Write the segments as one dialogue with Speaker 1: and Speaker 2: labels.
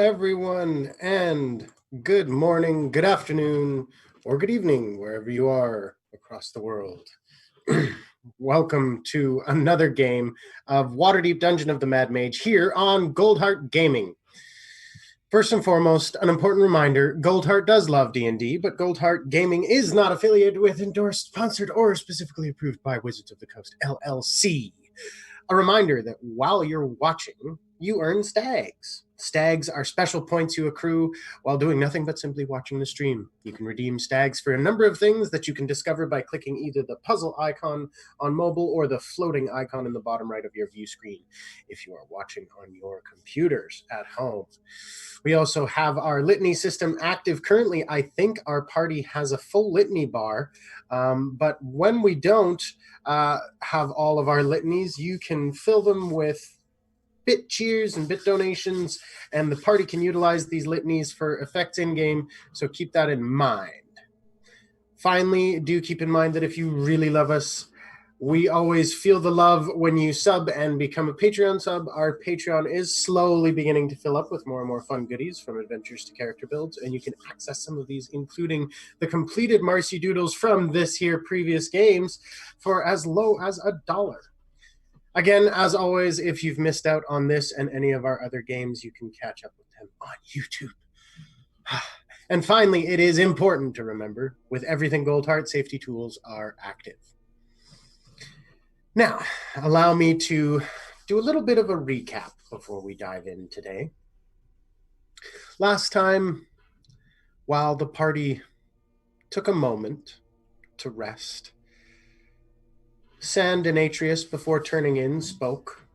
Speaker 1: everyone, and good morning, good afternoon, or good evening, wherever you are across the world. Welcome to another game of Waterdeep Dungeon of the Mad Mage here on Goldhart Gaming. First and foremost, an important reminder, Goldhart does love D&D, but Goldhart Gaming is not affiliated with, endorsed, sponsored, or specifically approved by Wizards of the Coast, LLC. A reminder that while you're watching, you earn stags. Stags are special points you accrue while doing nothing but simply watching the stream. You can redeem stags for a number of things that you can discover by clicking either the puzzle icon on mobile or the floating icon in the bottom right of your view screen if you are watching on your computers at home. We also have our litany system active. Currently, I think our party has a full litany bar, but when we don't have all of our litanies, you can fill them with bit cheers and bit donations, and the party can utilize these litanies for effects in-game, so keep that in mind. Finally, do keep in mind that if you really love us, we always feel the love when you sub and become a Patreon sub. Our Patreon is slowly beginning to fill up with more and more fun goodies, from adventures to character builds, and you can access some of these, including the completed Marcy Doodles from this here previous games, for as low as $1. Again, as always, if you've missed out on this and any of our other games, you can catch up with them on YouTube. And finally, it is important to remember, with everything Goldhart, safety tools are active. Now, allow me to do a little bit of a recap before we dive in today. Last time, while the party took a moment to rest, Sande and Atrius, before turning in, spoke.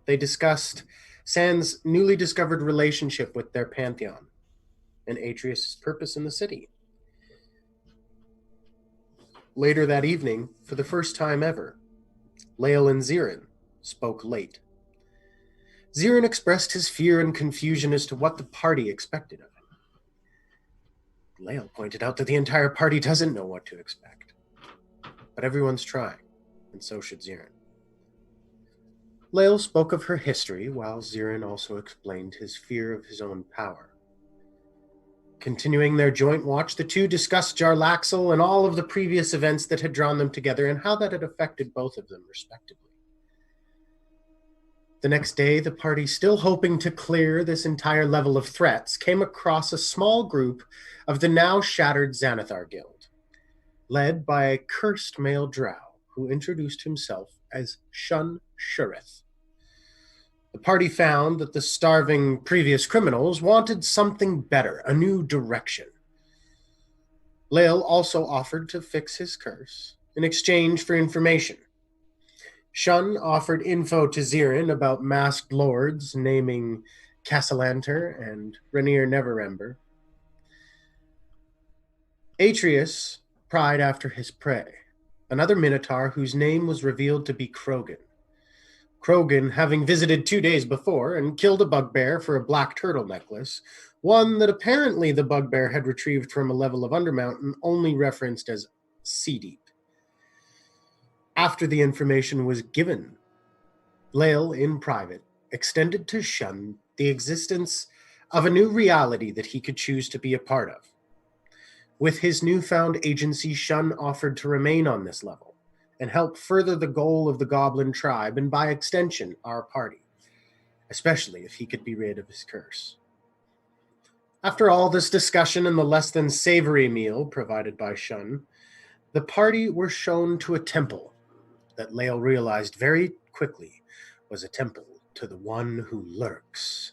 Speaker 1: They discussed Sande's newly discovered relationship with their pantheon and Atrius' purpose in the city. Later that evening, for the first time ever, Lael and Rizzeryl spoke late. Rizzeryl expressed his fear and confusion as to what the party expected of him. Lael pointed out that the entire party doesn't know what to expect, but everyone's trying. And so should Rizzeryl. Lael spoke of her history, while Rizzeryl also explained his fear of his own power. Continuing their joint watch, the two discussed Jarlaxle and all of the previous events that had drawn them together and how that had affected both of them, respectively. The next day, the party, still hoping to clear this entire level of threats, came across a small group of the now shattered Xanathar Guild, led by a cursed male drow, who introduced himself as Shunn. The party found that the starving previous criminals wanted something better, a new direction. Lael also offered to fix his curse in exchange for information. Shunn offered info to Rizzeryl about masked lords, naming Castellanter and Rainier Neverember. Atrius pried after his prey, another Minotaur whose name was revealed to be Krogan. Krogan, having visited 2 days before and killed a bugbear for a black turtle necklace, one that apparently the bugbear had retrieved from a level of Undermountain only referenced as Sea Deep. After the information was given, Lael, in private, extended to Shunn the existence of a new reality that he could choose to be a part of. With his newfound agency, Shunn offered to remain on this level and help further the goal of the goblin tribe and, by extension, our party, especially if he could be rid of his curse. After all this discussion and the less than savory meal provided by Shunn, the party were shown to a temple that Lael realized very quickly was a temple to the one who lurks,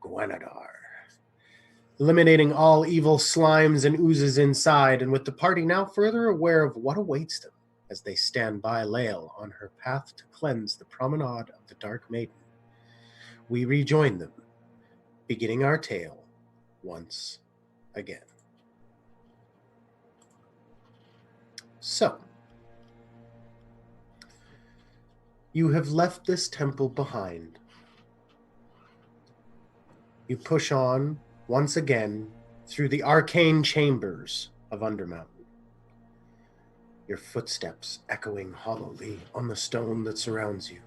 Speaker 1: Ghaunador. Eliminating all evil slimes and oozes inside, and with the party now further aware of what awaits them as they stand by Lael on her path to cleanse the promenade of the Dark Maiden, we rejoin them, beginning our tale once again. So, you have left this temple behind. You push on once again through the arcane chambers of Undermountain, your footsteps echoing hollowly on the stone that surrounds you,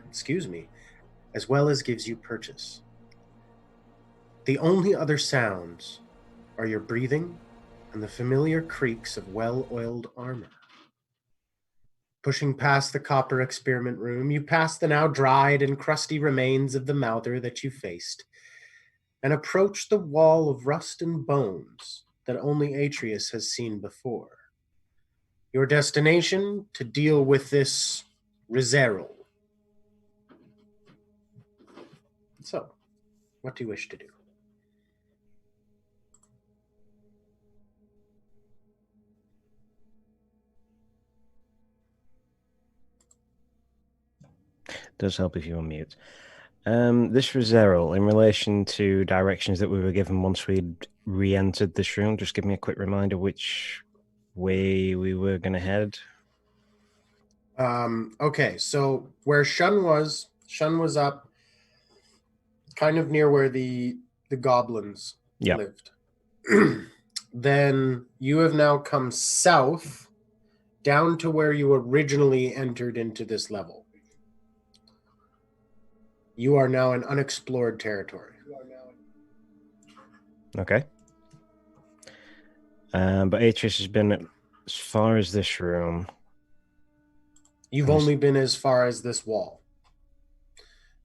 Speaker 1: excuse me, as well as gives you purchase. The only other sounds are your breathing and the familiar creaks of well-oiled armor. Pushing past the copper experiment room, you pass the now dried and crusty remains of the mouther that you faced, and approach the wall of rust and bones that only Atrius has seen before. Your destination to deal with this Rizzeryl. So, what do you wish to do?
Speaker 2: Does help if you unmute. This Rizzeryl, in relation to directions that we were given once we'd re-entered this room, just give me a quick reminder which way we were going to head.
Speaker 1: Okay, so where Shunn was up kind of near where the goblins lived. Then you have now come south down to where you originally entered into this level. You are now in unexplored territory.
Speaker 2: Okay. But Atrius has been as far as this room.
Speaker 1: You've only been as far as this wall.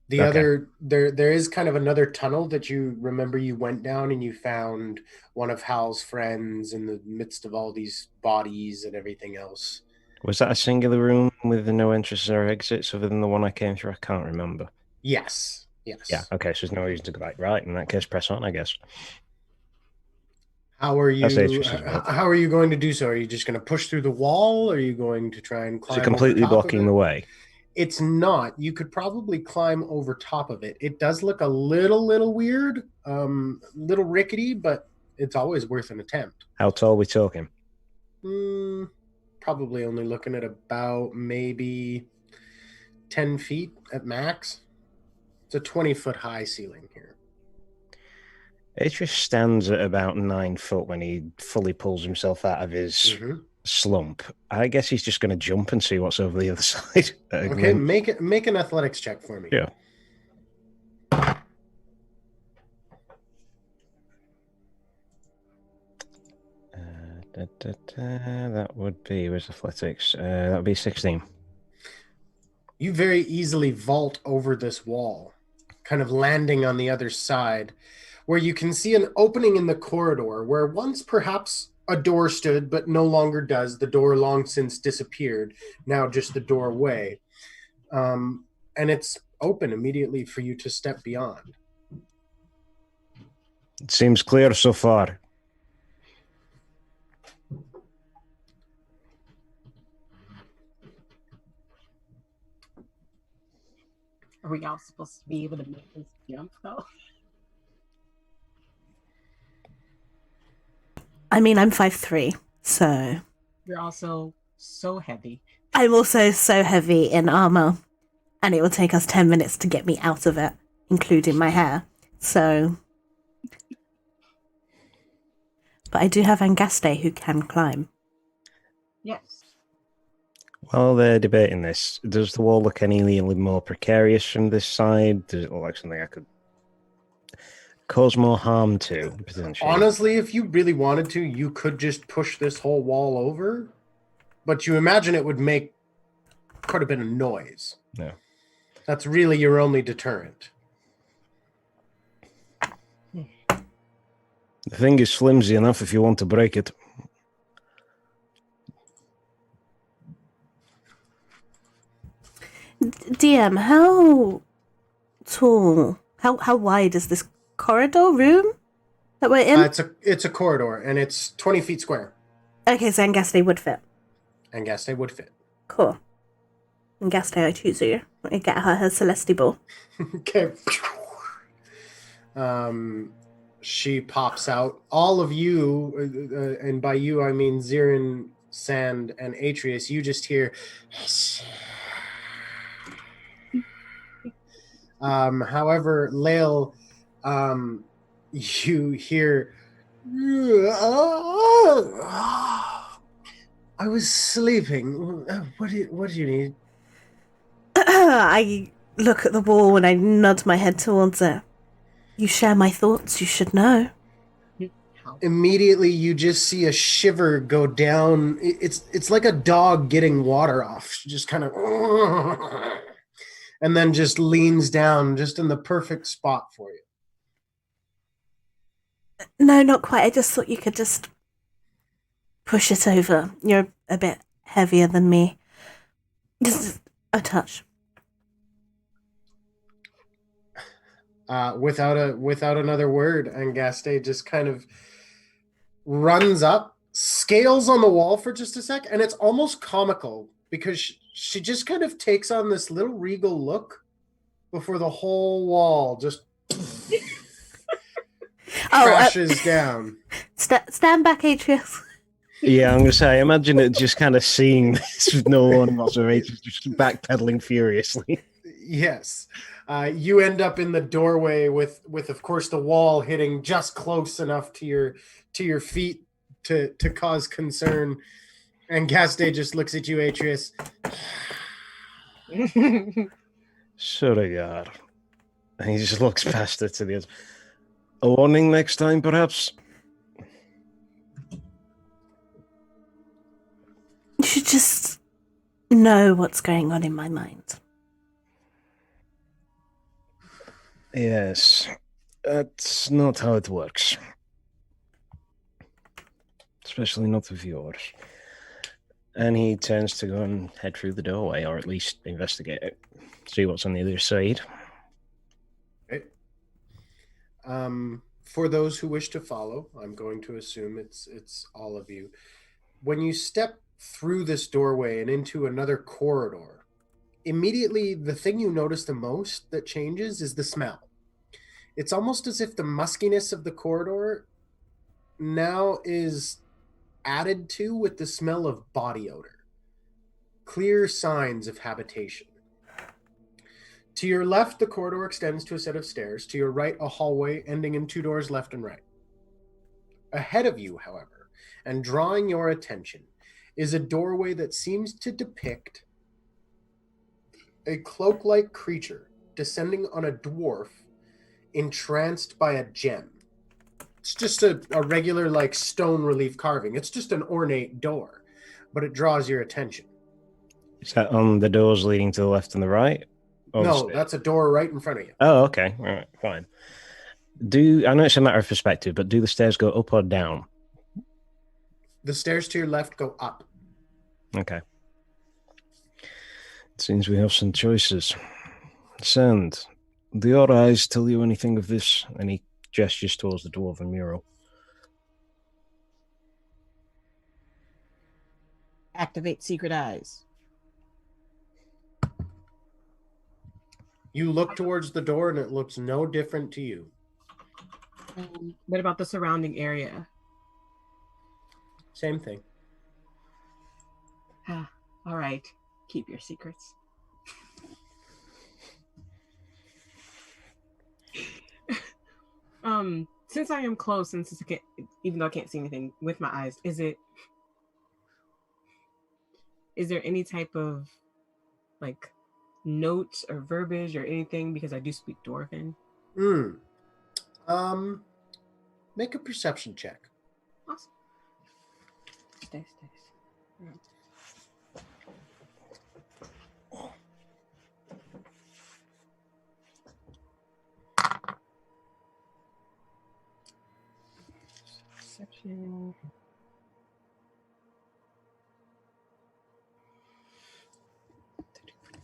Speaker 1: The other, there is kind of another tunnel that you remember you went down and you found one of Hal's friends in the midst of all these bodies and everything else.
Speaker 2: Was that a singular room with no entrances or exits other than the one I came through? I can't remember.
Speaker 1: Yes.
Speaker 2: Yeah, okay, so there's no reason to go back. Right, in that case, press on, I guess.
Speaker 1: How are you going to do so? Are you just going to push through the wall? Or are you going to try and climb over top of it?
Speaker 2: Is it completely blocking the way?
Speaker 1: It's not. You could probably climb over top of it. It does look a little weird, little rickety, but it's always worth an attempt.
Speaker 2: How tall are we talking?
Speaker 1: Probably only looking at about maybe 10 feet at max. It's a 20-foot high ceiling here.
Speaker 2: Atrius stands at about 9 foot when he fully pulls himself out of his slump. I guess he's just going to jump and see what's over the other side.
Speaker 1: Okay, make an athletics check for me.
Speaker 2: Yeah. That would be, where's athletics? That would be 16.
Speaker 1: You very easily vault over this wall, kind of landing on the other side, where you can see an opening in the corridor where once perhaps a door stood, but no longer does. The door long since disappeared. Now just the doorway. And it's open immediately for you to step beyond.
Speaker 2: It seems clear so far.
Speaker 3: Are we all supposed to be able to make this jump, though?
Speaker 4: I mean, I'm 5'3", so...
Speaker 3: You're also so heavy.
Speaker 4: I'm also so heavy in armor, and it will take us 10 minutes to get me out of it, including my hair, so... But I do have Angaste who can climb.
Speaker 3: Yes.
Speaker 2: While they're debating this, does the wall look any more precarious from this side? Does it look like something I could cause more harm to, potentially?
Speaker 1: Honestly, if you really wanted to, you could just push this whole wall over, but you imagine it would make quite a bit of noise.
Speaker 2: Yeah.
Speaker 1: That's really your only deterrent.
Speaker 2: The thing is flimsy enough if you want to break it.
Speaker 4: DM, how tall, how wide is this corridor room that we're in?
Speaker 1: It's a corridor, and it's 20 feet square.
Speaker 4: Okay, so Angaste would fit.
Speaker 1: Angaste would fit.
Speaker 4: Cool. Angaste, I choose you. I get her Celesti Ball.
Speaker 1: Okay. She pops out. All of you, and by you I mean Zirin, Sande, and Atrius, you just hear... however, Lael, you hear... I was sleeping. What do you need?
Speaker 4: I look at the wall and I nod my head towards it. You share my thoughts, you should know.
Speaker 1: Immediately, you just see a shiver go down. It's like a dog getting water off. She just kind of, and then just leans down just in the perfect spot for you.
Speaker 4: No, not quite. I just thought you could just push it over. You're a bit heavier than me. Just a touch.
Speaker 1: Without another word, Angaste just kind of runs up, scales on the wall for just a sec, and it's almost comical because she just kind of takes on this little regal look before the whole wall just crashes down.
Speaker 4: Stand back, Atrius.
Speaker 2: Yeah, I'm going to say, I imagine it just kind of seeing this with no one whatsoever, just backpedaling furiously.
Speaker 1: Yes. You end up in the doorway with of course the wall hitting just close enough to your feet to cause concern. And Gaste just looks at you, Atrius.
Speaker 2: Sorry, God. And he just looks past it to the other. A warning next time, perhaps?
Speaker 4: You should just know what's going on in my mind.
Speaker 2: Yes. That's not how it works. Especially not with yours. And he turns to go and head through the doorway, or at least investigate it. See what's on the other side.
Speaker 1: Okay. For those who wish to follow, I'm going to assume it's all of you. When you step through this doorway and into another corridor, immediately the thing you notice the most that changes is the smell. It's almost as if the muskiness of the corridor now is added to with the smell of body odor. Clear signs of habitation. To your left, the corridor extends to a set of stairs. To your right, a hallway ending in 2 doors left and right. Ahead of you, however, and drawing your attention, is a doorway that seems to depict a cloak-like creature descending on a dwarf entranced by a gem. It's just a regular like stone relief carving. It's just an ornate door, but it draws your attention.
Speaker 2: Is that on the doors leading to the left and the right?
Speaker 1: No, that's a door right in front of you.
Speaker 2: Oh, okay. All right, fine. I know it's a matter of perspective, but do the stairs go up or down?
Speaker 1: The stairs to your left go up.
Speaker 2: Okay. It seems we have some choices. Sand, do your eyes tell you anything of this? And he gestures towards the dwarven mural.
Speaker 3: Activate secret eyes.
Speaker 1: You look towards the door and it looks no different to you.
Speaker 3: What about the surrounding area?
Speaker 1: Same thing.
Speaker 3: All right. Keep your secrets. Since I am close, and since I can't, even though I can't see anything with my eyes, is there any type of like notes or verbiage or anything, because I do speak Dwarven?
Speaker 1: Make a perception check.
Speaker 3: Awesome. Stay. Yeah. Perception.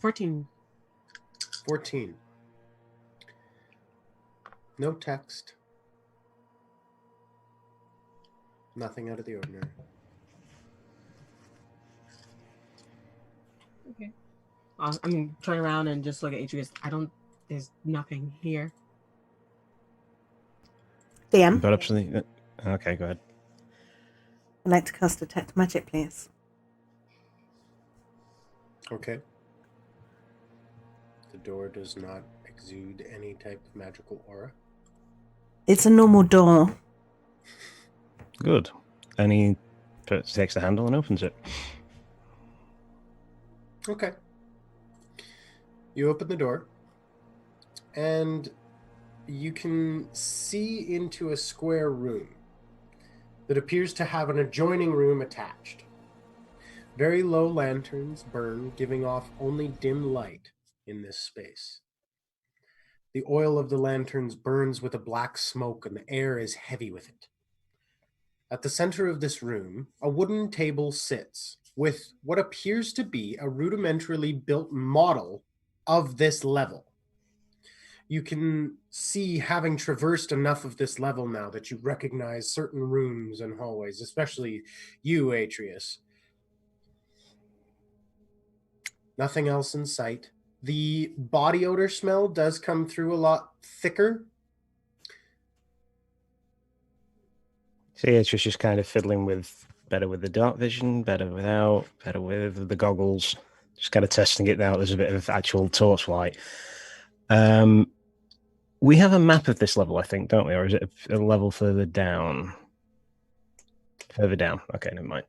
Speaker 3: $14.
Speaker 1: 14. No text. Nothing out of the ordinary.
Speaker 3: Okay. Turn around and just look at Atrius. There's nothing here.
Speaker 4: DM.
Speaker 2: But absolutely. Okay, go ahead.
Speaker 4: I'd like to cast Detect Magic, please.
Speaker 1: Okay. The door does not exude any type of magical aura.
Speaker 4: It's a normal door.
Speaker 2: Good. And he takes the handle and opens it.
Speaker 1: Okay. You open the door, and you can see into a square room that appears to have an adjoining room attached. Very low lanterns burn, giving off only dim light in this space. The oil of the lanterns burns with a black smoke, and the air is heavy with it. At the center of this room, a wooden table sits with what appears to be a rudimentarily built model of this level. You can see, having traversed enough of this level now, that you recognize certain rooms and hallways, especially you, Atrius. Nothing else in sight. The body odor smell does come through a lot thicker.
Speaker 2: So yeah, it's just kind of fiddling with better with the dark vision, better without, better with the goggles. Just kind of testing it out. There's a bit of actual torchlight. We have a map of this level, I think, don't we? Or is it a level further down? Further down. Okay, never mind.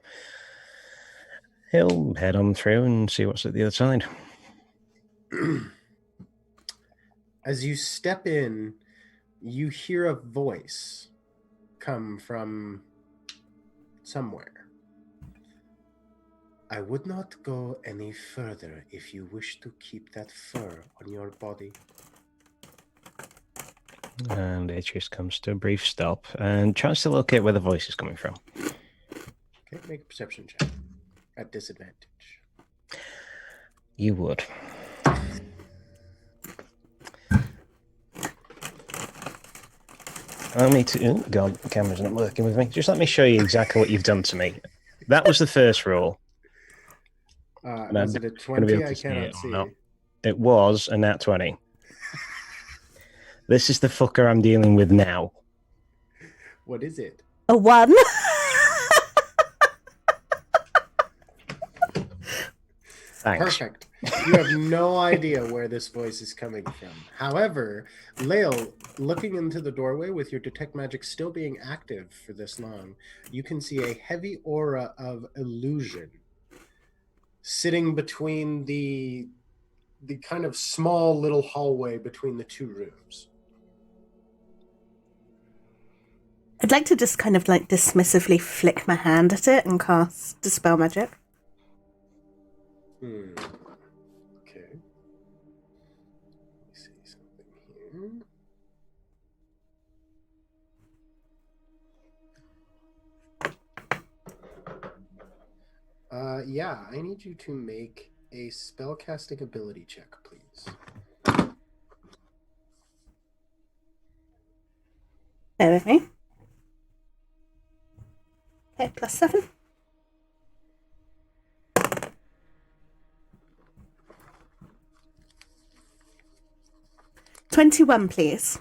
Speaker 2: He'll head on through and see what's at the other side.
Speaker 1: As you step in, you hear a voice come from somewhere. I would not go any further if you wish to keep that fur on your body.
Speaker 2: And Atrius comes to a brief stop and tries to locate where the voice is coming from.
Speaker 1: Okay, make a perception check at disadvantage.
Speaker 2: You would. Allow me to... Oh, God, the camera's not working with me. Just let me show you exactly what you've done to me. That was the first roll.
Speaker 1: Was it a 20? I cannot see.
Speaker 2: It was a nat 20. This is the fucker I'm dealing with now.
Speaker 1: What is it?
Speaker 4: A 1.
Speaker 2: Thanks.
Speaker 1: Perfect. You have no idea where this voice is coming from. However, Lael, looking into the doorway with your detect magic still being active for this long, you can see a heavy aura of illusion sitting between the kind of small little hallway between the two rooms.
Speaker 4: I'd like to just kind of like dismissively flick my hand at it and cast Dispel Magic.
Speaker 1: Okay. Let me see something here. Yeah, I need you to make a spellcasting ability check, please.
Speaker 4: Bear with me. Okay, +7. +21, please.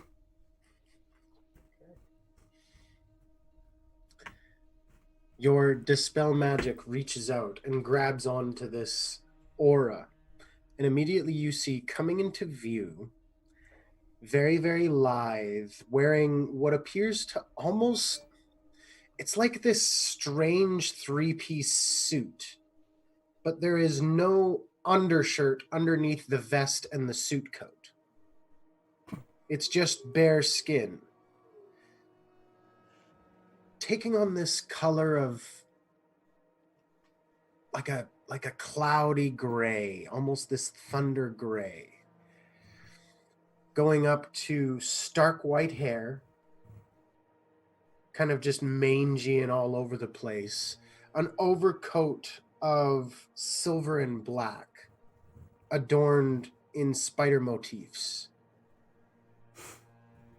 Speaker 1: Your dispel magic reaches out and grabs onto this aura, and immediately you see coming into view, very, very lithe, wearing what appears to almost... It's like this strange three-piece suit, but there is no undershirt underneath the vest and the suit coat. It's just bare skin. Taking on this color of like a cloudy gray, almost this thunder gray. Going up to stark white hair, kind of just mangy and all over the place. An overcoat of silver and black, adorned in spider motifs.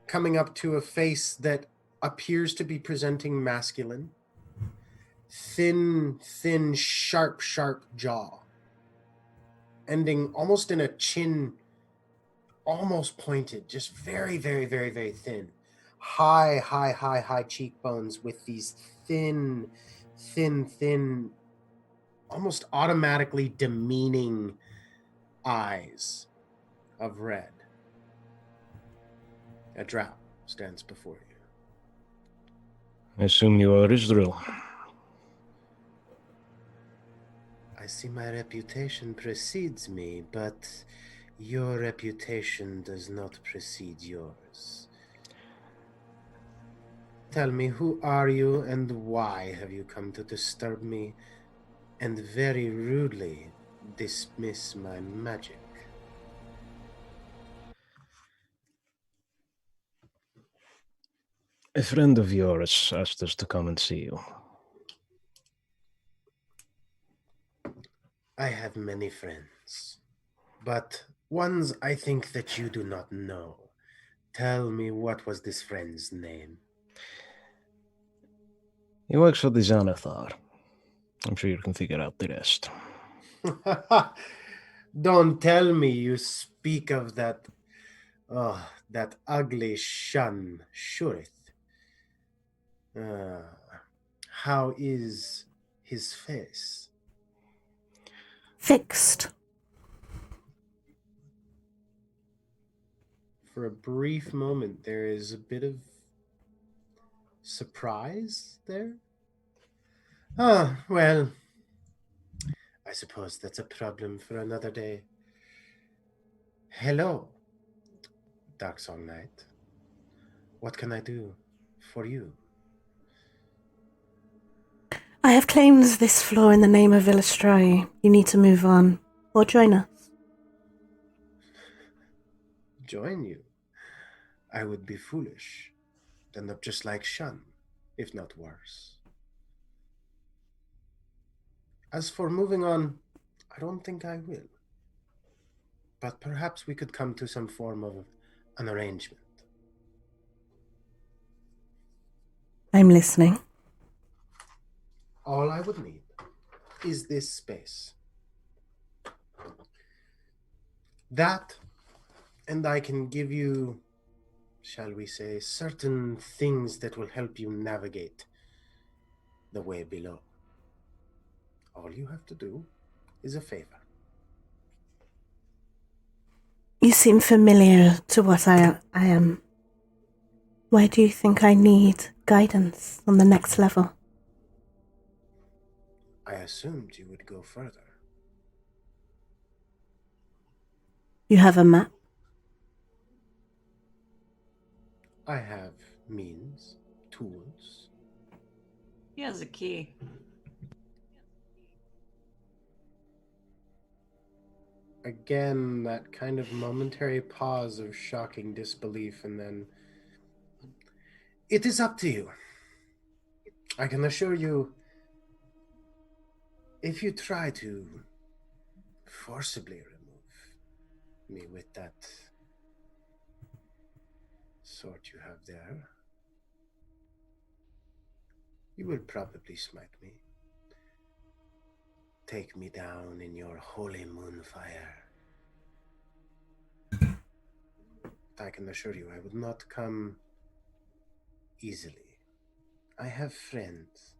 Speaker 1: Coming up to a face that appears to be presenting masculine. Thin, sharp jaw. Ending almost in a chin, almost pointed, just very, very, very, very thin. High cheekbones with these thin, almost automatically demeaning eyes of red. A drow stands before you.
Speaker 2: I assume you are Rizzeryl.
Speaker 1: I see my reputation precedes me, but your reputation does not precede yours. Tell me, who are you and why have you come to disturb me and very rudely dismiss my magic?
Speaker 2: A friend of yours asked us to come and see you.
Speaker 1: I have many friends, but ones I think that you do not know. Tell me, what was this friend's name?
Speaker 2: He works for the Xanathar. I'm sure you can figure out the rest.
Speaker 1: Don't tell me you speak of that ugly Shunn, Shurith. How is his face?
Speaker 4: Fixed.
Speaker 1: For a brief moment, there is a bit of surprise there. Ah, well, I suppose that's a problem for another day. Hello, Darksong Knight. What can I do for you?
Speaker 4: I have claimed this floor in the name of Illustri. You need to move on. Or join us.
Speaker 1: Join you? I would be foolish. End up just like Shunn, if not worse. As for moving on, I don't think I will. But perhaps we could come to some form of an arrangement.
Speaker 4: I'm listening.
Speaker 1: All I would need is this space. That, and I can give you, shall we say, certain things that will help you navigate the way below. All you have to do is a favor.
Speaker 4: You seem familiar to what I am. Why do you think I need guidance on the next level?
Speaker 1: I assumed you would go further.
Speaker 4: You have a map?
Speaker 1: I have means, tools.
Speaker 3: He has a key.
Speaker 1: Again, that kind of momentary pause of shocking disbelief, and then it is up to you. I can assure you, if you try to forcibly remove me with that sword you have there, you will probably smite me. Take me down in your holy moonfire. I can assure you I would not come easily. I have friends,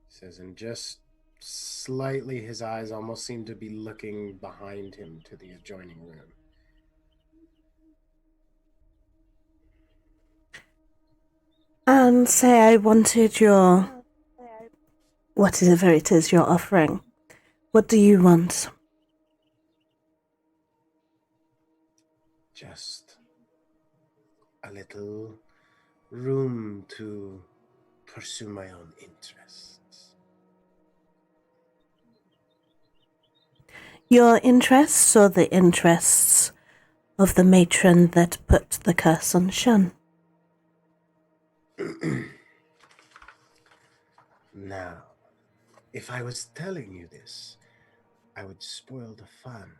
Speaker 1: he says, and just slightly his eyes almost seem to be looking behind him to the adjoining room.
Speaker 4: And say I wanted your... What is it is you're offering? What do you want?
Speaker 1: Just a little room to pursue my own interests.
Speaker 4: Your interests or the interests of the matron that put the curse on Shunn?
Speaker 1: Now, if I was telling you this, I would spoil the fun.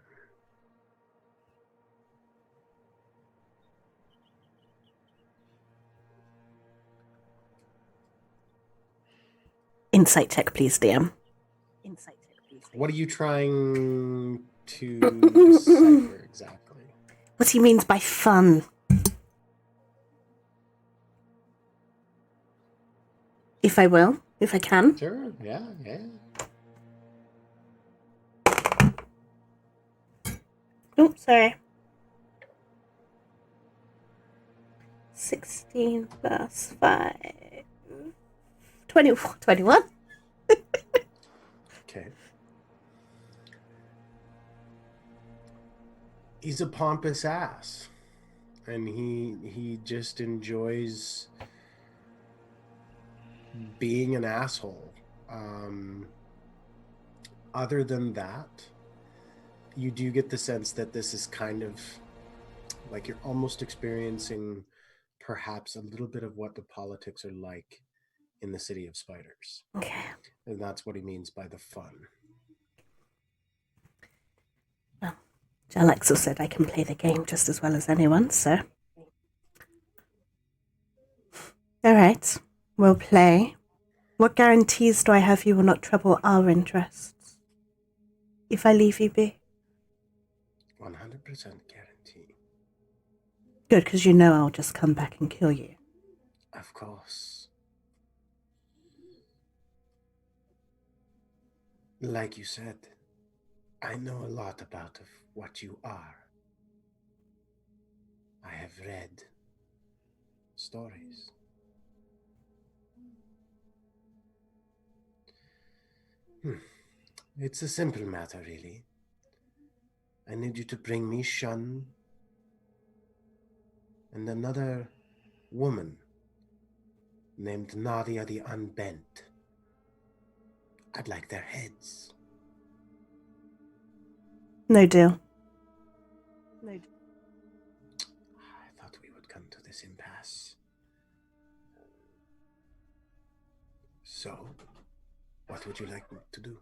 Speaker 4: Insight check, please, DM.
Speaker 1: What are you trying to decipher exactly?
Speaker 4: What he means by fun. If I will, if I can.
Speaker 1: Sure, yeah.
Speaker 4: Oh, sorry. 16 plus 5. 21.
Speaker 1: Okay. He's a pompous ass, and he just enjoys being an asshole. Other than that, you do get the sense that this is kind of like you're almost experiencing perhaps a little bit of what the politics are like in the City of Spiders.
Speaker 4: Okay.
Speaker 1: And that's what he means by the fun.
Speaker 4: Well, Jalexel said I can play the game just as well as anyone, so... Alright, we'll play. What guarantees do I have you will not trouble our interests? If I leave you be?
Speaker 1: 100% guarantee.
Speaker 4: Good, because you know I'll just come back and kill you.
Speaker 1: Of course. Like you said, I know a lot about what you are. I have read stories. It's a simple matter, really. I need you to bring me Shunn and another woman named Nadia the Unbent. I'd like their heads.
Speaker 4: No deal.
Speaker 1: I thought we would come to this impasse. So, what would you like me to do?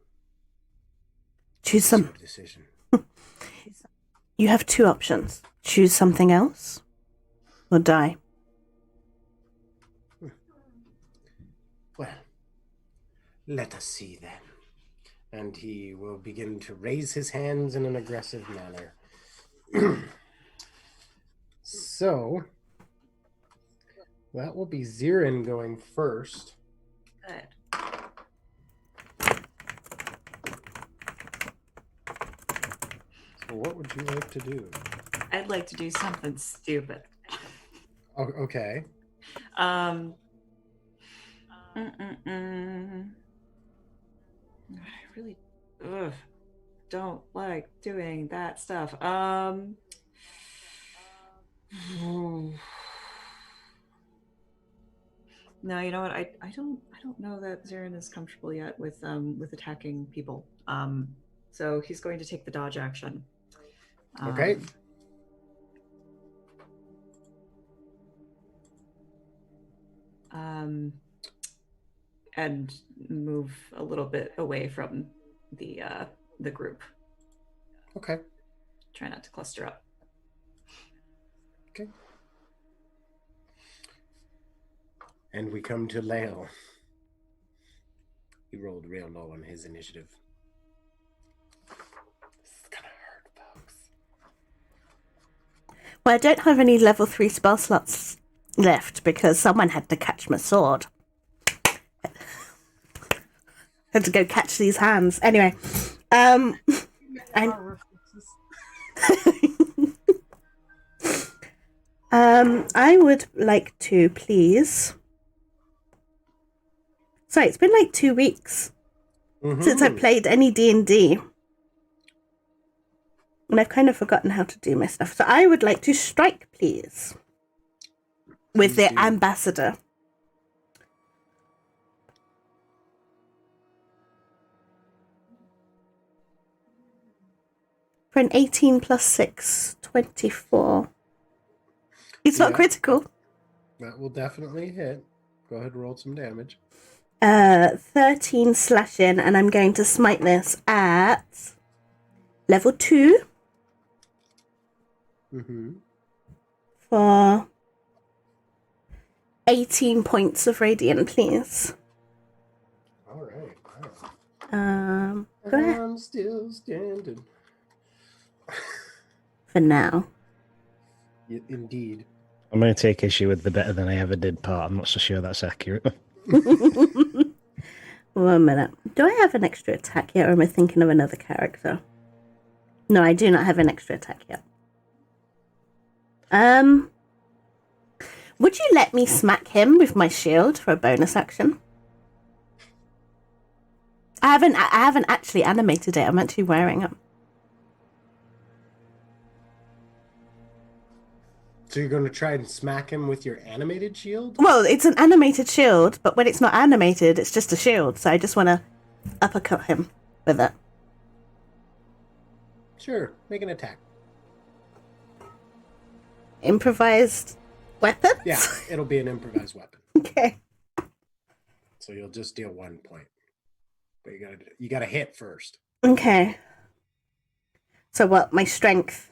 Speaker 4: Choose some.
Speaker 1: Your decision.
Speaker 4: You have two options. Choose something else or die.
Speaker 1: Well, let us see then. And he will begin to raise his hands in an aggressive manner. So, that will be Zirin going first.
Speaker 5: Good.
Speaker 1: So what would you like to do?
Speaker 5: I'd like to do something stupid.
Speaker 1: Oh, okay.
Speaker 5: I really don't like doing that stuff. No, you know what? I don't know that Zirin is comfortable yet with attacking people. So he's going to take the dodge action.
Speaker 1: Okay.
Speaker 5: And move a little bit away from the group.
Speaker 1: Okay.
Speaker 5: Try not to cluster up.
Speaker 1: Okay. And we come to Lael. He rolled real low on his initiative. This is gonna hurt, folks.
Speaker 4: Well, I don't have any level 3 spell slots left because someone had to catch my sword. Had to go catch these hands. Anyway, I would like to please. Sorry, it's been like 2 weeks since I played any D&D. And I've kind of forgotten how to do my stuff. So I would like to strike, please. With the ambassador. For an 18 plus 6, 24. It's not critical.
Speaker 1: That will definitely hit. Go ahead and roll some damage.
Speaker 4: 13 slashing, and I'm going to smite this at level 2. For 18 points of radiant, please.
Speaker 1: All right.
Speaker 4: Go ahead.
Speaker 1: I'm still standing.
Speaker 4: For now.
Speaker 1: Indeed.
Speaker 2: I'm going to take issue with the better than I ever did part. I'm not so sure that's accurate.
Speaker 4: 1 minute. Do I have an extra attack yet, or am I thinking of another character? No, I do not have an extra attack yet. Would you let me smack him with my shield for a bonus action? I haven't actually animated it. I'm actually wearing it.
Speaker 1: So you're going to try and smack him with your animated shield?
Speaker 4: Well, it's an animated shield, but when it's not animated, it's just a shield. So I just want to uppercut him with it.
Speaker 1: Sure, make an attack.
Speaker 4: Improvised weapons?
Speaker 1: Yeah, it'll be an improvised weapon.
Speaker 4: Okay.
Speaker 1: So you'll just deal 1 point. But you gotta hit first.
Speaker 4: Okay. So what? My strength?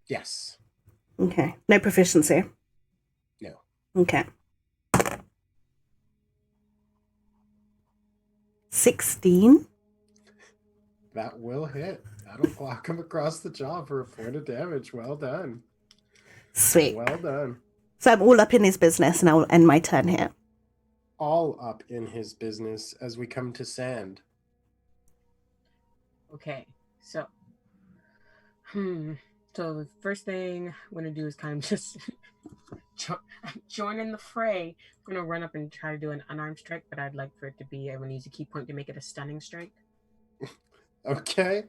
Speaker 1: Yes.
Speaker 4: Okay. No proficiency?
Speaker 1: No.
Speaker 4: Okay. 16?
Speaker 1: That will hit. That'll clock him across the jaw for a point of damage. Well done.
Speaker 4: Sweet.
Speaker 1: Well done.
Speaker 4: So I'm all up in his business, and I'll end my turn here.
Speaker 1: All up in his business as we come to Sand.
Speaker 3: Okay, so the first thing I'm gonna do is kind of just join in the fray. I'm gonna run up and try to do an unarmed strike, but I'd like for it to be, I'm gonna use a key point to make it a stunning strike.
Speaker 1: Okay.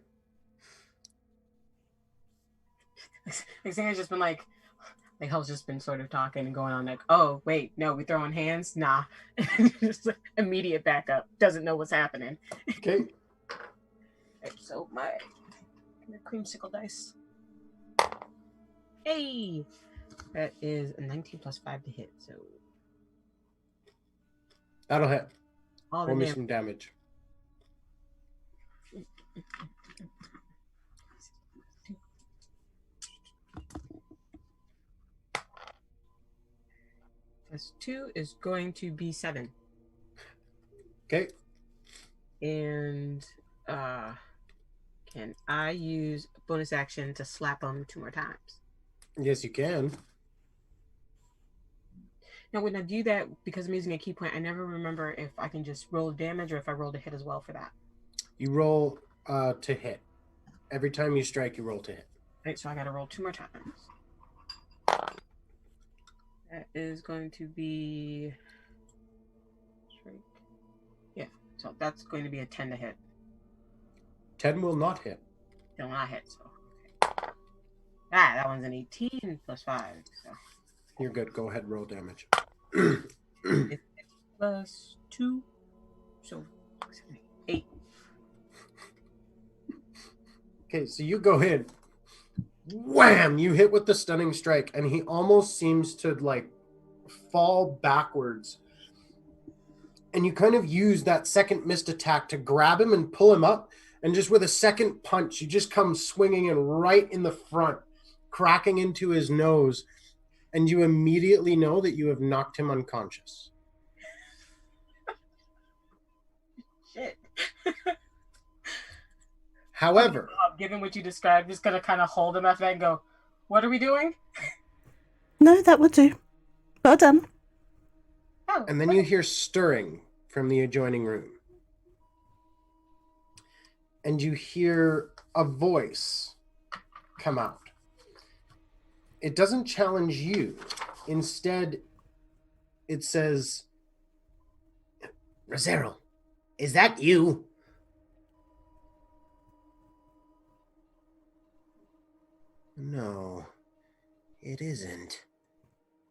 Speaker 3: I think I've just been like Hell's just been sort of talking and going on like, oh wait, no, we throwing hands? Nah. Just like, immediate backup. Doesn't know what's happening.
Speaker 1: Okay.
Speaker 3: Right, so my creamsicle dice. Hey! That is a 19 plus 5 to hit, so
Speaker 1: That'll hit.
Speaker 3: all the
Speaker 1: Roll me
Speaker 3: damage.
Speaker 1: some damage.
Speaker 3: Plus 2 is going to be 7.
Speaker 1: Okay.
Speaker 3: And can I use a bonus action to slap him 2 more times?
Speaker 1: Yes, you can.
Speaker 3: Now, when I do that, because I'm using a key point, I never remember if I can just roll damage or if I roll to hit as well for that.
Speaker 1: You roll to hit. Every time you strike, you roll to hit.
Speaker 3: Right, so I got to roll 2 more times. That is going to be... Yeah, so that's going to be a 10 to hit.
Speaker 1: 10 will not hit.
Speaker 3: It will not hit, so... Okay. Ah, that one's an 18 plus 5, so...
Speaker 1: You're good. Go ahead, roll damage.
Speaker 3: It's plus 2, so 8.
Speaker 1: Okay, so you go ahead. Wham! You hit with the stunning strike, and he almost seems to like fall backwards. And you kind of use that second missed attack to grab him and pull him up, and just with a second punch, you just come swinging in right in the front, cracking into his nose, and you immediately know that you have knocked him unconscious.
Speaker 3: Shit.
Speaker 1: However,
Speaker 3: Given what you described, just gonna kind of hold him after that and go, what are we doing?
Speaker 4: No, that would do. Well done.
Speaker 3: Oh,
Speaker 1: and then you hear stirring from the adjoining room. And you hear a voice come out. It doesn't challenge you. Instead, it says, Rizzeryl, is that you? No, it isn't.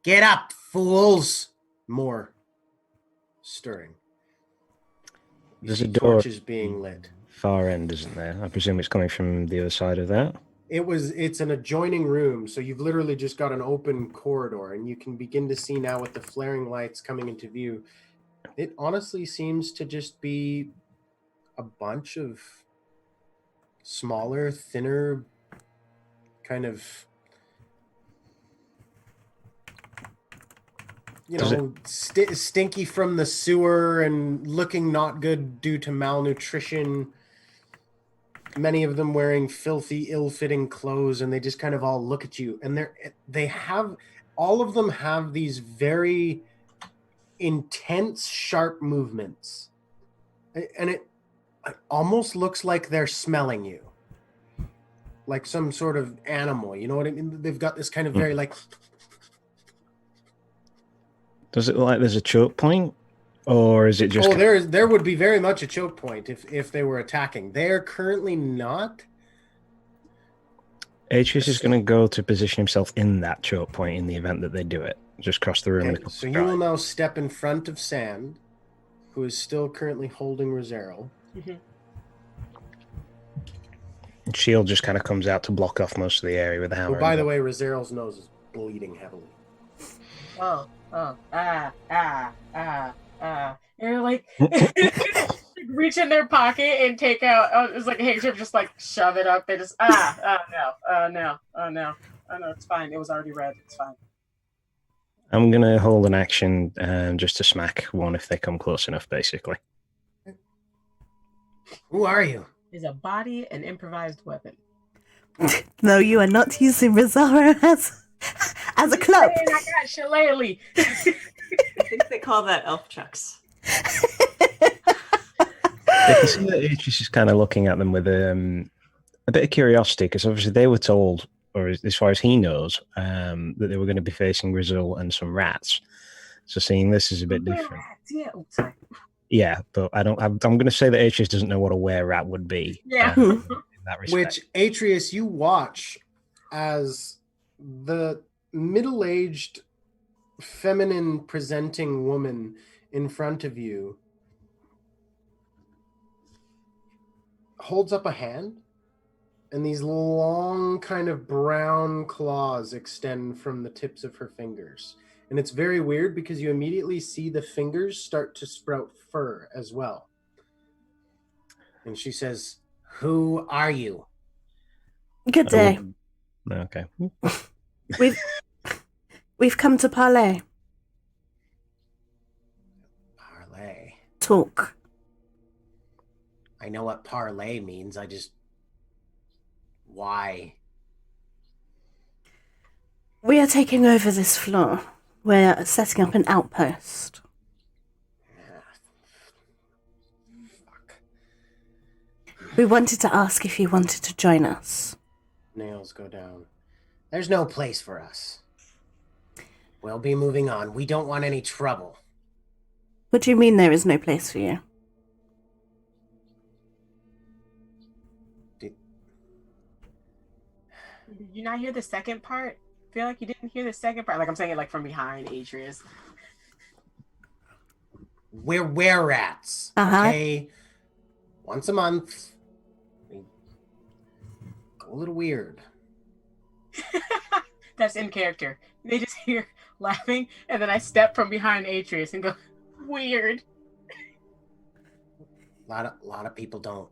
Speaker 1: Get up, fools! More stirring.
Speaker 2: There's a door
Speaker 1: Torches being lit.
Speaker 2: far end, isn't there? I presume it's coming from the other side of that.
Speaker 1: It's an adjoining room, so you've literally just got an open corridor, and you can begin to see now with the flaring lights coming into view. It honestly seems to just be a bunch of smaller, thinner, kind of, stinky from the sewer and looking not good due to malnutrition. Many of them wearing filthy, ill-fitting clothes, and they just kind of all look at you. And all of them have these very intense, sharp movements. And it almost looks like they're smelling you. Like some sort of animal, you know what I mean? They've got this kind of very like...
Speaker 2: Does it look like there's a choke point? Or is it just...
Speaker 1: there would be very much a choke point if they were attacking. They are currently not.
Speaker 2: Atrius is going to go to position himself in that choke point in the event that they do it. Just cross the room in a
Speaker 1: Okay,
Speaker 2: couple
Speaker 1: so
Speaker 2: of
Speaker 1: you will
Speaker 2: strides.
Speaker 1: now step in front of Sand, who is still currently holding Rizzeryl.
Speaker 2: And Shield just kind of comes out to block off most of the area with the hammer.
Speaker 1: Oh, by the way, Rizzeryl's nose is bleeding heavily.
Speaker 3: You're like, reach in their pocket and take out. It's like a handkerchief, just like shove it up. They just no, it's fine. It was already red. It's fine.
Speaker 2: I'm going to hold an action just to smack one if they come close enough, basically.
Speaker 1: Who are you?
Speaker 3: Is a body an improvised weapon?
Speaker 4: No, you are not using Rizzeryl as a club.
Speaker 3: Man, I got shillelagh.
Speaker 5: I think they call that elf chucks.
Speaker 2: They can see that Atrius is kind of looking at them with a bit of curiosity, because obviously they were told, or as far as he knows, that they were going to be facing Rizzeryl and some rats. So seeing this is a bit different.
Speaker 3: Yeah. Oh, sorry.
Speaker 2: Yeah, but I'm going to say that Atrius doesn't know what a were-rat would be.
Speaker 3: Yeah.
Speaker 2: In that respect.
Speaker 1: Which, Atrius, you watch as the middle-aged, feminine-presenting woman in front of you holds up a hand, and these long kind of brown claws extend from the tips of her fingers. And it's very weird because you immediately see the fingers start to sprout fur as well. And she says, "Who are you?"
Speaker 4: Good day.
Speaker 2: Okay.
Speaker 4: We've come to parley.
Speaker 1: Parley.
Speaker 4: Talk.
Speaker 1: I know what parley means. Why?
Speaker 4: We are taking over this floor. We're setting up an outpost.
Speaker 1: Fuck.
Speaker 4: We wanted to ask if you wanted to join us.
Speaker 1: Nails go down. There's no place for us. We'll be moving on. We don't want any trouble.
Speaker 4: What do you mean there is no place for you?
Speaker 3: Did you not hear the second part? I feel like you didn't hear the second part. Like I'm saying it like from behind Atrius.
Speaker 1: We're wererats. Okay? Once a month. We go a little weird.
Speaker 3: That's in character. They just hear laughing, and then I step from behind Atrius and go, weird.
Speaker 1: A lot of people don't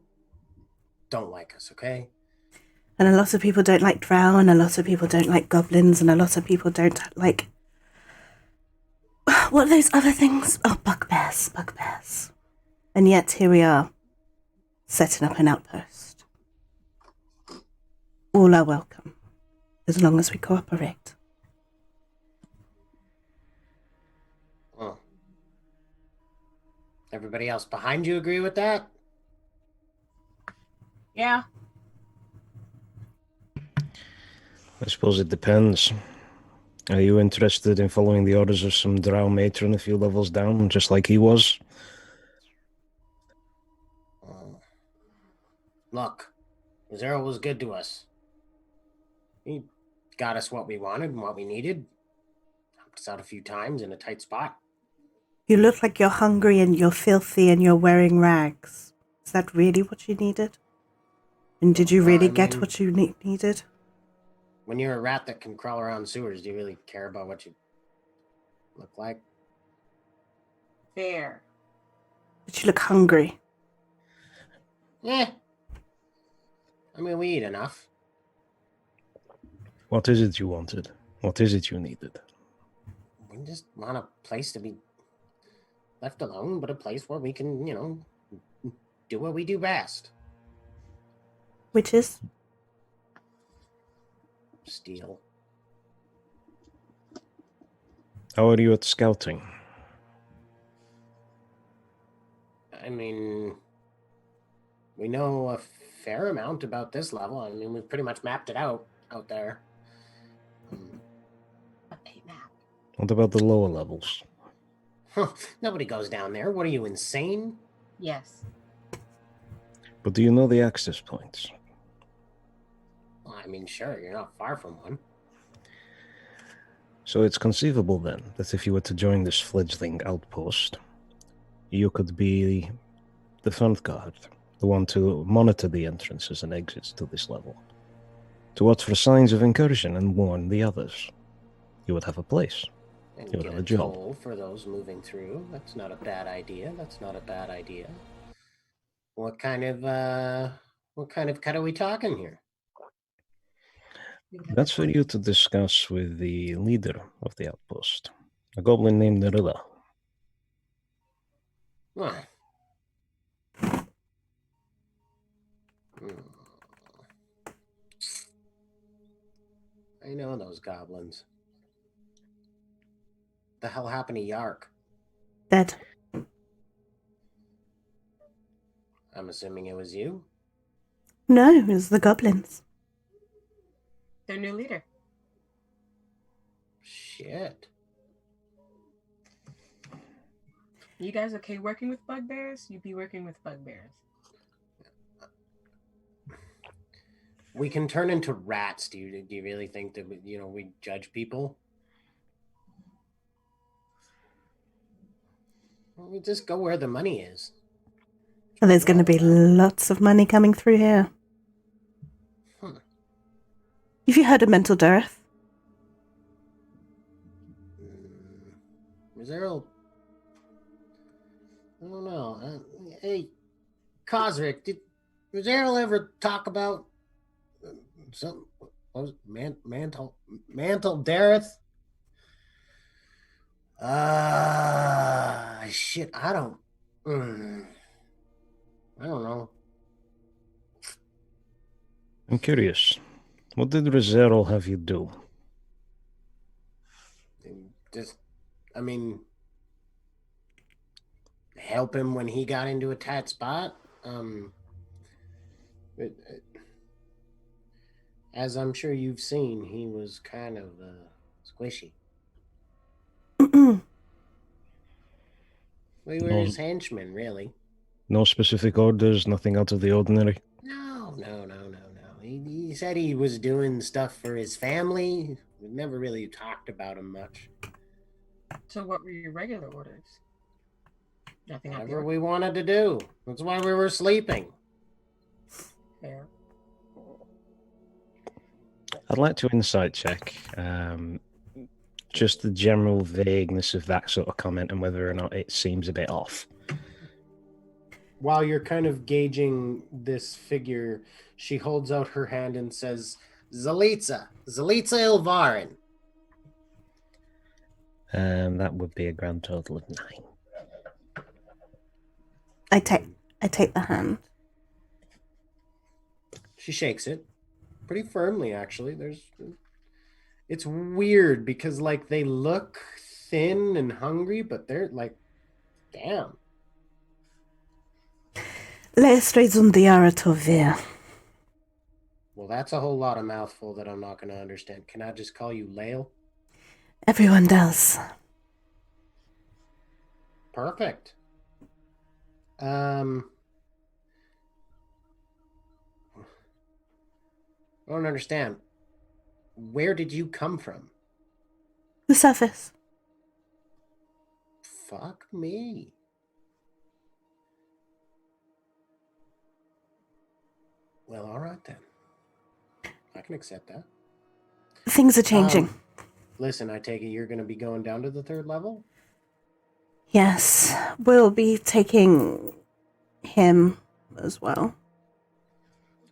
Speaker 1: like us, okay?
Speaker 4: And a lot of people don't like drow, and a lot of people don't like goblins, and a lot of people don't like... What are those other things? Oh, bugbears. And yet here we are, setting up an outpost. All are welcome, as long as we cooperate.
Speaker 1: Well, everybody else behind you agree with that?
Speaker 3: Yeah.
Speaker 2: I suppose it depends. Are you interested in following the orders of some drow matron a few levels down, just like he was?
Speaker 1: Look, Rizzeryl was good to us. He got us what we wanted and what we needed. Helped us out a few times in a tight spot.
Speaker 4: You look like you're hungry and you're filthy and you're wearing rags. Is that really what you needed? And did you really get what you needed?
Speaker 1: When you're a rat that can crawl around sewers, do you really care about what you look like?
Speaker 3: Fair.
Speaker 4: Did you look hungry?
Speaker 1: Yeah. I mean, we eat enough.
Speaker 2: What is it you wanted? What is it you needed?
Speaker 1: We just want a place to be left alone, but a place where we can, do what we do best.
Speaker 4: Which is?
Speaker 1: Steal.
Speaker 2: How are you at scouting?
Speaker 1: I mean, we know a fair amount about this level. I mean, we've pretty much mapped it out there.
Speaker 2: What about the lower levels?
Speaker 1: Nobody goes down there. What are you, insane?
Speaker 3: Yes.
Speaker 2: But do you know the access points?
Speaker 1: Well, I mean, sure, you're not far from one.
Speaker 2: So it's conceivable then that if you were to join this fledgling outpost, you could be the front guard, the one to monitor the entrances and exits to this level, to watch for signs of incursion and warn the others. You would have a place.
Speaker 1: And
Speaker 2: You would
Speaker 1: get
Speaker 2: have
Speaker 1: a
Speaker 2: a job.
Speaker 1: toll for those moving through. That's not a bad idea. That's not a bad idea. What kind of cut are we talking here?
Speaker 2: That's for you to discuss with the leader of the outpost, a goblin named Rizzeryl.
Speaker 1: Huh. Hmm. I know those goblins. The hell happened to Yark?
Speaker 4: Dead.
Speaker 1: I'm assuming it was you?
Speaker 4: No, it was the goblins.
Speaker 3: Their new leader.
Speaker 1: Shit.
Speaker 3: You guys okay working with bugbears? You'd be working with bugbears.
Speaker 1: We can turn into rats, do you really think that, we judge people? Well, we just go where the money is.
Speaker 4: And there's going to be lots of money coming through here. Have you heard of mental dearth?
Speaker 1: Rizzeryl, I don't know. Hey, Cosric, did Rizzeryl ever talk about some mantle Dareth? Shit, I don't know.
Speaker 2: I'm curious. What did Rizzeryl have you do?
Speaker 1: Help him when he got into a tight spot. As I'm sure you've seen, he was kind of squishy. We were his henchmen, really.
Speaker 2: No specific orders, nothing out of the ordinary?
Speaker 1: No. He said he was doing stuff for his family. We never really talked about him much.
Speaker 3: So what were your regular orders? Nothing.
Speaker 1: Whatever we wanted to do. That's why we were sleeping.
Speaker 3: Fair.
Speaker 2: I'd like to insight check. Just the general vagueness of that sort of comment and whether or not it seems a bit off.
Speaker 1: While you're kind of gauging this figure, she holds out her hand and says, Zalitza Ilvarin.
Speaker 2: That would be a grand total of 9.
Speaker 4: I take the hand.
Speaker 1: She shakes it pretty firmly, actually. It's weird because they look thin and hungry, but they're damn. Well, that's a whole lot of mouthful that I'm not going to understand. Can I just call you Lael?
Speaker 4: Everyone does.
Speaker 1: Perfect. I don't understand. Where did you come from?
Speaker 4: The surface.
Speaker 1: Fuck me. Well, all right then. I can accept that.
Speaker 4: Things are changing.
Speaker 1: Listen, I take it you're going to be going down to the 3rd level?
Speaker 4: Yes, we'll be taking him as well.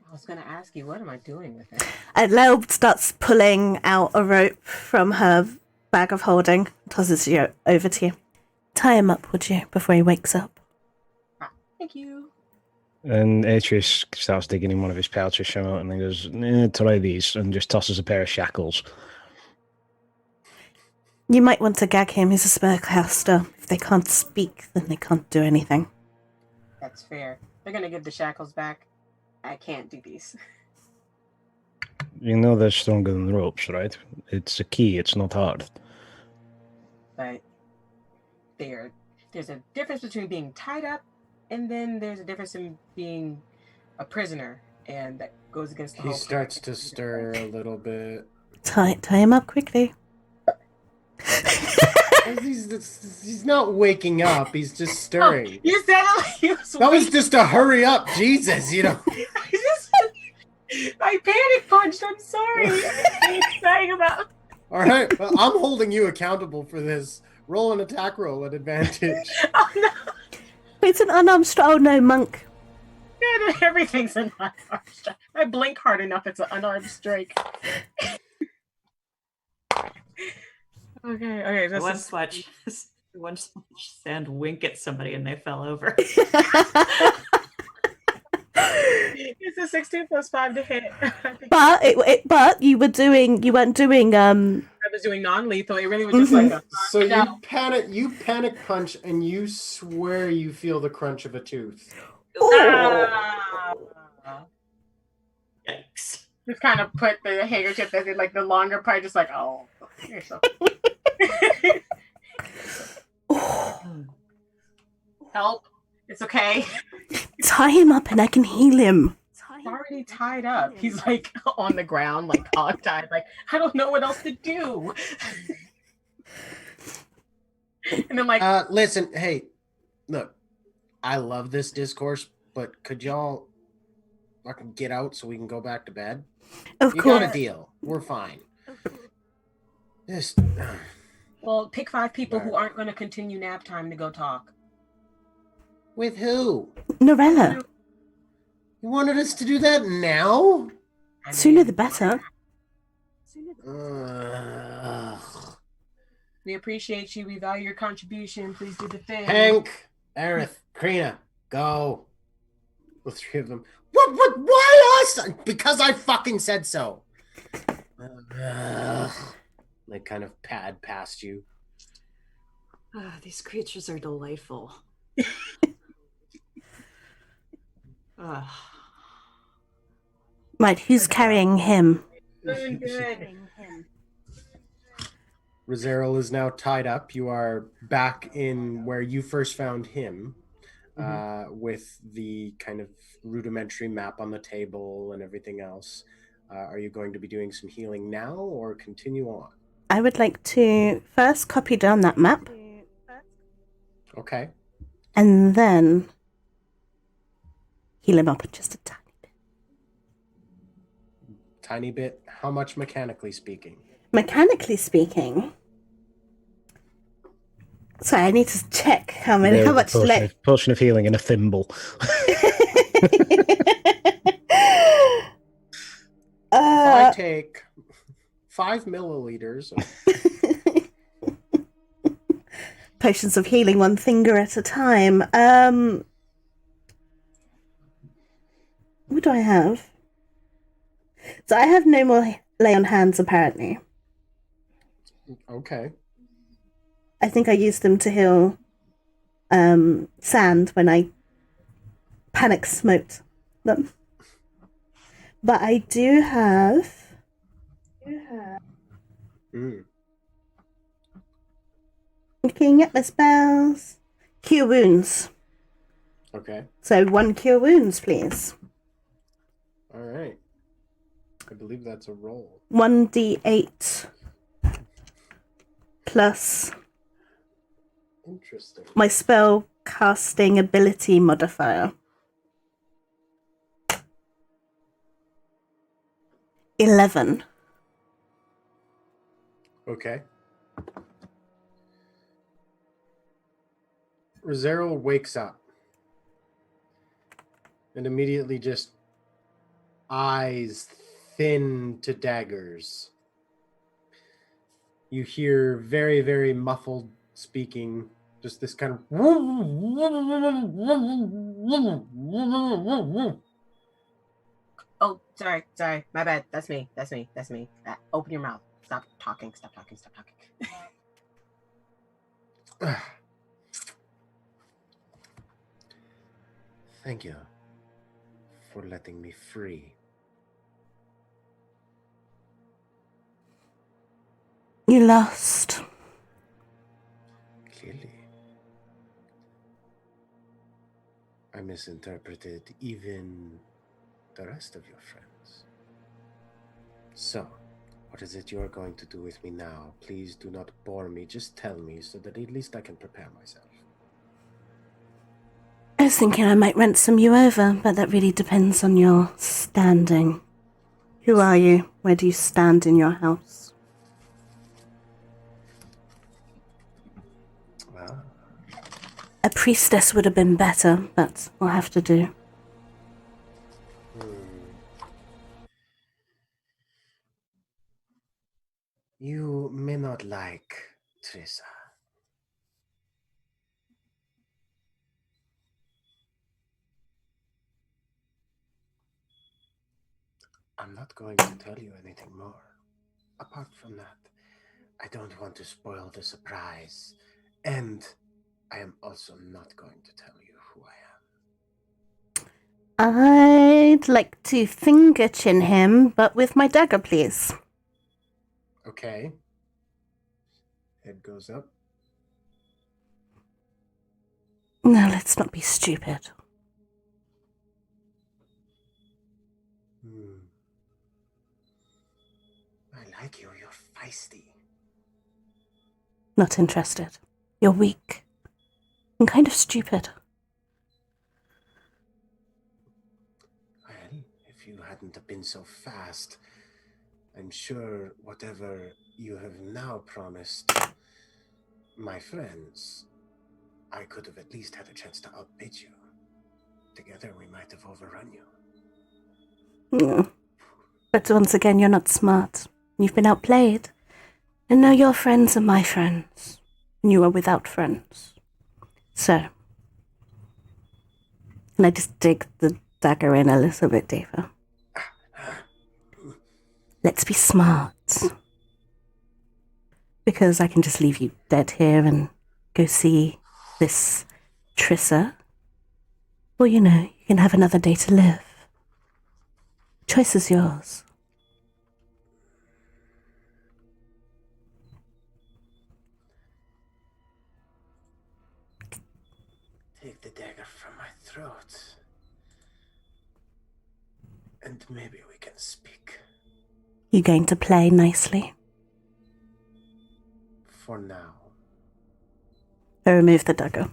Speaker 3: I was going to ask you, what am I doing with it?
Speaker 4: And Lael starts pulling out a rope from her bag of holding, tosses it over to you. Tie him up, would you, before he wakes up?
Speaker 3: Thank you.
Speaker 2: And Atrius starts digging in one of his pouches, Shunn, and he goes, try these, and just tosses a pair of shackles.
Speaker 4: You might want to gag him. He's a spellcaster. If they can't speak, then they can't do anything.
Speaker 3: That's fair. They're going to give the shackles back. I can't do these.
Speaker 2: You know they're stronger than ropes, right? It's a key, it's not hard.
Speaker 3: But there's a difference between being tied up and then there's a difference in being a prisoner and that goes against the
Speaker 1: He
Speaker 3: whole.
Speaker 1: starts to stir a little bit.
Speaker 4: Tie him up quickly.
Speaker 1: He's not waking up. He's just
Speaker 3: Oh,
Speaker 1: stirring.
Speaker 3: you said it like he was
Speaker 1: That was just a hurry up, Jesus.
Speaker 3: I panic punched. I'm sorry. I'm excited about.
Speaker 1: All right, well, I'm holding you accountable for this. Roll an attack roll at advantage.
Speaker 3: Oh no!
Speaker 4: It's an unarmed strike. Oh no, monk.
Speaker 3: Everything's an unarmed strike. I blink hard enough. It's an unarmed strike. Okay.
Speaker 5: Once watch Sand wink at somebody and they fell over.
Speaker 3: It's a 16 plus 5 to hit.
Speaker 4: But you weren't doing
Speaker 3: I was doing non-lethal. It really was just like a.
Speaker 1: So you panic punch and you swear you feel the crunch of a tooth.
Speaker 5: Yikes.
Speaker 3: Just kind of put the handkerchief that did like the longer part, just like, oh, you're so. Help! It's okay.
Speaker 4: Tie him up and I can heal him.
Speaker 3: He's already tied up. He's like on the ground, like hog tied. Like, I don't know what else to do. And I'm like,
Speaker 1: listen, hey, look, I love this discourse, but could y'all fucking get out so we can go back to bed?
Speaker 4: Of
Speaker 1: You
Speaker 4: course.
Speaker 1: got a deal. We're fine. Just
Speaker 3: well, pick 5 people who aren't going to continue nap time to go talk.
Speaker 1: with who?
Speaker 4: Norella.
Speaker 1: You wanted us to do that now?
Speaker 4: Sooner the better.
Speaker 3: We appreciate you. We value your contribution. Please do the thing.
Speaker 1: Hank, Aerith, Krina, go. The 3 of them. What? Why us? Because I fucking said so. They kind of pad past you.
Speaker 5: These creatures are delightful.
Speaker 4: Right, who's carrying him?
Speaker 3: Good.
Speaker 1: Rizzeryl is now tied up. You are back in where you first found him, with the kind of rudimentary map on the table and everything else. Are you going to be doing some healing now or continue on?
Speaker 4: I would like to first copy down that map.
Speaker 1: Okay.
Speaker 4: And then heal him up just a tiny bit.
Speaker 1: Tiny bit. How much mechanically speaking?
Speaker 4: Mechanically speaking. Sorry, I need to check how much left.
Speaker 2: Potion of healing and a thimble.
Speaker 1: I take 5 milliliters.
Speaker 4: Potions of healing, 1 finger at a time. What do I have? So I have no more lay on hands, apparently.
Speaker 1: Okay.
Speaker 4: I think I used them to heal Sand when I panic smoked them. But I do have... Looking at my spells. Cure wounds.
Speaker 1: Okay.
Speaker 4: So 1 cure wounds, please.
Speaker 1: All right. I believe that's a roll.
Speaker 4: 1d8 plus
Speaker 1: Interesting.
Speaker 4: my spell casting ability modifier. 11.
Speaker 1: Okay. Rizzeryl wakes up and immediately just eyes thin to daggers. You hear very, very muffled speaking, just this kind of...
Speaker 3: Oh, sorry. My bad. That's me. Open your mouth. Stop talking.
Speaker 1: Thank you for letting me free.
Speaker 4: You lost.
Speaker 1: Clearly. I misinterpreted even the rest of your friends. So, what is it you're going to do with me now? Please do not bore me. Just tell me so that at least I can prepare myself.
Speaker 4: I was thinking I might ransom you over, but that really depends on your standing. Who are you? Where do you stand in your house?
Speaker 1: Well,
Speaker 4: A priestess would have been better, but we'll have to do.
Speaker 1: You may not like Trissa. I'm not going to tell you anything more. Apart from that, I don't want to spoil the surprise. And I am also not going to tell you who I am.
Speaker 4: I'd like to finger chin him, but with my dagger, please.
Speaker 1: Okay. Head goes up.
Speaker 4: No, let's not be stupid.
Speaker 1: I like you. You're feisty.
Speaker 4: Not interested. You're weak. And kind of stupid.
Speaker 1: Well, if you hadn't have been so fast, I'm sure whatever you have now promised my friends, I could have at least had a chance to outbid you. Together we might have overrun you.
Speaker 4: Mm. But once again, you're not smart. You've been outplayed. And now your friends are my friends. And you are without friends. So. And I just dig the dagger in a little bit deeper. Let's be smart. Because I can just leave you dead here and go see this Trissa. Or, you can have another day to live. Choice is yours.
Speaker 1: Take the dagger from my throat. And maybe we can speak.
Speaker 4: You going to play nicely?
Speaker 1: For now.
Speaker 4: I remove the dagger.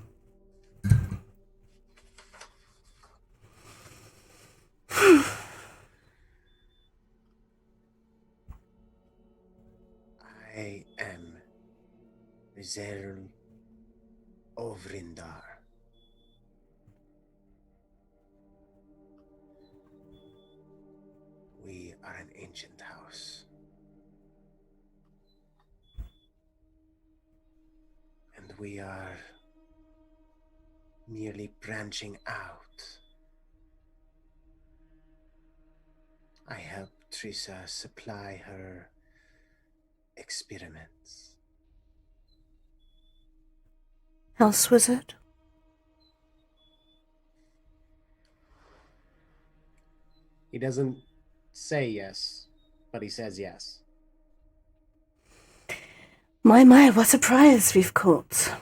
Speaker 1: I am Rizzeryl Ovrindar. We are an ancient house. And we are merely branching out. I help Trissa supply her experiments.
Speaker 4: House wizard?
Speaker 1: He doesn't say yes, but he says yes.
Speaker 4: My, what a prize we've caught.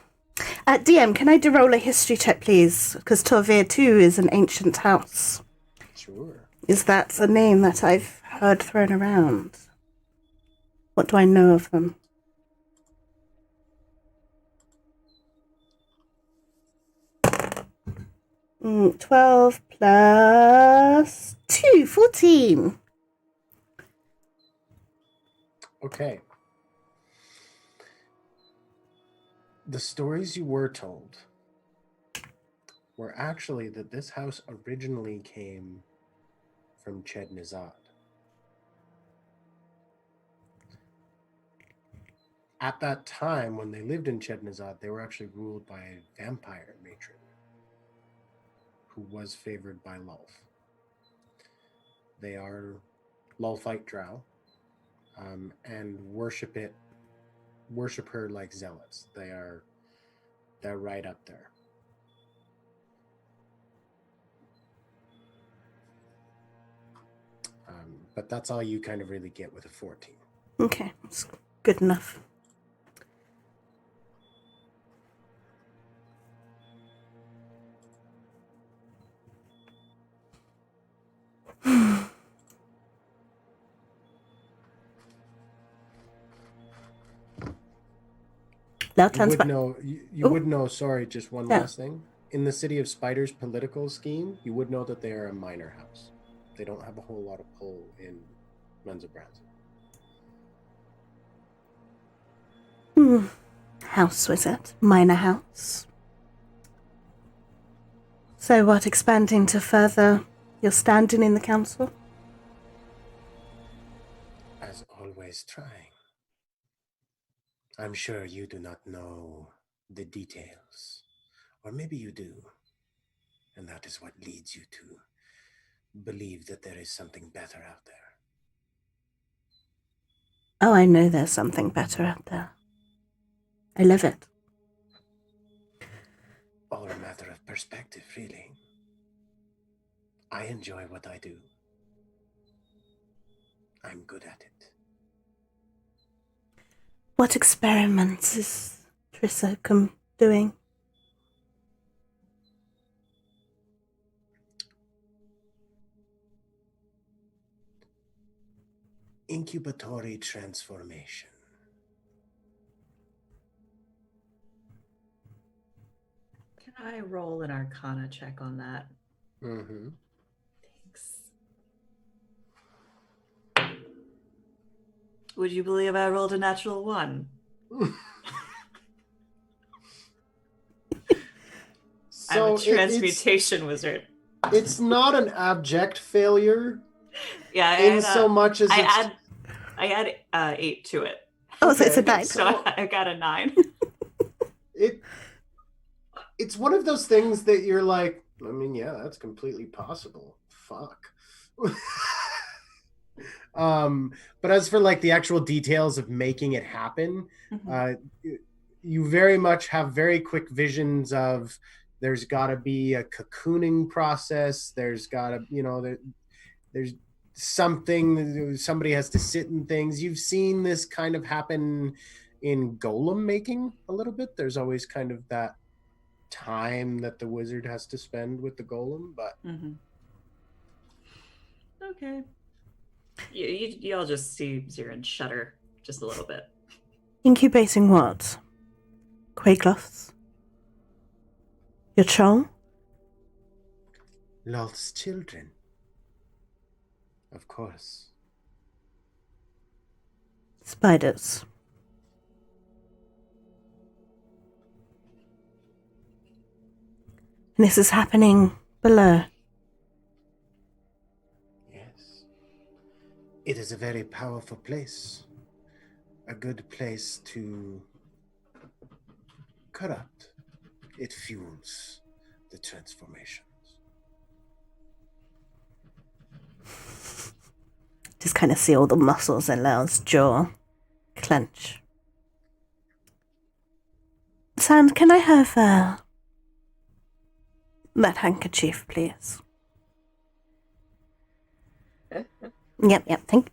Speaker 4: DM, can I roll a history check, please? Because Torvir too is an ancient house.
Speaker 1: Sure.
Speaker 4: Is that a name that I've heard thrown around? What do I know of them? 12 plus 2, 14.
Speaker 1: Okay. The stories you were told were actually that this house originally came from Chednizad. At that time, when they lived in Chednizad, they were actually ruled by a vampire matron who was favored by Lulf. They are Lulfite drow and worship her like zealots. They're right up there. But that's all you kind of really get with a 14.
Speaker 4: Okay, that's good enough. Lael
Speaker 1: You
Speaker 4: turns
Speaker 1: would
Speaker 4: back.
Speaker 1: know. You
Speaker 4: Oh.
Speaker 1: would know. Sorry, just one
Speaker 4: Yeah.
Speaker 1: last thing. In the City of Spiders political scheme, you would know that they are a minor house. They don't have a whole lot of pull in Menzoberranzan.
Speaker 4: House was it? Minor house. So what, expanding to further your standing in the council?
Speaker 1: As always, trying. I'm sure you do not know the details. Or maybe you do. And that is what leads you to believe that there is something better out there.
Speaker 4: Oh, I know there's something better out there. I live it.
Speaker 1: All a matter of perspective, really. I enjoy what I do. I'm good at it.
Speaker 4: What experiments is Trissa doing?
Speaker 1: Incubatory transformation.
Speaker 5: Can I roll an Arcana check on that?
Speaker 1: Mm-hmm.
Speaker 5: Thanks. Would you believe I rolled a natural 1? I'm a transmutation wizard.
Speaker 1: It's not an abject failure.
Speaker 5: Yeah,
Speaker 1: in so much as
Speaker 5: I add 8 to it.
Speaker 4: Oh, so it's a 9.
Speaker 5: So I got a 9.
Speaker 1: It's one of those things that you're like, I mean, yeah, that's completely possible. Fuck. But as for like the actual details of making it happen, you very much have very quick visions of there's got to be a cocooning process. There's got to, there's something, somebody has to sit in things. You've seen this kind of happen in golem making a little bit. There's always kind of that time that the wizard has to spend with the golem, but
Speaker 5: okay. You'll just see Zirin shudder just a little bit.
Speaker 4: Incubating what? Quakecloths? Your chong?
Speaker 1: Lolth's children. Of course.
Speaker 4: Spiders. And this is happening below.
Speaker 1: Yes. It is a very powerful place. A good place to corrupt. It fuels the transformations.
Speaker 4: Just kind of see all the muscles in Lael's jaw clench. Sand, can I have that handkerchief, please? Yep. Think.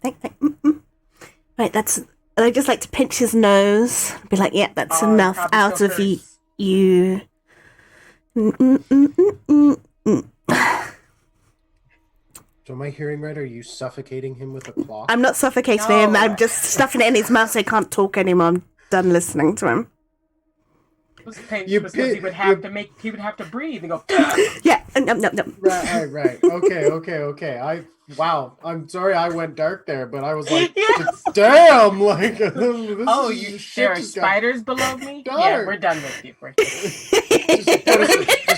Speaker 4: Right, that's. I just like to pinch his nose. Be like, yeah, that's enough out of you.
Speaker 1: So am I hearing right? Are you suffocating him with a cloth?
Speaker 4: I'm not suffocating him. I'm just stuffing it in his mouth so he can't talk anymore. I'm done listening to him.
Speaker 3: Because he would have to breathe and go.
Speaker 4: Yeah, no.
Speaker 1: Right. Okay. I'm sorry I went dark there, but I was like, damn, like,
Speaker 3: There are spiders below me?
Speaker 1: Dark.
Speaker 3: Yeah, we're done with you.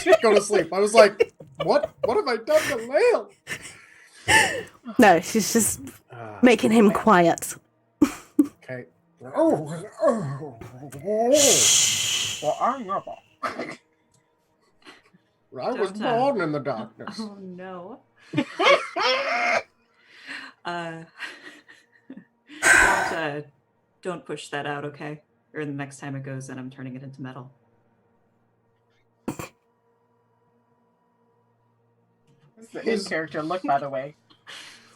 Speaker 1: Just go to sleep. I was like, what have I done to Lael?
Speaker 4: No, she's just making him quiet.
Speaker 1: Okay.
Speaker 3: Well, I'm never.
Speaker 1: I was born in the darkness.
Speaker 5: Oh no. Don't push that out, okay? Or the next time it goes in, I'm turning it into metal.
Speaker 3: His character look, by the way.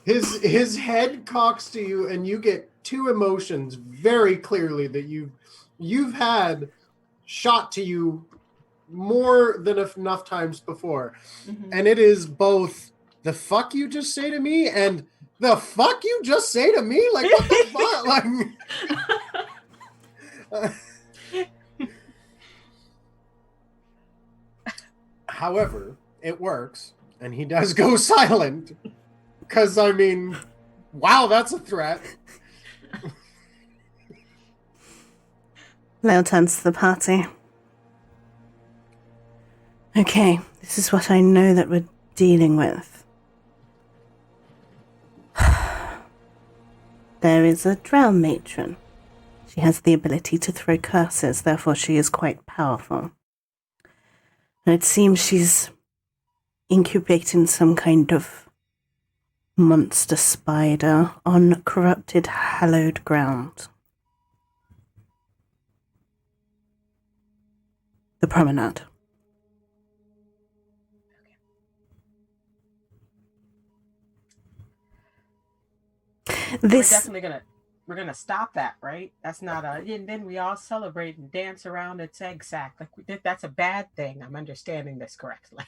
Speaker 1: His head cocks to you, and you get two emotions very clearly that you've had shot to you more than enough times before, and it is both the fuck you just say to me? And the fuck you just say to me? Like, what the fuck? Like, however, it works, and he does go silent. Because, I mean, wow, that's a threat.
Speaker 4: Lael turns to the party. Okay, this is what I know that we're dealing with. There is a drow matron. She has the ability to throw curses, therefore she is quite powerful. And it seems she's incubating some kind of monster spider on corrupted, hallowed ground. The promenade.
Speaker 3: We're gonna stop that, right? That's not and then we all celebrate and dance around its egg sack. Like that's a bad thing. I'm understanding this correctly.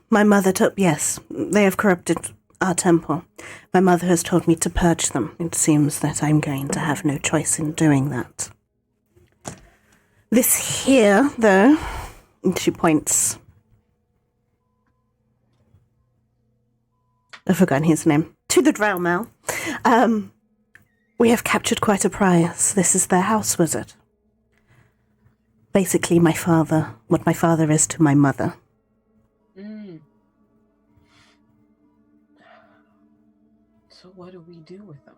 Speaker 4: My mother yes, they have corrupted our temple. My mother has told me to purge them. It seems that I'm going to have no choice in doing that. This here, though, and she points. I've forgotten his name. To the drow now. We have captured quite a prize. This is their house wizard. Basically, what my father is to my mother.
Speaker 3: So what do we do with them?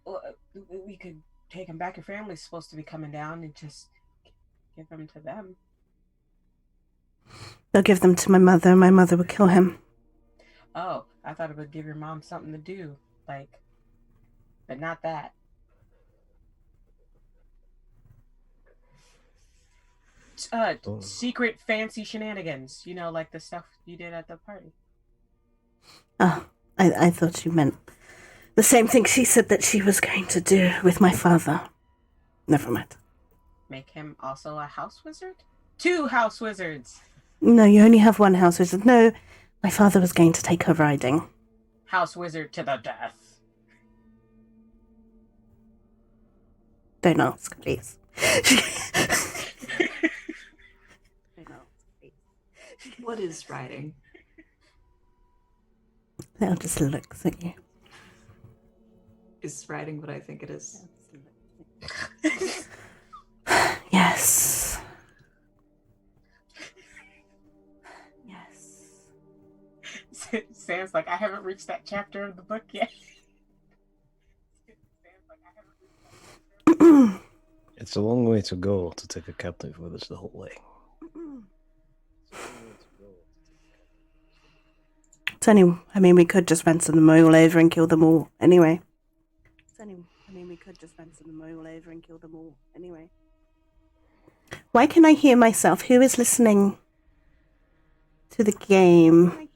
Speaker 3: Well, we could take them back. Your family's supposed to be coming down and just give them to them.
Speaker 4: They'll give them to my mother. My mother will kill him.
Speaker 3: Oh, I thought it would give your mom something to do. But not that. Secret fancy shenanigans. You know, like the stuff you did at the party.
Speaker 4: Oh, I thought you meant the same thing she said that she was going to do with my father. Never mind.
Speaker 3: Make him also a house wizard? 2 house wizards!
Speaker 4: No, you only have 1 house wizard. No, my father was going to take her riding.
Speaker 3: House wizard to the death.
Speaker 4: Don't ask, please.
Speaker 5: What is riding?
Speaker 4: Lael just looks at you.
Speaker 5: Is riding what I think it is?
Speaker 4: Yes. Yes.
Speaker 3: Sam's like, I haven't reached that chapter of the book yet.
Speaker 2: It's a long way to go to take a captive with us the whole way.
Speaker 4: We could just ransom them all over and kill them all anyway. Why can I hear myself? Who is listening to the game?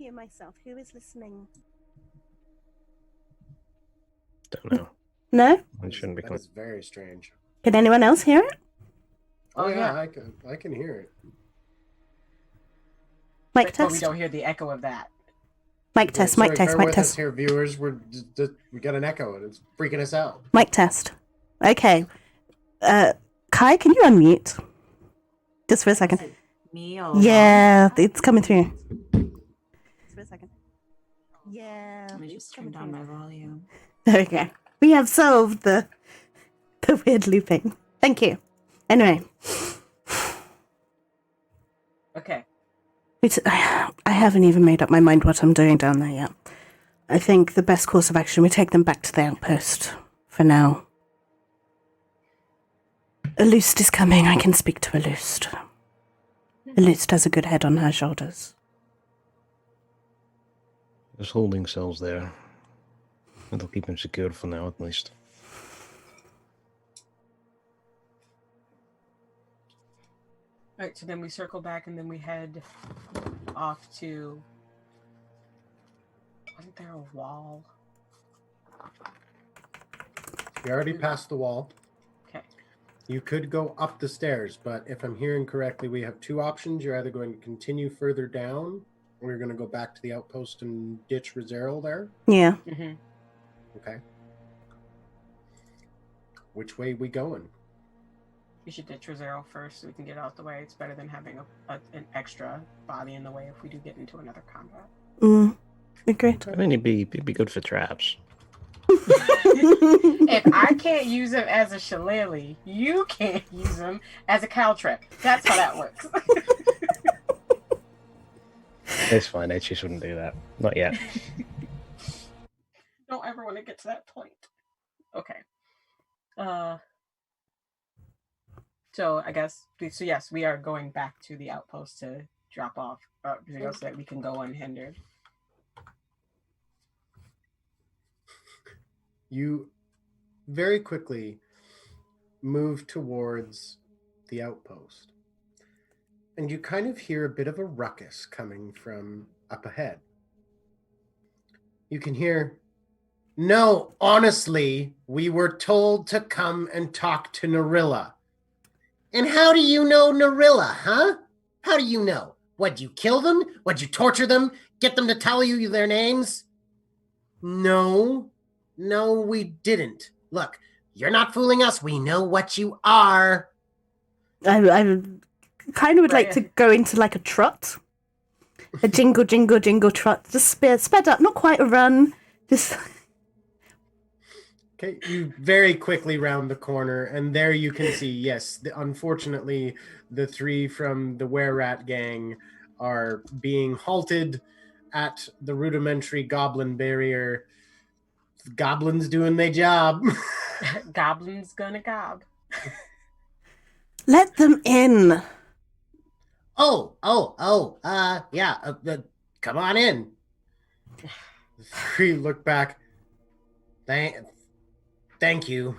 Speaker 2: Don't know.
Speaker 4: No?
Speaker 2: It shouldn't be.
Speaker 1: That is very strange.
Speaker 4: Can anyone else hear it?
Speaker 1: Oh yeah, I can hear it.
Speaker 4: Mic
Speaker 3: But
Speaker 4: test.
Speaker 3: we don't hear the echo of that.
Speaker 4: Mic test. Mic test.
Speaker 1: Bear
Speaker 4: Mic
Speaker 1: with
Speaker 4: test.
Speaker 1: us here, viewers. We got an echo, and it's freaking us out.
Speaker 4: Mic test. Okay. Kai, can you unmute? Just for a second.
Speaker 5: Me or
Speaker 4: Yeah, it's coming through. Just for a second. Yeah.
Speaker 5: Let me just turn down my volume.
Speaker 4: There we go. We have solved the weird looping. Thank you. Anyway.
Speaker 3: Okay.
Speaker 4: I haven't even made up my mind what I'm doing down there yet. I think the best course of action, we take them back to the outpost for now. Alust is coming. I can speak to Alust. Alust has a good head on her shoulders.
Speaker 2: There's holding cells there. It'll keep him secure for now, at least.
Speaker 3: Alright, so then we circle back and then we head off to... Wasn't there a wall?
Speaker 1: We already passed the wall.
Speaker 3: Okay.
Speaker 1: You could go up the stairs, but if I'm hearing correctly, we have two options. You're either going to continue further down, or you're going to go back to the outpost and ditch Rizzeryl there.
Speaker 4: Yeah.
Speaker 3: Mm-hmm.
Speaker 1: Okay. Which way we going?
Speaker 3: We should ditch Rizzeryl first so we can get out the way. It's better than having an extra body in the way if we do get into another combat.
Speaker 4: Agreed.
Speaker 2: I mean, it'd be good for traps.
Speaker 3: If I can't use him as a shillelagh, you can't use him as a caltrip. That's how that works.
Speaker 2: It's fine. Atrius wouldn't do that. Not yet.
Speaker 3: Don't ever want to get to that point. Okay. So I guess yes, we are going back to the outpost to drop off everything else so that we can go unhindered.
Speaker 1: You very quickly move towards the outpost, and you kind of hear a bit of a ruckus coming from up ahead. You can hear, "No, honestly, we were told to come and talk to Narilla." "And how do you know Narilla, huh? How do you know? What'd you kill them? What'd you torture them? Get them to tell you their names?" No, we didn't. Look, you're not fooling us. We know what you are.
Speaker 4: I kind of would like to go into like a trot. A jingle, jingle, jingle trot. Just sped up, not quite a run. Just...
Speaker 1: Okay, you very quickly round the corner, and there you can see, yes, unfortunately, the three from the wererat gang are being halted at the rudimentary goblin barrier. Goblins doing their job.
Speaker 3: Goblins gonna gob.
Speaker 4: Let them in.
Speaker 1: Yeah, come on in. The three look back. Thank you.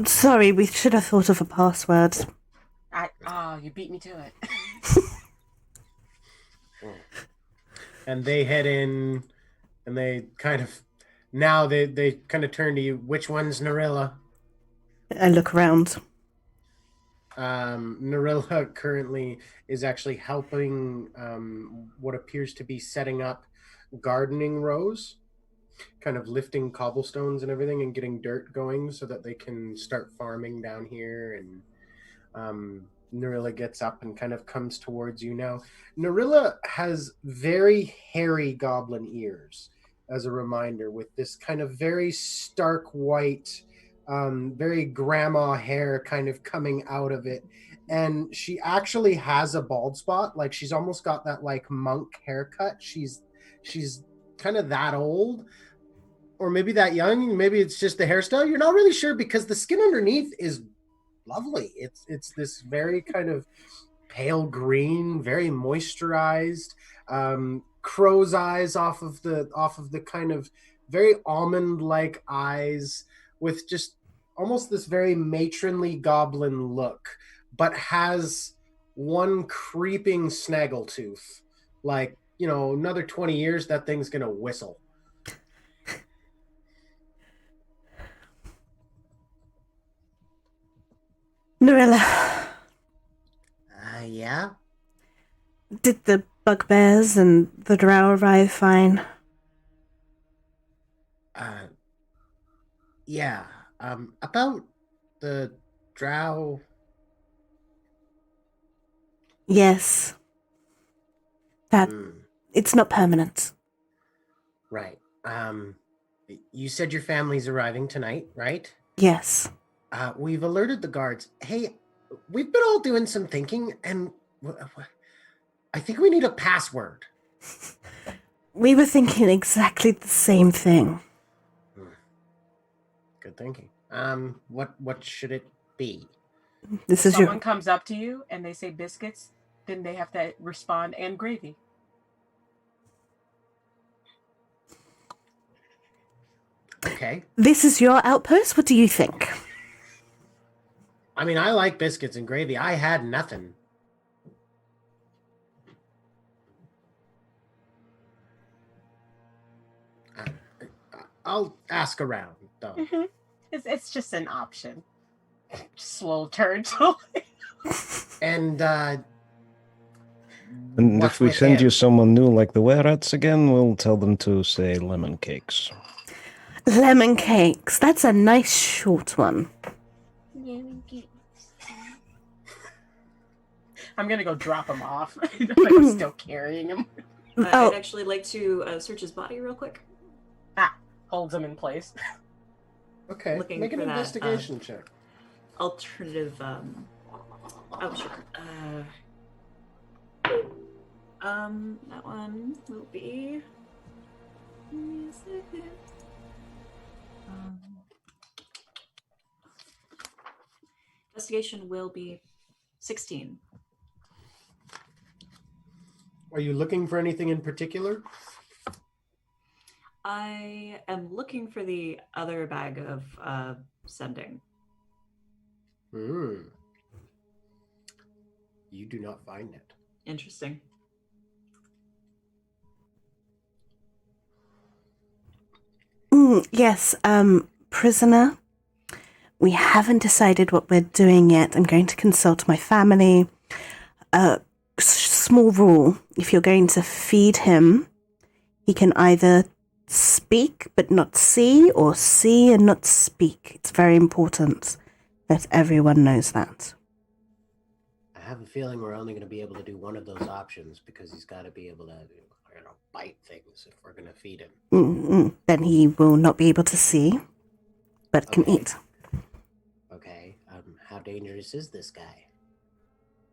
Speaker 4: Sorry, we should have thought of a password.
Speaker 3: You beat me to it.
Speaker 1: And they head in, and they kind of, now they kind of turn to you. Which one's Narilla?
Speaker 4: I look around.
Speaker 1: Narilla currently is actually helping what appears to be setting up gardening rows, kind of lifting cobblestones and everything and getting dirt going so that they can start farming down here. And Narilla gets up and kind of comes towards you now. Narilla has very hairy goblin ears, as a reminder, with this kind of very stark white, very grandma hair kind of coming out of it. And she actually has a bald spot. Like, she's almost got that like monk haircut. She's kind of that old, or maybe that young. Maybe it's just the hairstyle. You're not really sure, because the skin underneath is lovely. It's this very kind of pale green, very moisturized, crow's eyes off of the kind of very almond-like eyes, with just almost this very matronly goblin look, but has one creeping snaggletooth. Like, another 20 years, that thing's gonna whistle.
Speaker 4: Narilla.
Speaker 1: Yeah?
Speaker 4: Did the bugbears and the drow arrive fine?
Speaker 1: Yeah. About the drow...
Speaker 4: Yes. That... It's not permanent.
Speaker 1: Right. You said your family's arriving tonight, right?
Speaker 4: Yes.
Speaker 1: We've alerted the guards. Hey, we've been all doing some thinking, and I think we need a password.
Speaker 4: We were thinking exactly the same thing.
Speaker 1: Good thinking. What should it be?
Speaker 4: This is
Speaker 3: Someone comes up to you and they say biscuits, then they have to respond, and gravy.
Speaker 1: Okay.
Speaker 4: This is your outpost? What do you think?
Speaker 1: I mean, I like biscuits and gravy. I had nothing. I'll ask around, though.
Speaker 3: Mm-hmm. It's just an option. Slow turn to
Speaker 1: And
Speaker 2: And
Speaker 1: what's
Speaker 2: if we
Speaker 1: with
Speaker 2: send you
Speaker 1: him?
Speaker 2: someone new like the wererats again, we'll tell them to say lemon cakes.
Speaker 4: Lemon cakes. That's a nice short one.
Speaker 3: I'm gonna go drop him off. I'm still carrying him.
Speaker 4: Oh.
Speaker 5: I'd actually like to search his body real quick.
Speaker 3: Holds him in place.
Speaker 1: Okay,
Speaker 5: Looking
Speaker 1: make an
Speaker 5: for that,
Speaker 1: investigation check.
Speaker 5: Alternative. Oh, sure. That one will be. Give me a second. Investigation will be 16.
Speaker 1: Are you looking for anything in particular?
Speaker 5: I am looking for the other bag of sending.
Speaker 1: You do not find it.
Speaker 5: Interesting.
Speaker 4: Yes, prisoner. We haven't decided what we're doing yet. I'm going to consult my family. Small rule. If you're going to feed him, he can either speak but not see, or see and not speak. It's very important that everyone knows that.
Speaker 1: I have a feeling we're only going to be able to do one of those options because he's got to be able to, bite things if we're going to feed him.
Speaker 4: Then he will not be able to see, but can eat.
Speaker 1: Okay. How dangerous is this guy?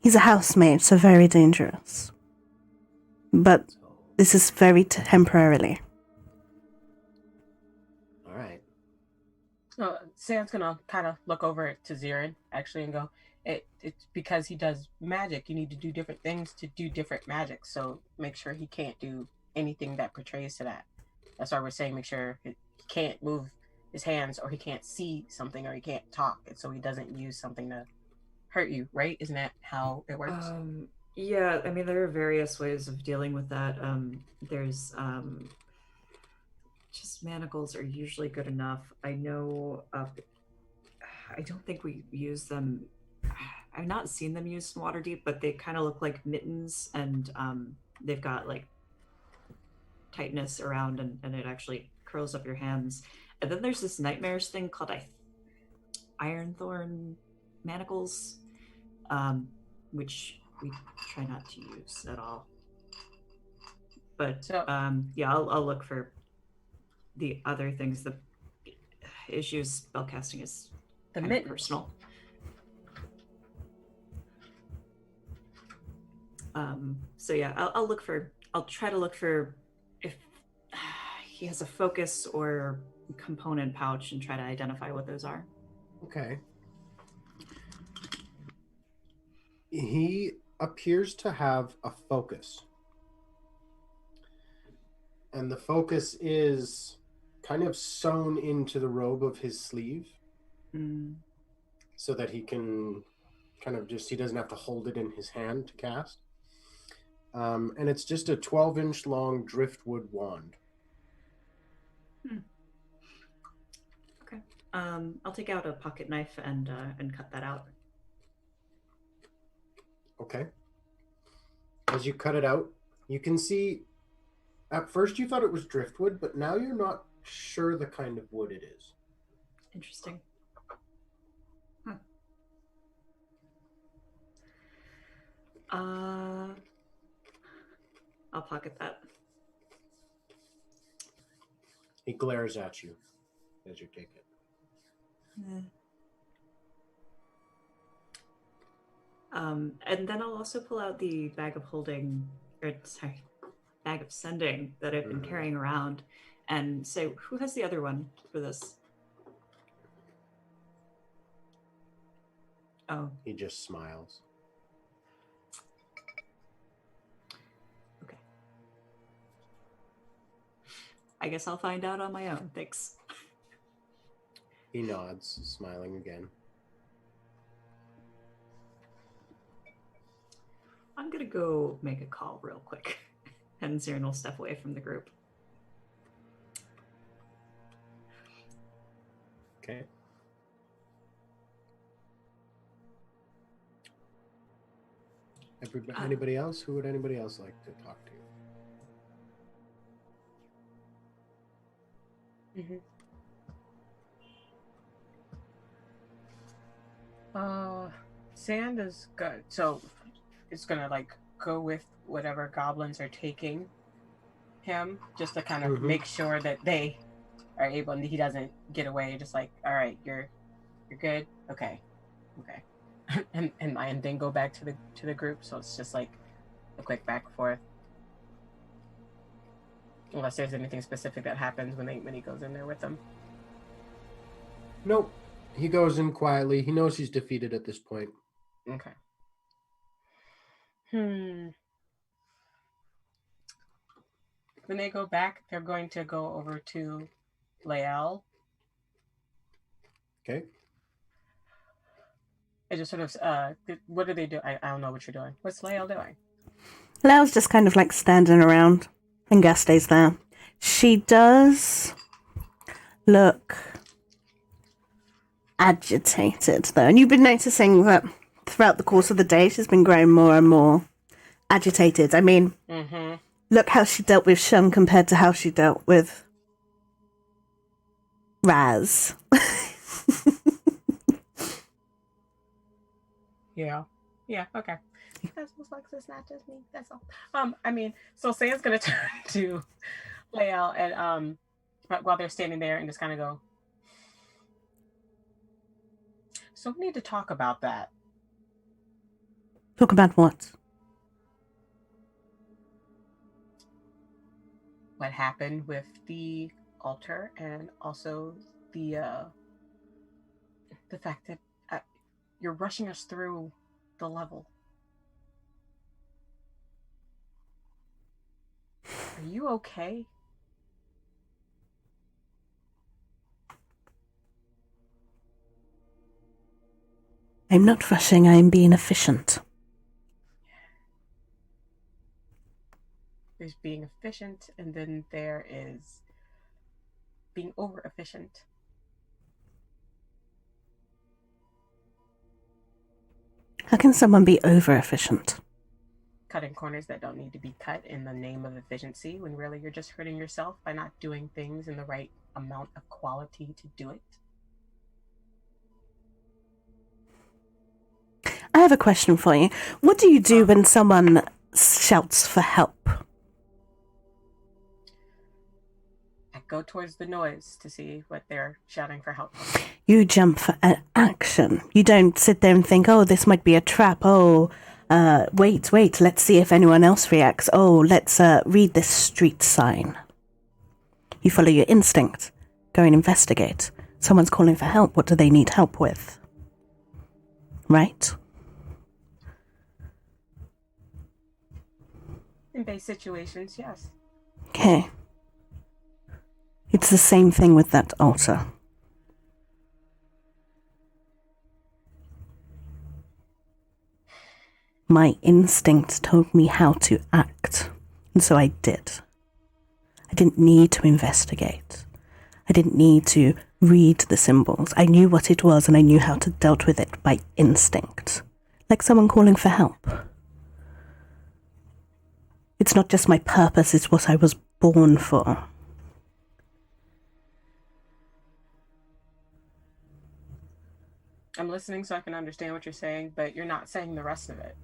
Speaker 4: He's a housemaid, so very dangerous. But this is very temporarily.
Speaker 1: All right.
Speaker 3: Sam's gonna kind of look over it to Zirin, actually, and go, it's because he does magic. You need to do different things to do different magic, so make sure he can't do anything that portrays to that. That's why we're saying make sure he can't move his hands, or he can't see something, or he can't talk, and so he doesn't use something to hurt you, right? Isn't that how it works?
Speaker 5: Yeah, I mean, there are various ways of dealing with that. There's just manacles are usually good enough. I know, I don't think we use them. I've not seen them used in Waterdeep, but they kind of look like mittens, and they've got like tightness around, and it actually curls up your hands. And then there's this nightmarish thing called Ironthorn manacles, which we try not to use at all. But yeah, I'll look for the other things. The issues spellcasting is kind of personal. So yeah, I'll try to look for if he has a focus or component pouch and try to identify what those are.
Speaker 1: Okay. He appears to have a focus. And the focus is kind of sewn into the robe of his sleeve. So that he can kind of he doesn't have to hold it in his hand to cast. And it's just a 12-inch long driftwood wand.
Speaker 5: Okay. I'll take out a pocket knife and cut that out.
Speaker 1: Okay. As you cut it out, you can see, at first you thought it was driftwood, but now you're not sure the kind of wood it is.
Speaker 5: Interesting. I'll pocket that.
Speaker 1: He glares at you as you take it.
Speaker 5: And then I'll also pull out the bag of sending that I've been carrying around and say, who has the other one for this? Oh.
Speaker 1: He just smiles.
Speaker 5: Okay. I guess I'll find out on my own. Thanks.
Speaker 1: He nods, smiling again.
Speaker 5: I'm gonna go make a call real quick. And Zirin will step away from the group.
Speaker 1: Okay. Anybody else? Who would anybody else like to talk to?
Speaker 3: Mm-hmm. Sand is good, so it's gonna like go with whatever goblins are taking him, just to kind of make sure that they are able, and he doesn't get away. Just like, all right, you're good, okay, and then go back to the group. So it's just like a quick back and forth, unless there's anything specific that happens when he goes in there with them.
Speaker 1: Nope. He goes in quietly. He knows he's defeated at this point.
Speaker 3: Okay. When they go back, they're going to go over to Lael.
Speaker 1: Okay.
Speaker 3: I just sort of, what do they do? I don't know what you're doing. What's Lael doing?
Speaker 4: Lael's just kind of like standing around, and Gas stays there. She does look agitated, though, and you've been noticing that throughout the course of the day, she's been growing more and more agitated. I mean, look how she dealt with Shunn compared to how she dealt with Raz.
Speaker 3: Yeah, okay. That's what sucks. It's not just me. That's all. I mean, so Sam's gonna turn to Lael and while they're standing there and just kind of go. So we need to talk about that.
Speaker 4: Talk about what?
Speaker 3: What happened with the altar, and also the fact that you're rushing us through the level. Are you okay?
Speaker 4: I'm not rushing, I am being efficient.
Speaker 3: There's being efficient, and then there is being over-efficient.
Speaker 4: How can someone be over-efficient?
Speaker 3: Cutting corners that don't need to be cut in the name of efficiency, when really you're just hurting yourself by not doing things in the right amount of quality to do it.
Speaker 4: I have a question for you. What do you do when someone shouts for help?
Speaker 3: I go towards the noise to see what they're shouting for help for.
Speaker 4: You jump for an action. You don't sit there and think, oh, this might be a trap. Oh, wait, let's see if anyone else reacts. Oh, let's read this street sign. You follow your instinct. Go and investigate. Someone's calling for help. What do they need help with? Right?
Speaker 3: In base situations, yes.
Speaker 4: Okay. It's the same thing with that altar. My instinct told me how to act, and so I did. I didn't need to investigate. I didn't need to read the symbols. I knew what it was, and I knew how to deal with it by instinct. Like someone calling for help. It's not just my purpose, it's what I was born for.
Speaker 3: I'm listening so I can understand what you're saying, but you're not saying the rest of it.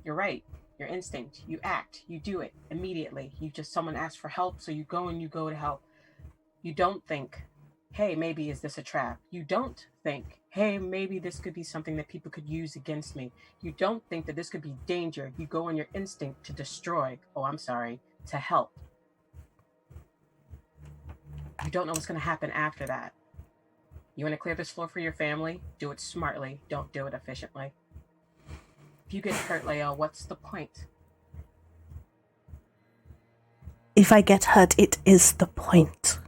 Speaker 3: You're right. Your instinct. You act. You do it immediately. Someone asks for help, so you go to help. You don't think, hey, maybe is this a trap? You don't think, hey, maybe this could be something that people could use against me. You don't think that this could be danger. You go on your instinct to destroy. To help. You don't know what's going to happen after that. You want to clear this floor for your family? Do it smartly. Don't do it efficiently. If you get hurt, Lael, what's the point?
Speaker 4: If I get hurt, it is the point.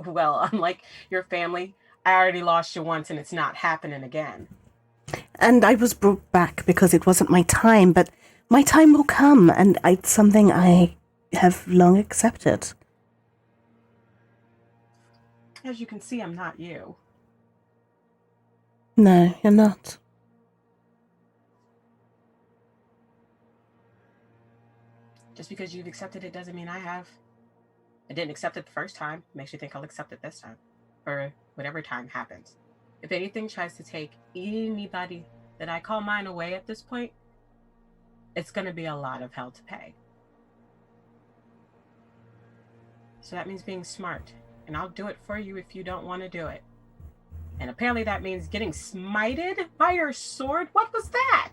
Speaker 3: Well, unlike your family, I already lost you once and it's not happening again.
Speaker 4: And I was brought back because it wasn't my time, but my time will come, and it's something I have long accepted.
Speaker 3: As you can see, I'm not you.
Speaker 4: No, you're not.
Speaker 3: Just because you've accepted it doesn't mean I have. I didn't accept it the first time. Makes you think I'll accept it this time. Or whatever time happens. If anything tries to take anybody that I call mine away at this point, it's going to be a lot of hell to pay. So that means being smart. And I'll do it for you if you don't want to do it. And apparently that means getting smited by your sword? What was that?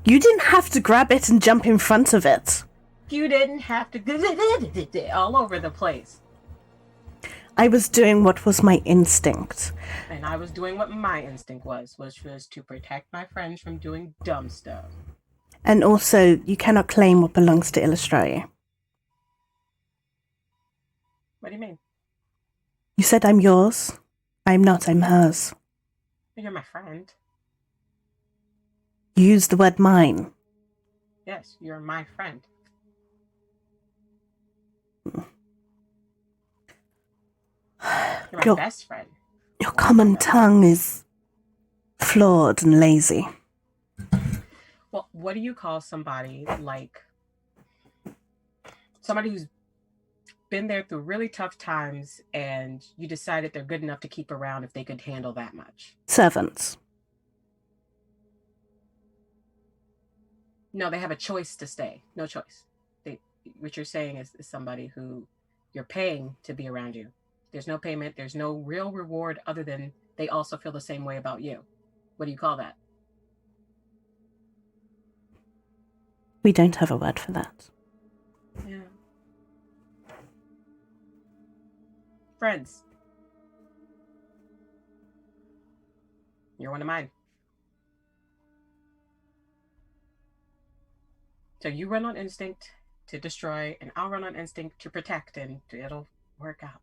Speaker 4: You didn't have to grab it and jump in front of it.
Speaker 3: You didn't have to all over the place.
Speaker 4: I was doing what was my instinct.
Speaker 3: And I was doing what my instinct was, which was to protect my friends from doing dumb stuff.
Speaker 4: And also, you cannot claim what belongs to Illustrati.
Speaker 3: What do you mean?
Speaker 4: You said I'm yours. I'm not, I'm hers.
Speaker 3: You're my friend.
Speaker 4: You used the word mine.
Speaker 3: Yes, you're my friend. You're my best friend.
Speaker 4: Your common tongue is flawed and lazy.
Speaker 3: Well, what do you call somebody like somebody who's been there through really tough times and you decided they're good enough to keep around if they could handle that much?
Speaker 4: Servants.
Speaker 3: No, they have a choice to stay. No choice. What you're saying is somebody who you're paying to be around you. There's no payment. There's no real reward other than they also feel the same way about you. What do you call that?
Speaker 4: We don't have a word for that.
Speaker 3: Yeah. Friends. You're one of mine. So you run on instinct to destroy, and I'll run on instinct to protect, and it'll work out.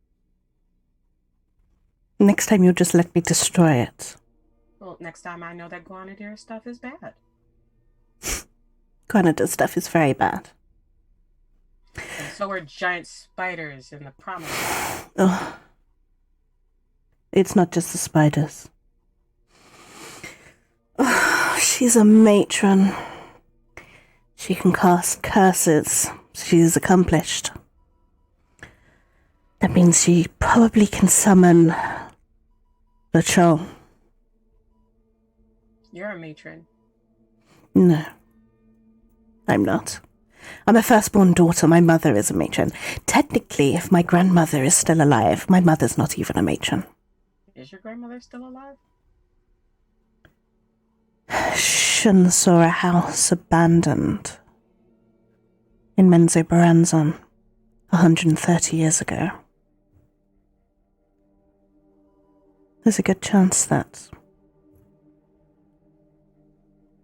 Speaker 4: Next time you'll just let me destroy it.
Speaker 3: Well, next time I know that Ghaunador stuff is bad.
Speaker 4: Ghaunador stuff is very bad.
Speaker 3: And so are giant spiders in the promenade.
Speaker 4: Oh. It's not just the spiders. Oh, she's a matron. She can cast curses. She's accomplished. That means she probably can summon the troll.
Speaker 3: You're a matron.
Speaker 4: No. I'm not. I'm a firstborn daughter. My mother is a matron. Technically, if my grandmother is still alive, my mother's not even a matron.
Speaker 3: Is your grandmother still alive?
Speaker 4: Shunn saw a house abandoned in Menzoberranzan 130 years ago. There's a good chance that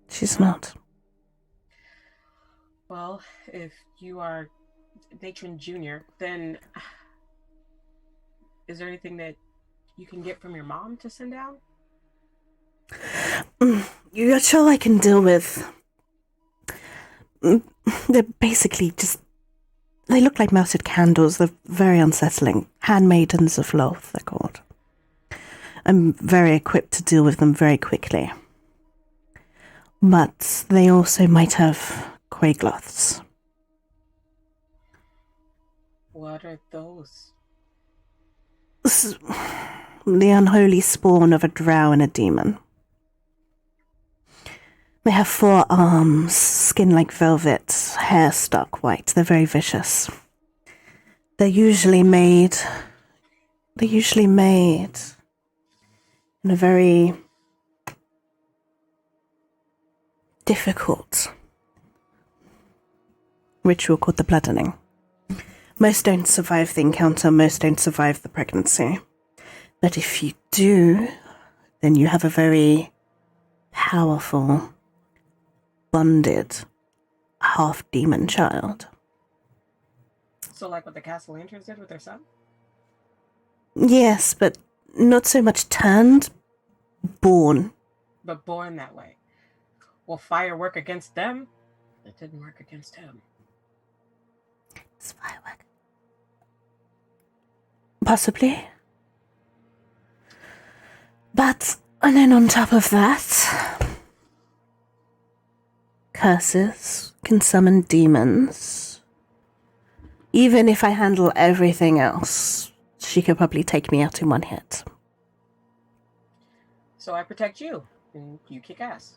Speaker 4: she's not.
Speaker 3: Well, if you are Matron Junior, then is there anything that you can get from your mom to send down?
Speaker 4: You're sure I can deal with... They're basically just... They look like melted candles. They're very unsettling. Handmaidens of Loth, they're called. I'm very equipped to deal with them very quickly. But they also might have quagloths.
Speaker 3: What are those?
Speaker 4: The unholy spawn of a drow and a demon. They have 4 arms, skin like velvet, hair stark white. They're very vicious. They're usually made in a very difficult ritual called the bloodening. Most don't survive the encounter, most don't survive the pregnancy. But if you do, then you have a very powerful, bonded, half-demon child.
Speaker 3: So like what the Castellantrans did with their son?
Speaker 4: Yes, but not so much turned, born.
Speaker 3: But born that way. Will fire work against them? It didn't work against him.
Speaker 4: It's firework. Possibly. But, and then on top of that, curses can summon demons. Even if I handle everything else, she could probably take me out in one hit.
Speaker 3: So I protect you, and you kick ass.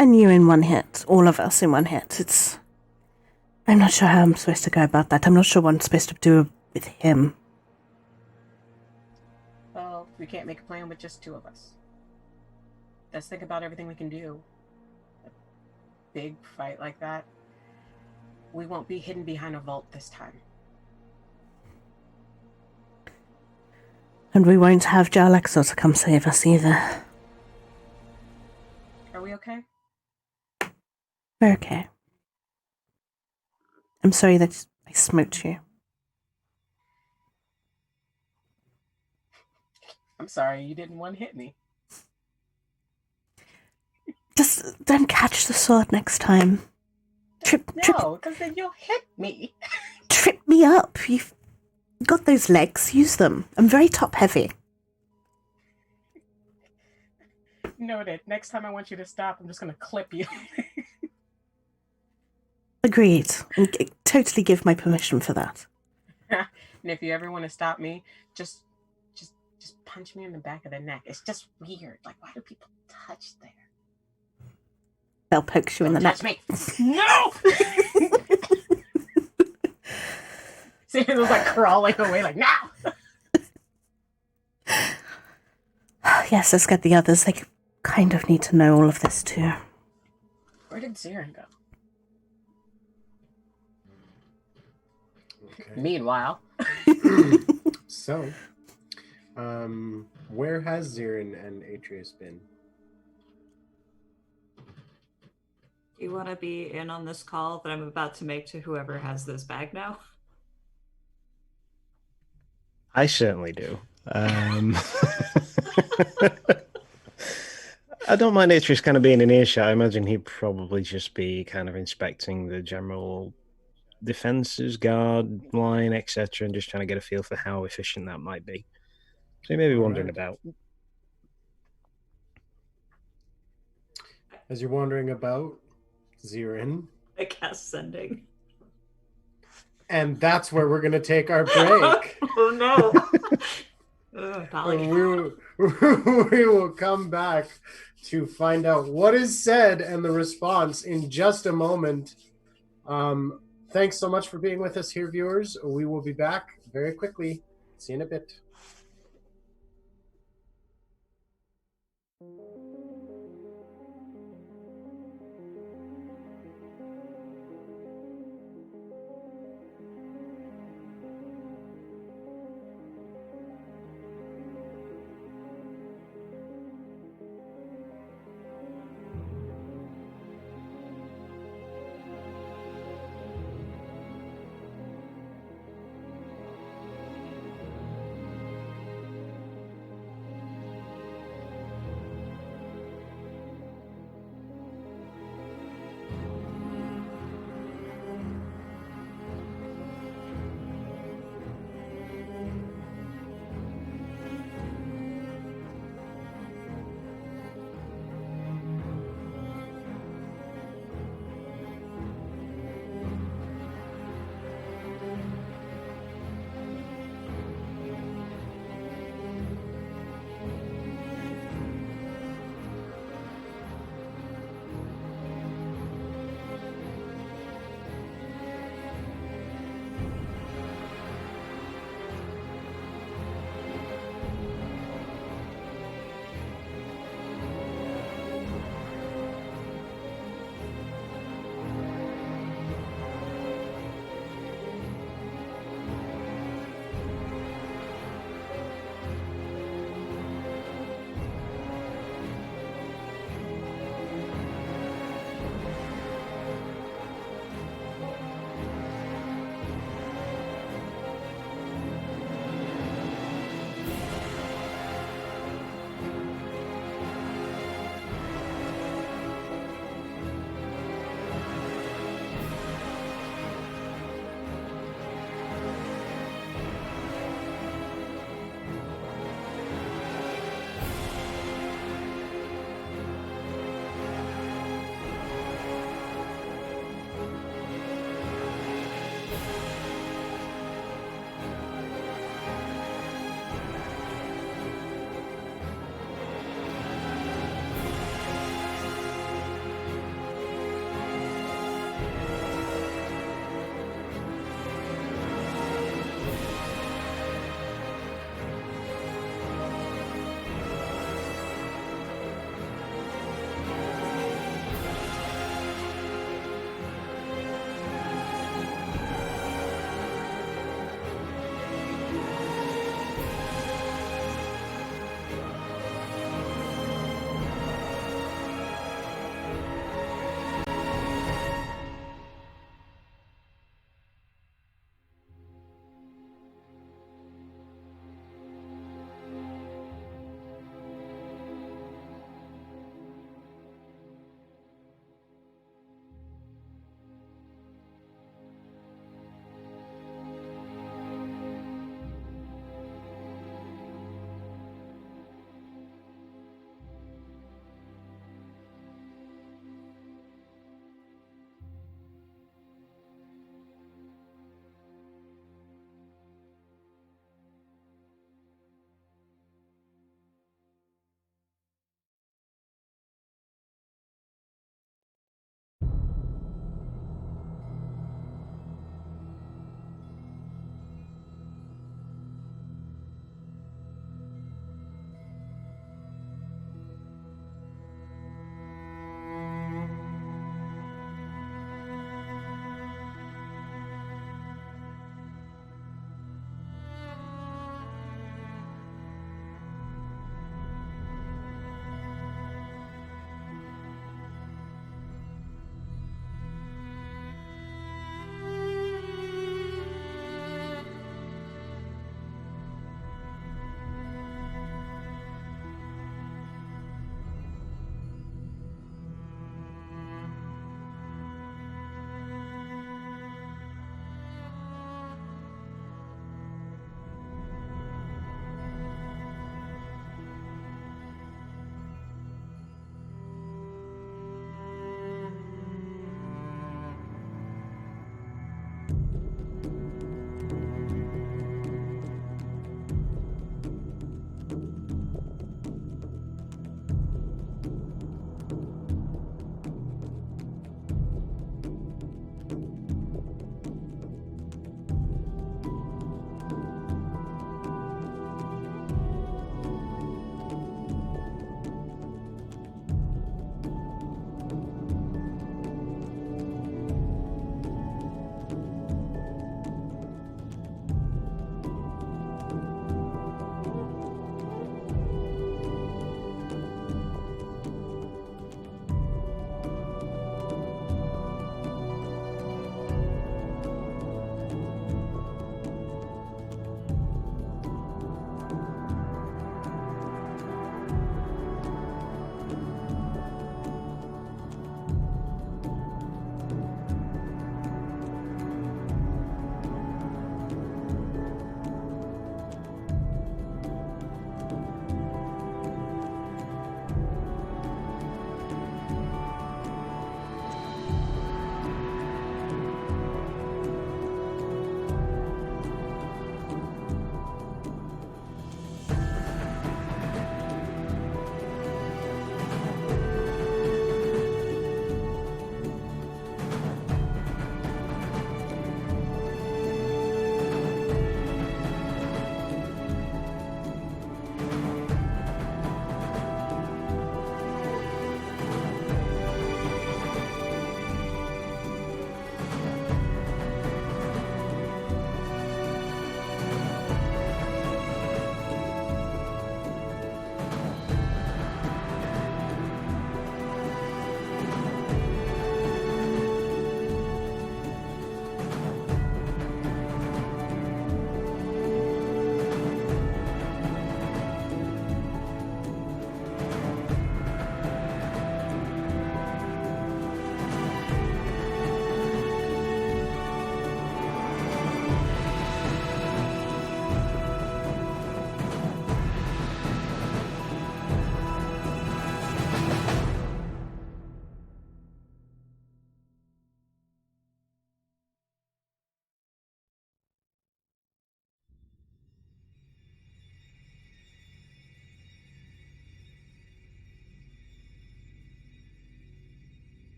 Speaker 4: And you in one hit. All of us in one hit. I'm not sure how I'm supposed to go about that. I'm not sure what I'm supposed to do with him.
Speaker 3: Well, we can't make a plan with just two of us. Let's think about everything we can do. A big fight like that. We won't be hidden behind a vault this time.
Speaker 4: And we won't have Jarlaxor to come save us either.
Speaker 3: Are we okay?
Speaker 4: We're okay. I'm sorry that I smoked you.
Speaker 3: I'm sorry you didn't one-hit me.
Speaker 4: Just don't catch the sword next time.
Speaker 3: No, because then you'll hit me.
Speaker 4: Trip me up. You've got those legs. Use them. I'm very top-heavy.
Speaker 3: Noted. Next time I want you to stop, I'm just going to clip you.
Speaker 4: Agreed. And totally give my permission for that.
Speaker 3: And if you ever want to stop me, just punch me in the back of the neck. It's just weird. Like, why do people touch there?
Speaker 4: They'll poke you in the neck.
Speaker 3: Touch me. No! See, it was like crawling away, like, now!
Speaker 4: Yes, let's get the others. They kind of need to know all of this too.
Speaker 3: Where did Zirin go?
Speaker 1: Okay.
Speaker 3: Meanwhile.
Speaker 1: So, where has Zirin and Atrius been?
Speaker 5: Do you want to be in on this call that I'm about to make to whoever has this bag now?
Speaker 2: I certainly do. I don't mind Atrius kind of being in earshot. I imagine he'd probably just be kind of inspecting the general defenses, guard line, etc., and just trying to get a feel for how efficient that might be. So he may be wandering about.
Speaker 1: As you're wandering about, Zirin.
Speaker 5: I cast sending.
Speaker 1: And that's where we're going to take our break.
Speaker 5: Oh no.
Speaker 1: We will come back to find out what is said and the response in just a moment. Thanks so much for being with us here, viewers. We will be back very quickly. See you in a bit.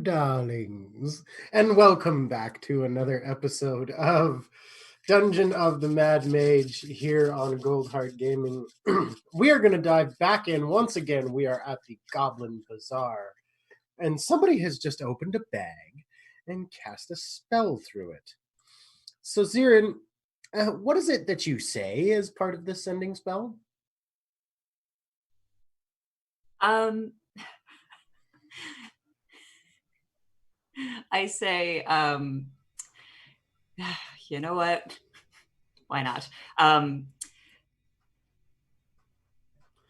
Speaker 1: darlings, and welcome back to another episode of Dungeon of the Mad Mage here on Goldhart Gaming. We are going to dive back in once again. We are at the Goblin Bazaar, and somebody has just opened a bag and cast a spell through it. So, Zirin, what is it that you say as part of this sending spell?
Speaker 5: I say, you know what? Why not?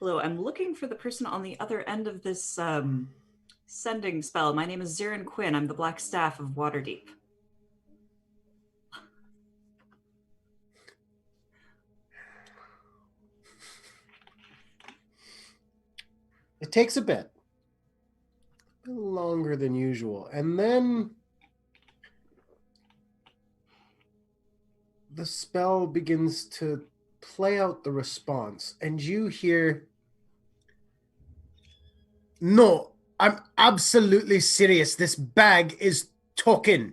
Speaker 5: Hello, I'm looking for the person on the other end of this sending spell. My name is Zirin Quinn. I'm the Black Staff of Waterdeep.
Speaker 1: It takes a bit longer than usual, and then the spell begins to play out the response, and you hear, "No, I'm absolutely serious. This bag is talking.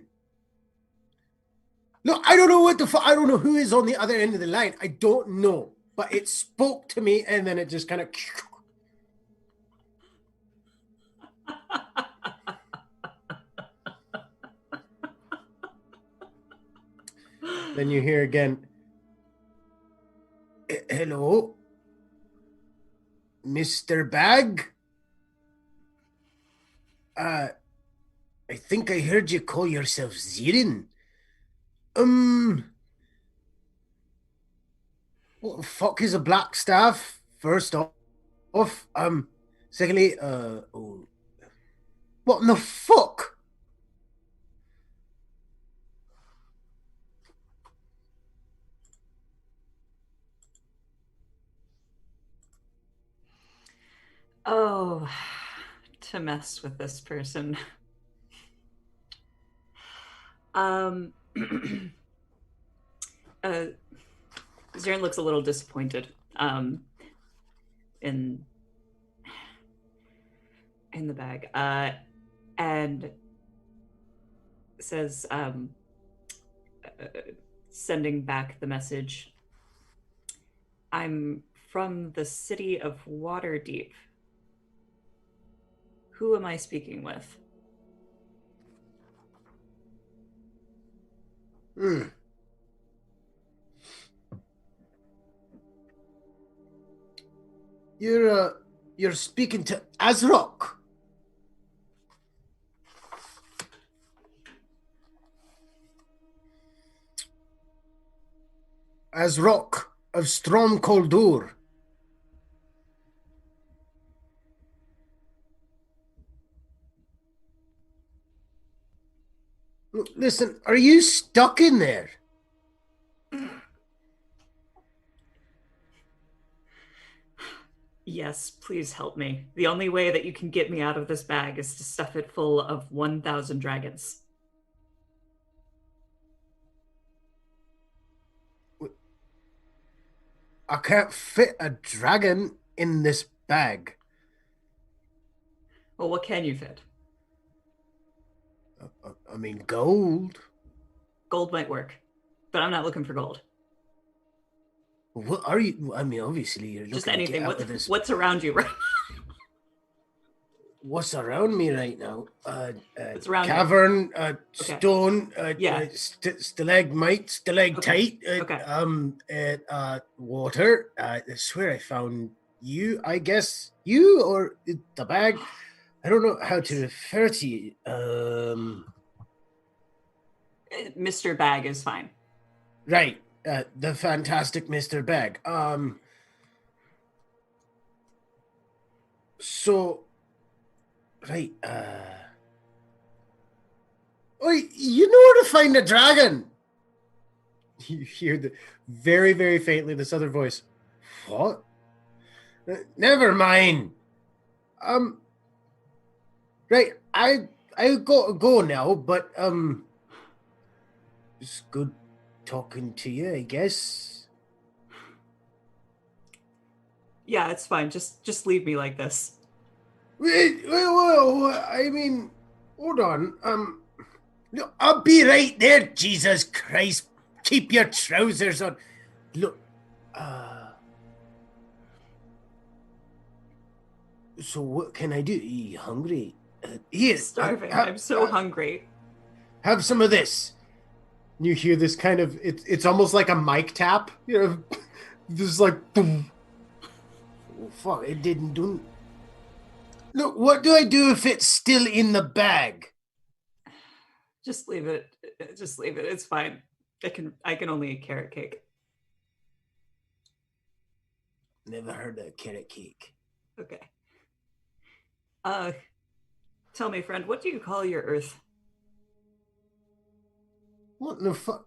Speaker 1: Look, I don't know what the fuck. I don't know who is on the other end of the line. I don't know, but it spoke to me, and then it just kind of." Then you hear again, "Hello, Mr. Bag? I think I heard you call yourself Zirin. What the fuck is a black staff? First off, secondly, what in the fuck?"
Speaker 5: Oh, to mess with this person. Zirin looks a little disappointed in the bag, and says, sending back the message, "I'm from the city of Waterdeep. Who am I speaking with?"
Speaker 1: You're speaking to Azrock. Azrock of Stromkoldur. Listen, are you stuck in there?
Speaker 5: Yes, please help me. The only way that you can get me out of this bag is to stuff it full of 1,000 dragons.
Speaker 1: I can't fit a dragon in this bag.
Speaker 5: Well, what can you fit?
Speaker 1: I mean, gold.
Speaker 5: Gold might work, but I'm not looking for gold.
Speaker 1: What are you? I mean, obviously, you're
Speaker 5: Just
Speaker 1: looking to
Speaker 5: anything.
Speaker 1: get out of this.
Speaker 5: What's around you right now?
Speaker 1: What's around me right now?
Speaker 5: What's around
Speaker 1: cavern,
Speaker 5: Okay.
Speaker 1: stone,
Speaker 5: Yeah.
Speaker 1: stalagmite, stalactite,
Speaker 5: Okay.
Speaker 1: water. I swear I found you. I guess you or the bag. I don't know how to refer to you.
Speaker 5: Mr. Bag is fine.
Speaker 1: Right. The fantastic Mr. Bag. So, right. Oh, you know where to find a dragon. You hear the very, very faintly this other voice. What? Never mind. Right. I got to go now, but it's good talking to you, I guess.
Speaker 5: Yeah, it's fine. Just leave me like this.
Speaker 1: Well, I mean, Hold on. Look, I'll be right there, Jesus Christ. Keep your trousers on. Look, so what can I do? Are you hungry? Here.
Speaker 5: Starving. I'm so hungry.
Speaker 1: Have some of this. You hear this kind of, it's almost like a mic tap. You know, this is like, boom. Oh, fuck, it didn't do. Look, what do I do if it's still in the bag?
Speaker 5: Just leave it. Just leave it. It's fine. I can only eat carrot cake.
Speaker 1: Never heard of carrot cake.
Speaker 5: Okay. Tell me, friend, what do you call your earth?
Speaker 1: What the fuck?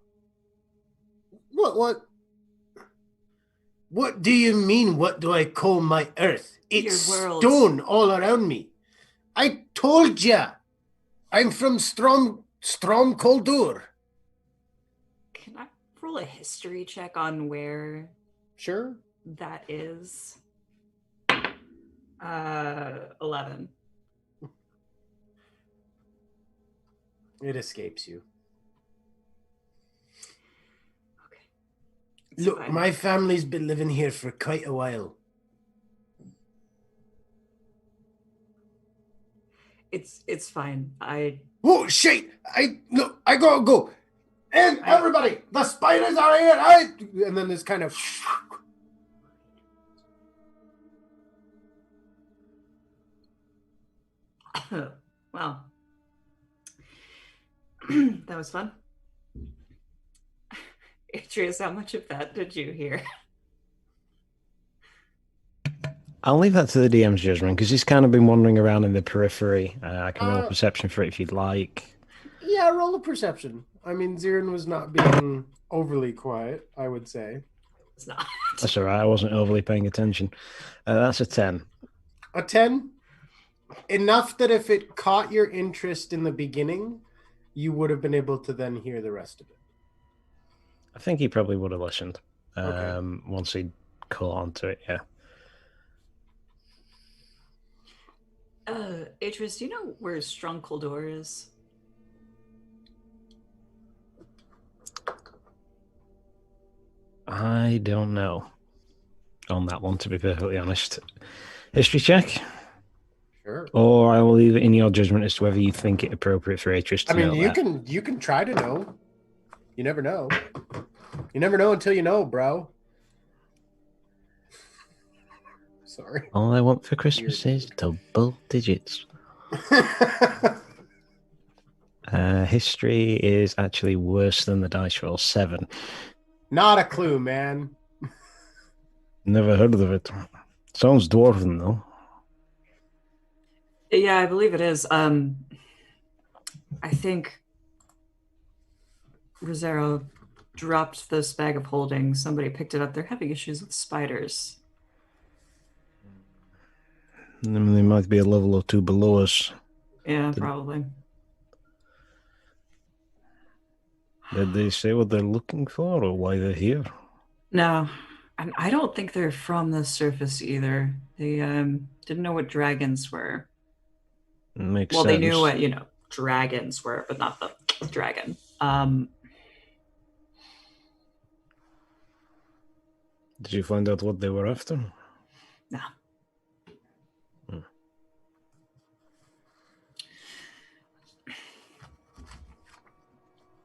Speaker 1: What do you mean, what do I call my earth? It's
Speaker 5: Your world.
Speaker 1: stone all around me. I told ya. I'm from Strom Ghaunador.
Speaker 5: Can I roll a history check on where
Speaker 1: Sure.
Speaker 5: that is? 11.
Speaker 1: It escapes you.
Speaker 5: Okay. It's
Speaker 1: Look,
Speaker 5: fine.
Speaker 1: my family's been living here for quite a while.
Speaker 5: It's fine.
Speaker 1: Oh shit! I gotta go. And everybody, the spiders are here. And then this kind of.
Speaker 5: Well, that was fun. Atrius, how much of that did you hear?
Speaker 2: I'll leave that to the DM's judgment because he's kind of been wandering around in the periphery. I can roll perception for it if you'd like.
Speaker 1: Yeah, roll a perception. I mean, Zirin was not being overly quiet, I would say.
Speaker 5: It's not.
Speaker 2: That's all right. I wasn't overly paying attention. That's a 10.
Speaker 1: A 10? Enough that if it caught your interest in the beginning, you would have been able to then hear the rest of it.
Speaker 2: I think he probably would have listened
Speaker 1: Okay.
Speaker 2: once he'd caught on to it, yeah.
Speaker 5: Atrius, do you know where Strong Ghaunador is?
Speaker 2: I don't know on that one, to be perfectly honest. History check?
Speaker 1: Sure.
Speaker 2: Or I will leave it in your judgment as to whether you think it appropriate for Atrius to know that.
Speaker 1: You can try to know. You never know. You never know until you know, bro. Sorry.
Speaker 2: All I want for Christmas is double digits. History is actually worse than the dice roll, 7.
Speaker 1: Not a clue, man.
Speaker 2: Never heard of it. Sounds dwarven, though.
Speaker 5: Yeah, I believe it is. I think Rizzeryl dropped this bag of holding. Somebody picked it up. They're having issues with spiders.
Speaker 2: They might be a level or two below us.
Speaker 5: Yeah, probably.
Speaker 2: Did they say what they're looking for or why they're here?
Speaker 5: No, and I don't think they're from the surface either. They didn't know what dragons were.
Speaker 2: Makes
Speaker 5: well,
Speaker 2: sense.
Speaker 5: They knew what dragons were, but not the dragon.
Speaker 2: Did you find out what they were after?
Speaker 5: No.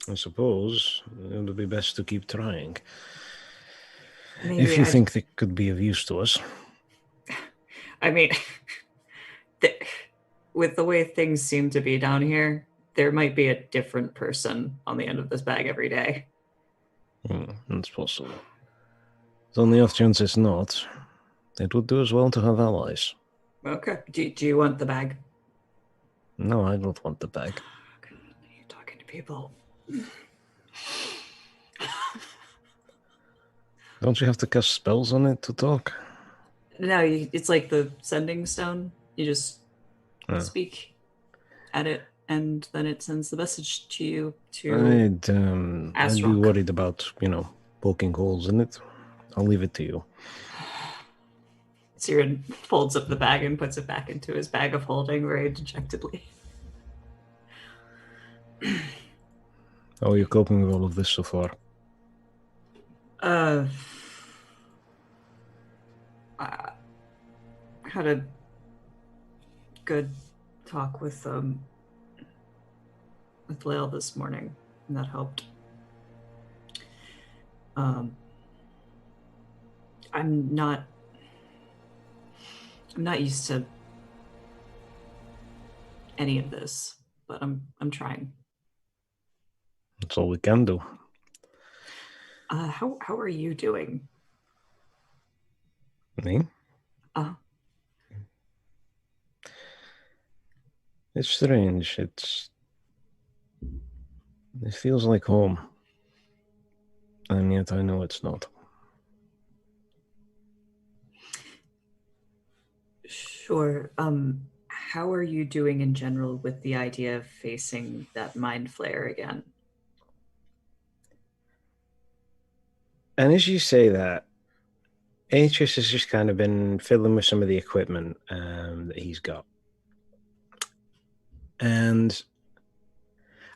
Speaker 2: I suppose it would be best to keep trying.
Speaker 5: Maybe
Speaker 2: if you think they could be of use to us.
Speaker 5: I mean, with the way things seem to be down here, there might be a different person on the end of this bag every day.
Speaker 2: That's possible. But on the off chance it's not, it would do as well to have allies.
Speaker 5: Okay. Do you want the bag?
Speaker 2: No, I don't want the bag.
Speaker 5: You're talking to people.
Speaker 2: Don't you have to cast spells on it to talk?
Speaker 5: No, it's like the sending stone. You just speak at it, and then it sends the message to you
Speaker 2: I'd be worried about, poking holes in it. I'll leave it to you.
Speaker 5: Siren folds up the bag and puts it back into his bag of holding very dejectedly.
Speaker 2: How are you coping with all of this so far?
Speaker 5: I had a good talk with Lael this morning, and that helped. I'm not used to any of this, but I'm trying.
Speaker 2: That's all we can do.
Speaker 5: How are you doing?
Speaker 2: Me? It's strange. It feels like home. And yet I know it's not.
Speaker 5: Sure. How are you doing in general with the idea of facing that mind flayer again?
Speaker 2: And as you say that, Atrius has just kind of been fiddling with some of the equipment that he's got. And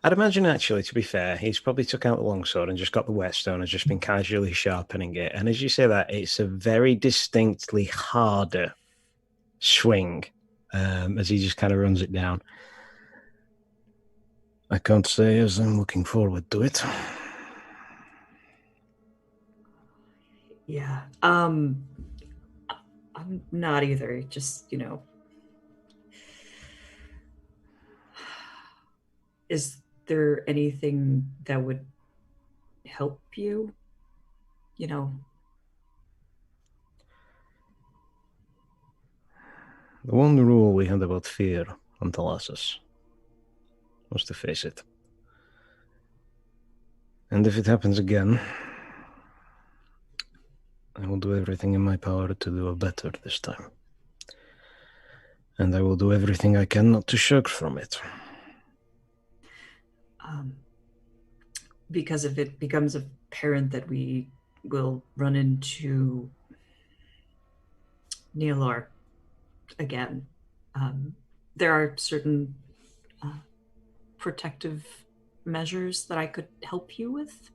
Speaker 2: I'd imagine, actually, to be fair, he's probably took out the longsword and just got the whetstone and just been casually sharpening it. And as you say that, it's a very distinctly harder swing as he just kind of runs it down. I can't say as I'm looking forward to it.
Speaker 5: Yeah. I'm not either. Just, is there anything that would help you?
Speaker 2: The one rule we had about fear on Thalassius was to face it. And if it happens again, I will do everything in my power to do it better this time. And I will do everything I can not to shirk from it.
Speaker 5: Because if it becomes apparent that we will run into Nealar again, there are certain protective measures that I could help you with.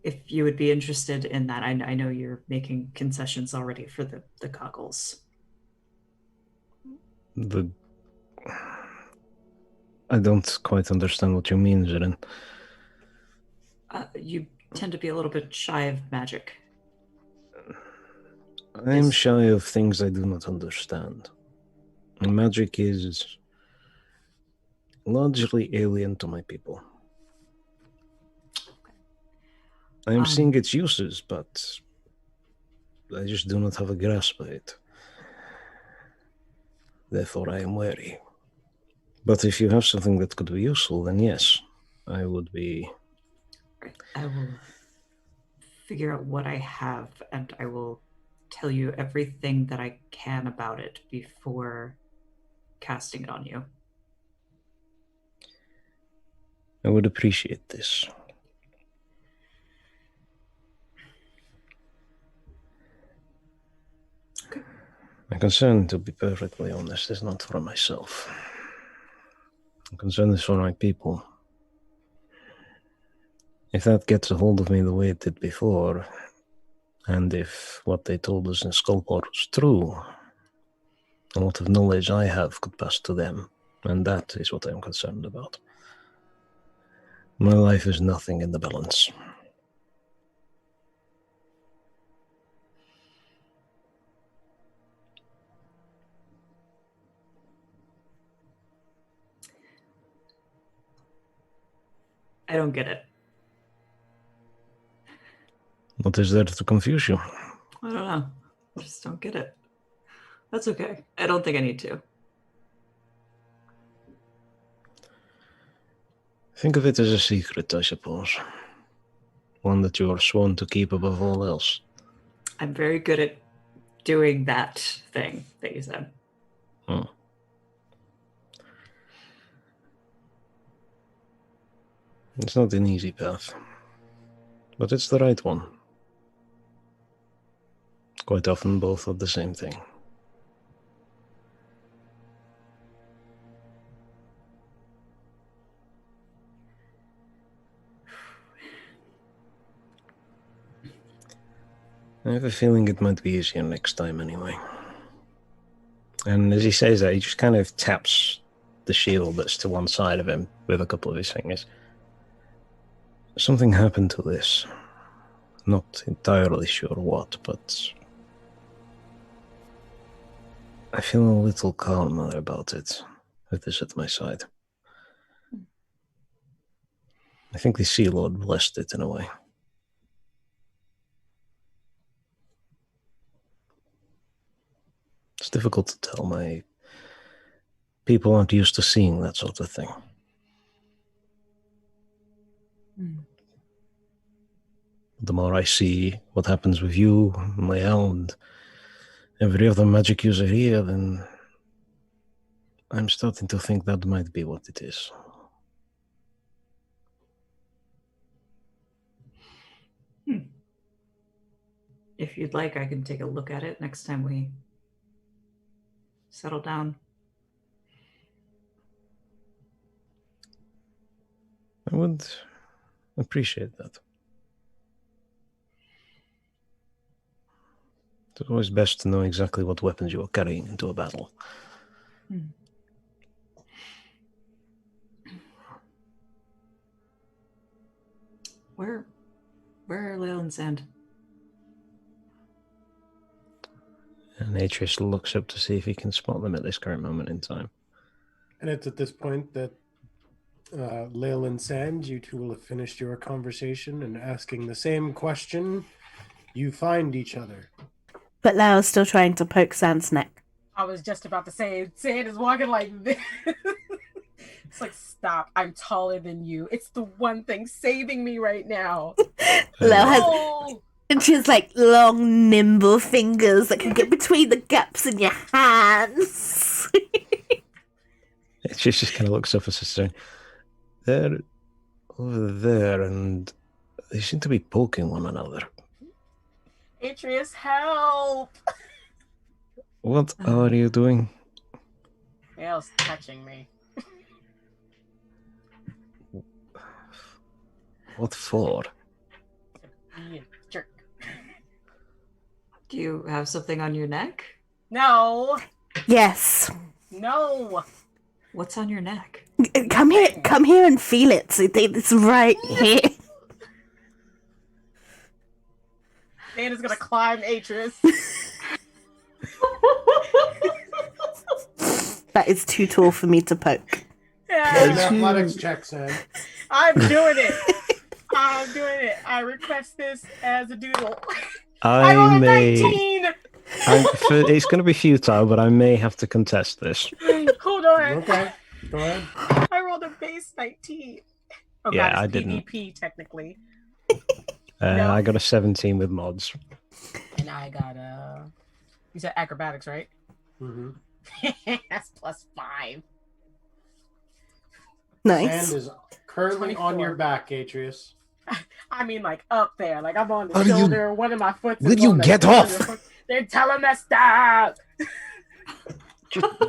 Speaker 5: If you would be interested in that, I know you're making concessions already for the cockles.
Speaker 2: I don't quite understand what you mean, Zirin.
Speaker 5: You tend to be a little bit shy of magic.
Speaker 2: I am shy of things I do not understand. Magic is largely alien to my people. I am seeing its uses, but I just do not have a grasp of it. Therefore, I am wary. But if you have something that could be useful, then yes, I would be...
Speaker 5: I will figure out what I have, and I will tell you everything that I can about it before casting it on you.
Speaker 2: I would appreciate this.
Speaker 5: Okay.
Speaker 2: My concern, to be perfectly honest, is not for myself. My concern is for my people. If that gets a hold of me the way it did before, and if what they told us in Skullport was true, a lot of knowledge I have could pass to them, and that is what I'm concerned about. My life is nothing in the balance.
Speaker 5: I don't get it.
Speaker 2: What is there to confuse you?
Speaker 5: I don't know. I just don't get it. That's okay. I don't think I need to.
Speaker 2: Think of it as a secret, I suppose. One that you are sworn to keep above all else.
Speaker 5: I'm very good at doing that thing that you said.
Speaker 2: Oh. It's not an easy path, but it's the right one. Quite often both are the same thing. I have a feeling it might be easier next time anyway. And as he says that, he just kind of taps the shield that's to one side of him with a couple of his fingers. Something happened to this. Not entirely sure what, but I feel a little calmer about it with this at my side. I think the Sea Lord blessed it in a way. It's difficult to tell. My people aren't used to seeing that sort of thing. The more I see what happens with you, Lael, and every other magic user here, then I'm starting to think that might be what it is.
Speaker 5: If you'd like, I can take a look at it next time we settle down.
Speaker 2: I would appreciate that. It's always best to know exactly what weapons you are carrying into a battle.
Speaker 5: Where are Lael and Sande?
Speaker 2: And Atrius looks up to see if he can spot them at this current moment in time.
Speaker 1: And it's at this point that Lael and Sande, you two will have finished your conversation and asking the same question. You find each other.
Speaker 4: But Lael's still trying to poke Sande's neck.
Speaker 3: I was just about to say, Sande is walking like this. It's like, stop. I'm taller than you. It's the one thing saving me right now.
Speaker 4: Lael has...
Speaker 3: Oh!
Speaker 4: And she has like long, nimble fingers that can get between the gaps in your hands.
Speaker 2: She just kind of looks up at sister. They're over there, and they seem to be poking one another.
Speaker 3: Atrius, help!
Speaker 2: What are you doing?
Speaker 3: Lael's touching me.
Speaker 2: What for?
Speaker 3: Be a jerk.
Speaker 5: Do you have something on your neck?
Speaker 3: No!
Speaker 4: Yes.
Speaker 3: No!
Speaker 5: What's on your neck?
Speaker 4: Come here and feel it. It's right here.
Speaker 3: Sande's gonna climb Atrius.
Speaker 4: That is too tall for me to poke.
Speaker 1: An
Speaker 3: Yeah,
Speaker 1: athletics check, Sande.
Speaker 3: I'm doing it. I'm doing it. I request this as a doodle. I'm
Speaker 2: I
Speaker 3: on a
Speaker 2: may.
Speaker 3: 19!
Speaker 2: It's going to be futile, but I may have to contest this.
Speaker 3: Hold on.
Speaker 1: Okay, go ahead.
Speaker 3: I rolled a base 19. Oh,
Speaker 2: Yeah,
Speaker 3: God,
Speaker 2: I
Speaker 3: it's
Speaker 2: didn't.
Speaker 3: PvP, technically.
Speaker 2: I got a 17 with mods.
Speaker 3: And I got you said acrobatics, right?
Speaker 1: Mm-hmm.
Speaker 3: That's +5.
Speaker 4: Nice.
Speaker 1: Sande is currently
Speaker 3: 24.
Speaker 1: on your back, Atrius.
Speaker 3: I mean, like, up there. Like, I'm on the
Speaker 2: How do you-
Speaker 3: shoulder, one of my foot.
Speaker 2: Will you get off?
Speaker 3: They're telling me stop!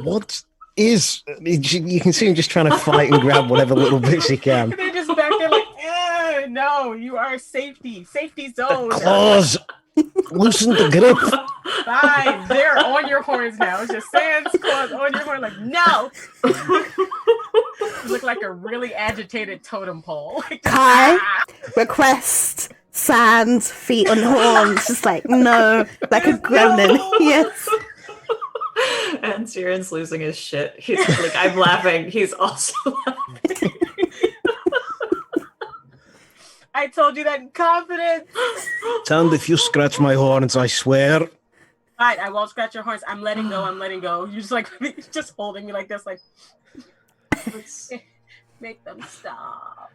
Speaker 2: What is... You can see him just trying to fight and grab whatever little bits he can.
Speaker 3: They're just back there like, no, you are safety zone.
Speaker 2: Claws! Loosen the grip!
Speaker 3: Fine, they're on your horns now. It's just Sande's claws on your horn. Like, no. You look like a really agitated totem pole. Like,
Speaker 4: Kai, request Sande's feet on horns. Just like, no, like a gremlin.
Speaker 3: No.
Speaker 4: Yes.
Speaker 5: And Siren's losing his shit. He's like, I'm laughing. He's also laughing.
Speaker 3: I told you that in confidence.
Speaker 2: Sande, if you scratch my horns, I swear.
Speaker 3: Fine, I won't scratch your horns. I'm letting go. You're just like, just holding me like this, like, make them stop.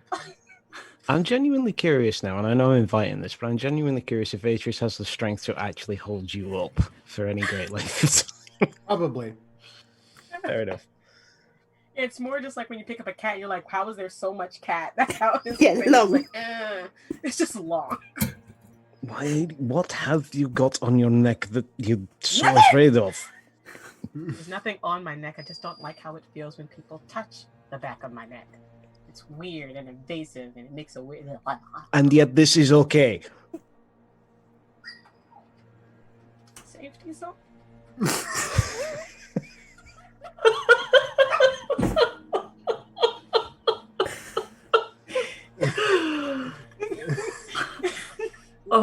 Speaker 2: I'm genuinely curious now, and I know I'm inviting this, but I'm genuinely curious if Atrius has the strength to actually hold you up for any great length of time.
Speaker 1: Probably.
Speaker 2: Fair enough.
Speaker 3: It's more just like when you pick up a cat, you're like, how is there so much cat? That's how it is.
Speaker 4: Yeah, long.
Speaker 3: Like, it's just long.
Speaker 2: Why? What have you got on your neck that you're so afraid of?
Speaker 3: There's nothing on my neck. I just don't like how it feels when people touch the back of my neck. It's weird and invasive, and it makes a weird.
Speaker 2: And yet this is okay.
Speaker 5: Oh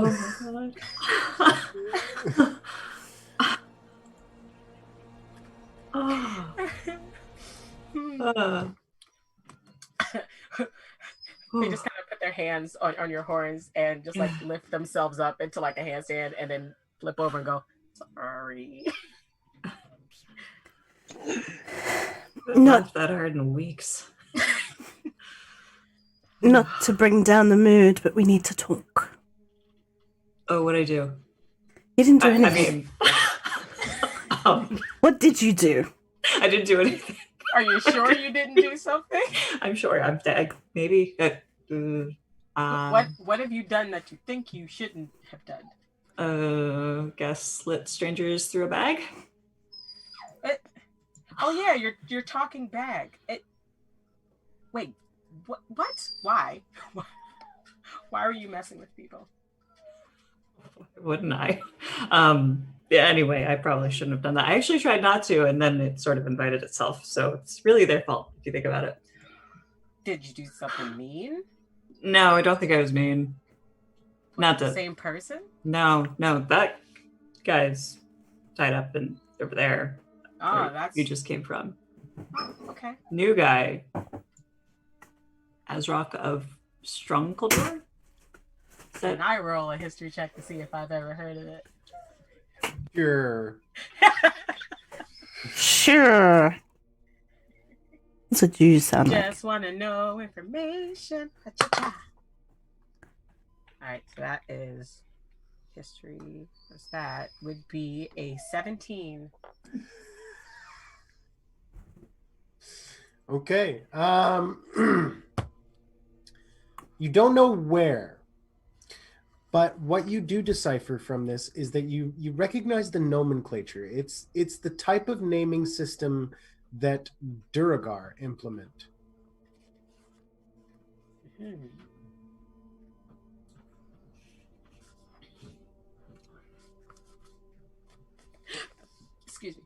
Speaker 5: my god. Oh.
Speaker 3: They just kind of put their hands on your horns and just like lift themselves up into like a handstand and then flip over and go, sorry.
Speaker 5: Not laughed that hard in weeks.
Speaker 4: Not to bring down the mood, but we need to talk.
Speaker 5: Oh, what'd I do?
Speaker 4: You didn't do anything.
Speaker 5: I mean,
Speaker 4: what did you do?
Speaker 5: I didn't do anything.
Speaker 3: Are you sure you didn't do something?
Speaker 5: I'm sure. I'm maybe.
Speaker 3: What have you done that you think you shouldn't have done?
Speaker 5: Guess slit strangers through a bag.
Speaker 3: Oh yeah, your talking bag. Wait, what? Why? Why are you messing with people?
Speaker 5: Wouldn't I? Yeah, anyway, I probably shouldn't have done that. I actually tried not to, and then it sort of invited itself. So it's really their fault, if you think about it.
Speaker 3: Did you do something mean?
Speaker 5: No, I don't think I was mean. Not
Speaker 3: the same person?
Speaker 5: No, that guy's tied up and over there.
Speaker 3: Oh, that's...
Speaker 5: You just came from.
Speaker 3: Oh, okay.
Speaker 5: New guy. Azrock of Ghaunador?
Speaker 3: Can I roll a history check to see if I've ever heard of it?
Speaker 1: Sure.
Speaker 4: Sure. That's what you sound like.
Speaker 3: Just want to know information. All right, so that is history. What's that? Would be a 17.
Speaker 1: Okay. You don't know where, but what you do decipher from this is that you recognize the nomenclature. It's the type of naming system that Duragar implement.
Speaker 3: Mm-hmm. Excuse me.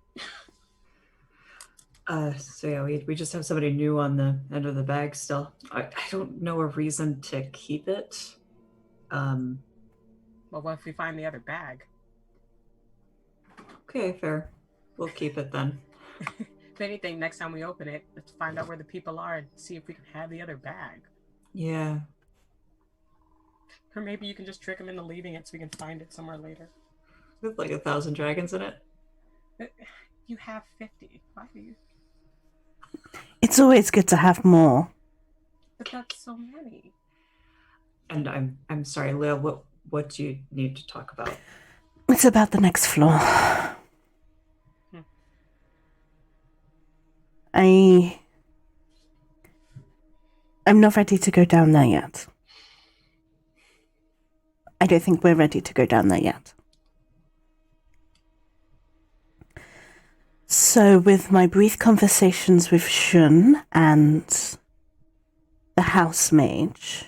Speaker 5: So yeah, we just have somebody new on the end of the bag still. I don't know a reason to keep it.
Speaker 3: Well, what if we find the other bag?
Speaker 5: Okay, fair. We'll keep it then.
Speaker 3: If anything, next time we open it, let's find out where the people are and see if we can have the other bag.
Speaker 5: Yeah.
Speaker 3: Or maybe you can just trick them into leaving it so we can find it somewhere later.
Speaker 5: With like 1,000 dragons in it?
Speaker 3: You have 50. Why do you?
Speaker 4: It's always good to have more.
Speaker 3: But that's so many.
Speaker 5: And I'm sorry, Lael, what do you need to talk about?
Speaker 4: It's about the next floor. I'm not ready to go down there yet. I don't think we're ready to go down there yet. So with my brief conversations with Shunn and the house mage,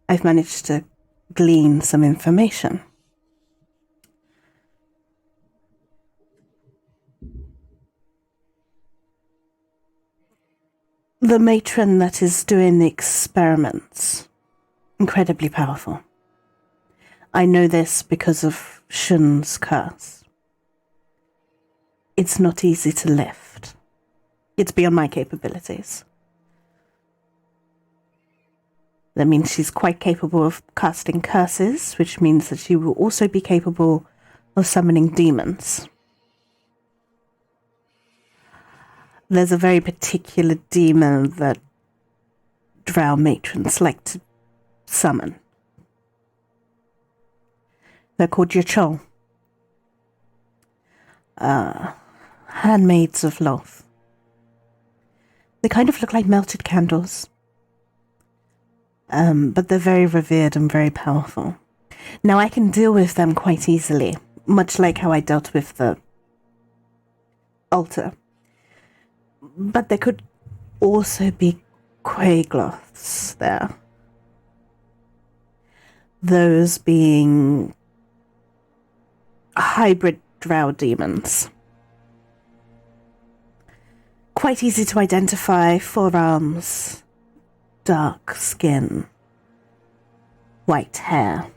Speaker 4: I've managed to glean some information. The matron that is doing the experiments, incredibly powerful. I know this because of Shunn's curse. It's not easy to lift. It's beyond my capabilities. That means she's quite capable of casting curses, which means that she will also be capable of summoning demons. There's a very particular demon that drow matrons like to summon. They're called Yachol. Handmaids of Loth. They kind of look like melted candles. But they're very revered and very powerful. Now I can deal with them quite easily, much like how I dealt with the altar. But there could also be Quagloths there. Those being hybrid drow demons. Quite easy to identify, forearms, dark skin, white hair.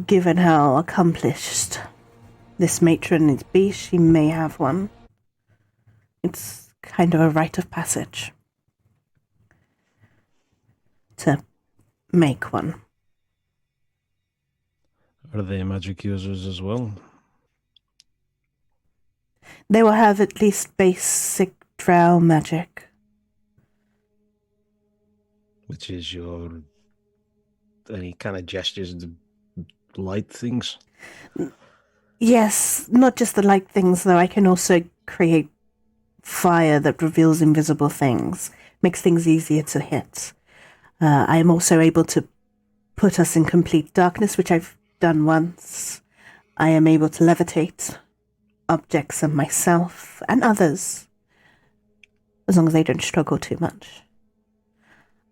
Speaker 4: Given how accomplished this matron is be, she may have one. It's kind of a rite of passage to make one.
Speaker 2: Are they magic users as well?
Speaker 4: They will have at least basic drow magic.
Speaker 2: Which is any kind of gestures, the light things?
Speaker 4: Yes, not just the light things, though. I can also create fire that reveals invisible things, makes things easier to hit. I am also able to put us in complete darkness, which I've done once. I am able to levitate objects and myself and others, as long as they don't struggle too much.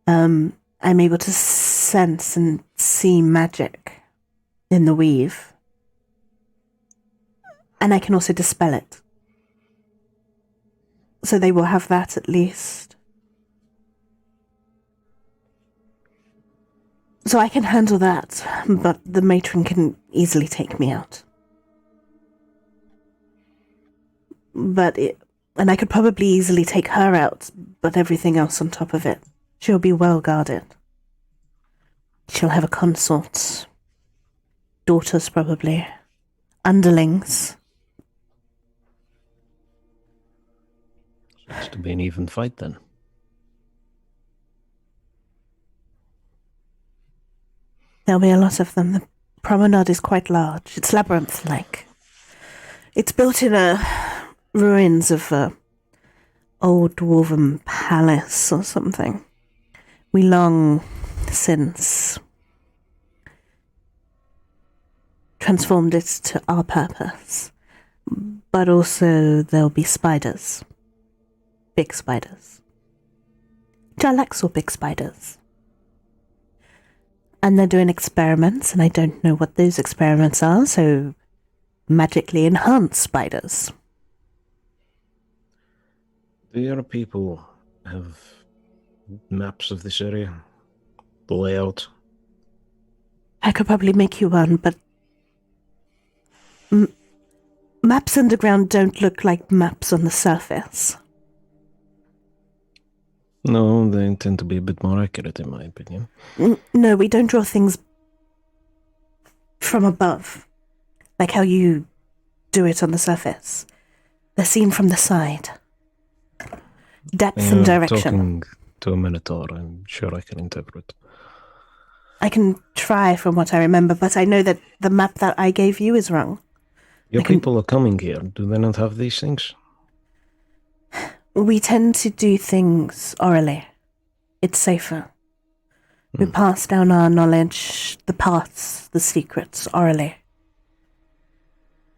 Speaker 4: I'm able to sense and see magic in the weave. And I can also dispel it. So they will have that at least. So I can handle that, but the matron can easily take me out. And I could probably easily take her out, but everything else on top of it, she'll be well guarded. She'll have a consort. Daughters, probably. Underlings.
Speaker 2: Seems to be an even fight then.
Speaker 4: There'll be a lot of them. The promenade is quite large. It's labyrinth-like. It's built in ruins of a old dwarven palace or something. We long since transformed it to our purpose. But also there'll be spiders. Big spiders. Jarlaxle big spiders. And they're doing experiments, and I don't know what those experiments are, so magically enhanced spiders.
Speaker 2: Do your people have maps of this area? The layout?
Speaker 4: I could probably make you one, but maps underground don't look like maps on the surface.
Speaker 2: No, they tend to be a bit more accurate, in my opinion.
Speaker 4: No, we don't draw things from above, like how you do it on the surface. They're seen from the side. Depth and direction.
Speaker 2: Talking to a minotaur, I'm sure I can interpret.
Speaker 4: I can try from what I remember, but I know that the map that I gave you is wrong.
Speaker 2: Your people are coming here. Do they not have these things?
Speaker 4: We tend to do things orally. It's safer. We pass down our knowledge, the paths, the secrets, orally.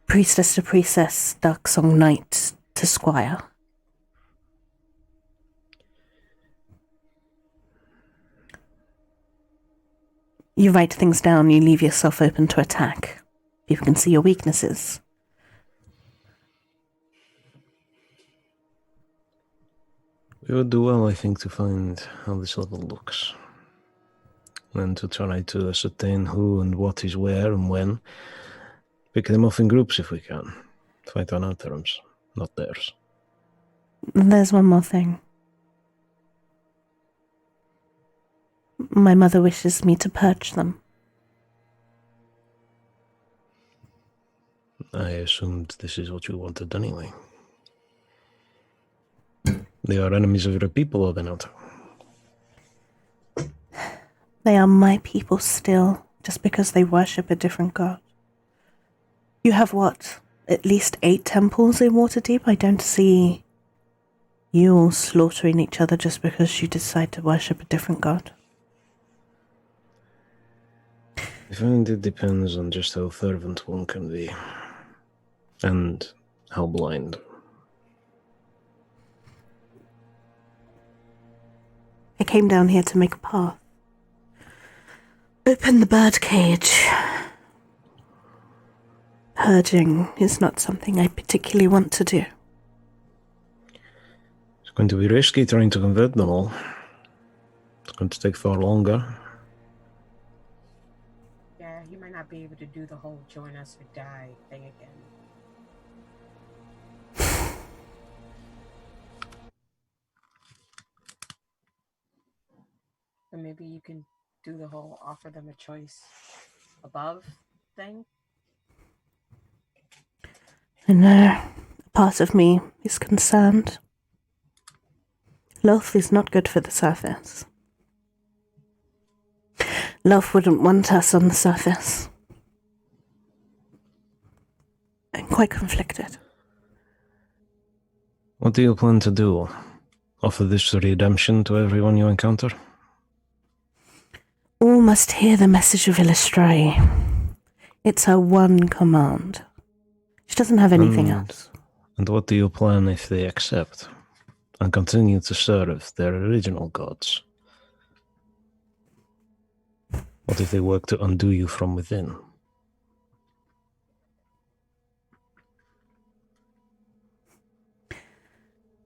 Speaker 4: Priestess to priestess, dark song knight to squire. You write things down, you leave yourself open to attack. People can see your weaknesses.
Speaker 2: We would do well, I think, to find how this level looks. And to try to ascertain who and what is where and when. Pick them off in groups if we can. Fight on our terms, not theirs.
Speaker 4: There's one more thing. My mother wishes me to purge them.
Speaker 2: I assumed this is what you wanted anyway. They are enemies of your people, are they not?
Speaker 4: They are my people still, just because they worship a different god. You have what? At least 8 temples in Waterdeep? I don't see you all slaughtering each other just because you decide to worship a different god.
Speaker 2: I find it depends on just how fervent one can be. And how blind.
Speaker 4: I came down here to make a path. Open the birdcage. Purging is not something I particularly want to do.
Speaker 2: It's going to be risky trying to convert them all. It's going to take far longer.
Speaker 3: Yeah, he might not be able to do the whole join us or die thing again. Or maybe you can do the whole offer them a choice above thing.
Speaker 4: I know a part of me is concerned. Loth is not good for the surface. Loth wouldn't want us on the surface. I'm quite conflicted.
Speaker 2: What do you plan to do? Offer this redemption to everyone you encounter?
Speaker 4: All must hear the message of Illustray. It's her one command. She doesn't have anything else.
Speaker 2: And what do you plan if they accept and continue to serve their original gods? What if they work to undo you from within?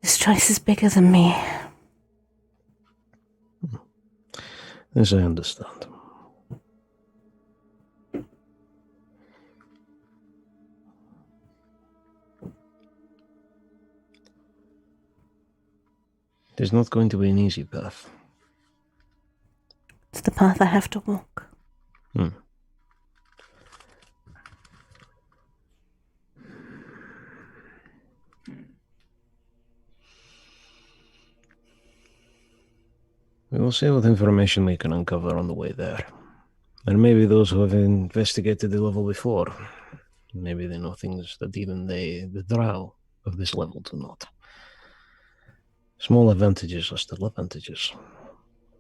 Speaker 4: This choice is bigger than me.
Speaker 2: This I understand. It is not going to be an easy path.
Speaker 4: It's the path I have to walk.
Speaker 2: We will see what information we can uncover on the way there. And maybe those who have investigated the level before, maybe they know things that even the drow of this level do not. Small advantages are still advantages.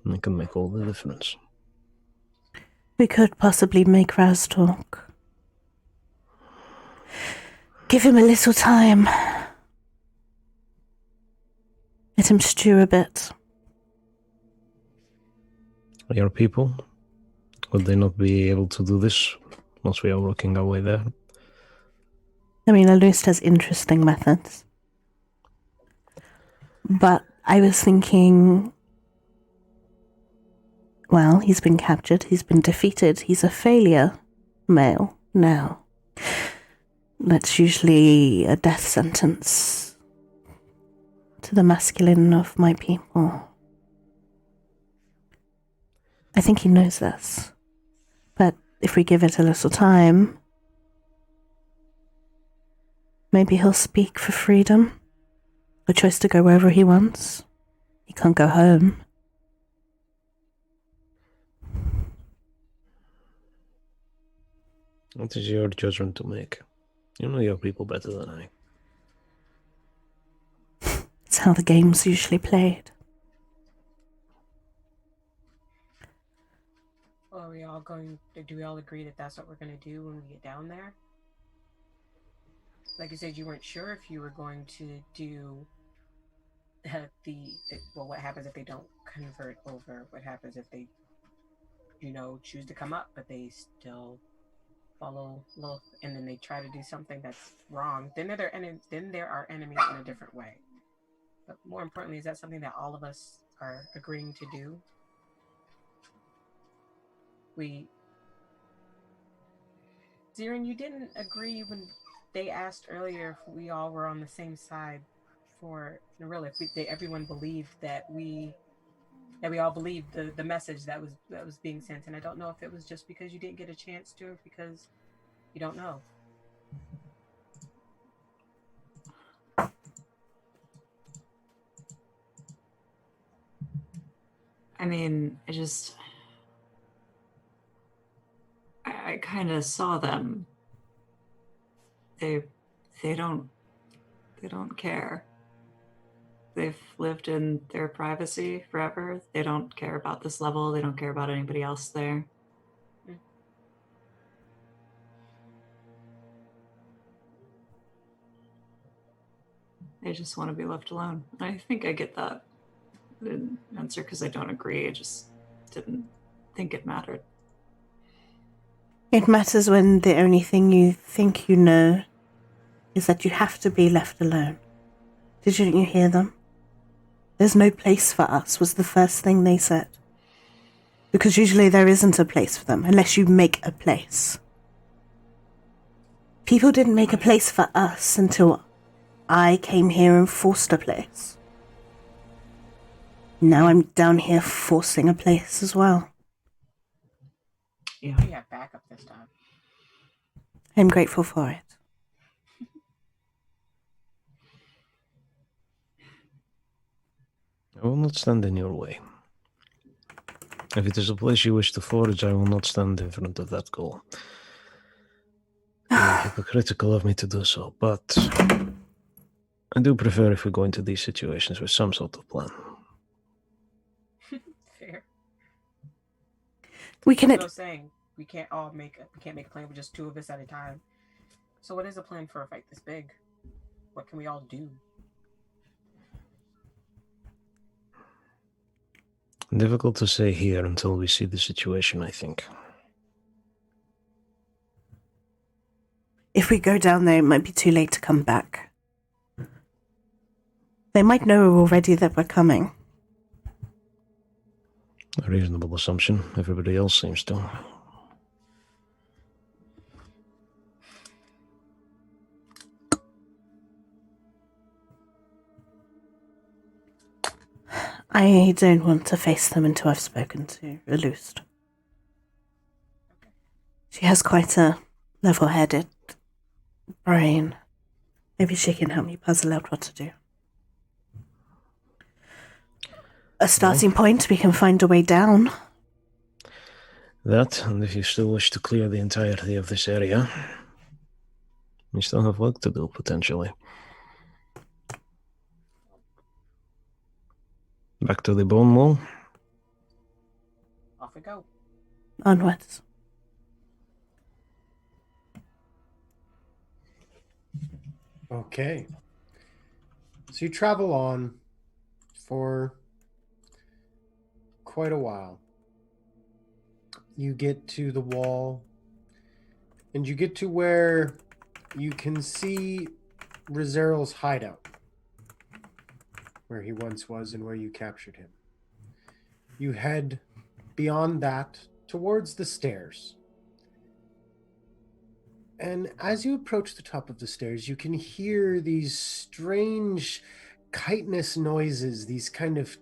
Speaker 2: And they can make all the difference.
Speaker 4: We could possibly make Raz talk. Give him a little time. Let him stew a bit.
Speaker 2: Your people, would they not be able to do this once we are working our way there?
Speaker 4: I mean, Alust has interesting methods. But I was thinking, well, he's been captured, he's been defeated, he's a failure male now. That's usually a death sentence to the masculine of my people. I think he knows this. But if we give it a little time, maybe he'll speak for freedom. A choice to go wherever he wants. He can't go home.
Speaker 2: What is your judgment to make? You know your people better than I.
Speaker 4: It's how the game's usually played.
Speaker 3: Are we all going? Do we all agree that that's what we're going to do when we get down there? Like you said, you weren't sure if you were going to do well, what happens if they don't convert over? What happens if they, choose to come up, but they still follow Loth, and then they try to do something that's wrong? Then they're our enemy in a different way. But more importantly, is that something that all of us are agreeing to do? Zirin, you didn't agree when they asked earlier if we all were on the same side for really, if everyone believed that we all believed the message that was being sent. And I don't know if it was just because you didn't get a chance to, or because you don't know.
Speaker 5: I mean, I kind of saw them. They don't care. They've lived in their privacy forever. They don't care about this level. They don't care about anybody else there. They just want to be left alone. I think I get that. I didn't answer because I don't agree. I just didn't think it mattered.
Speaker 4: It matters when the only thing you think you know is that you have to be left alone. Didn't you hear them? There's no place for us, was the first thing they said. Because usually there isn't a place for them, unless you make a place. People didn't make a place for us until I came here and forced a place. Now I'm down here forcing a place as well.
Speaker 5: Yeah.
Speaker 3: We have backup this time.
Speaker 4: I'm grateful for it.
Speaker 2: I will not stand in your way. If it is a place you wish to forge, I will not stand in front of that goal. It would be hypocritical of me to do so, but I do prefer if we go into these situations with some sort of plan.
Speaker 3: Fair.
Speaker 4: We can...
Speaker 3: As I was saying, we can't make a plan with just two of us at a time. So what is the plan for a fight this big? What can we all do?
Speaker 2: Difficult to say here until we see the situation, I think.
Speaker 4: If we go down there, it might be too late to come back. They might know already that we're coming.
Speaker 2: A reasonable assumption. Everybody else seems to.
Speaker 4: I don't want to face them until I've spoken to Illused. She has quite a level-headed brain. Maybe she can help me puzzle out what to do. A starting point, we can find a way down.
Speaker 2: That, and if you still wish to clear the entirety of this area, we still have work to do, potentially. Back to the bonewall.
Speaker 3: Off we go.
Speaker 4: Onwards.
Speaker 1: Okay. So you travel on for quite a while. You get to the wall, and you get to where you can see Rizzeryl's hideout, where he once was and where you captured him. You head beyond that towards the stairs. And as you approach the top of the stairs, you can hear these strange chitinous noises, these kind of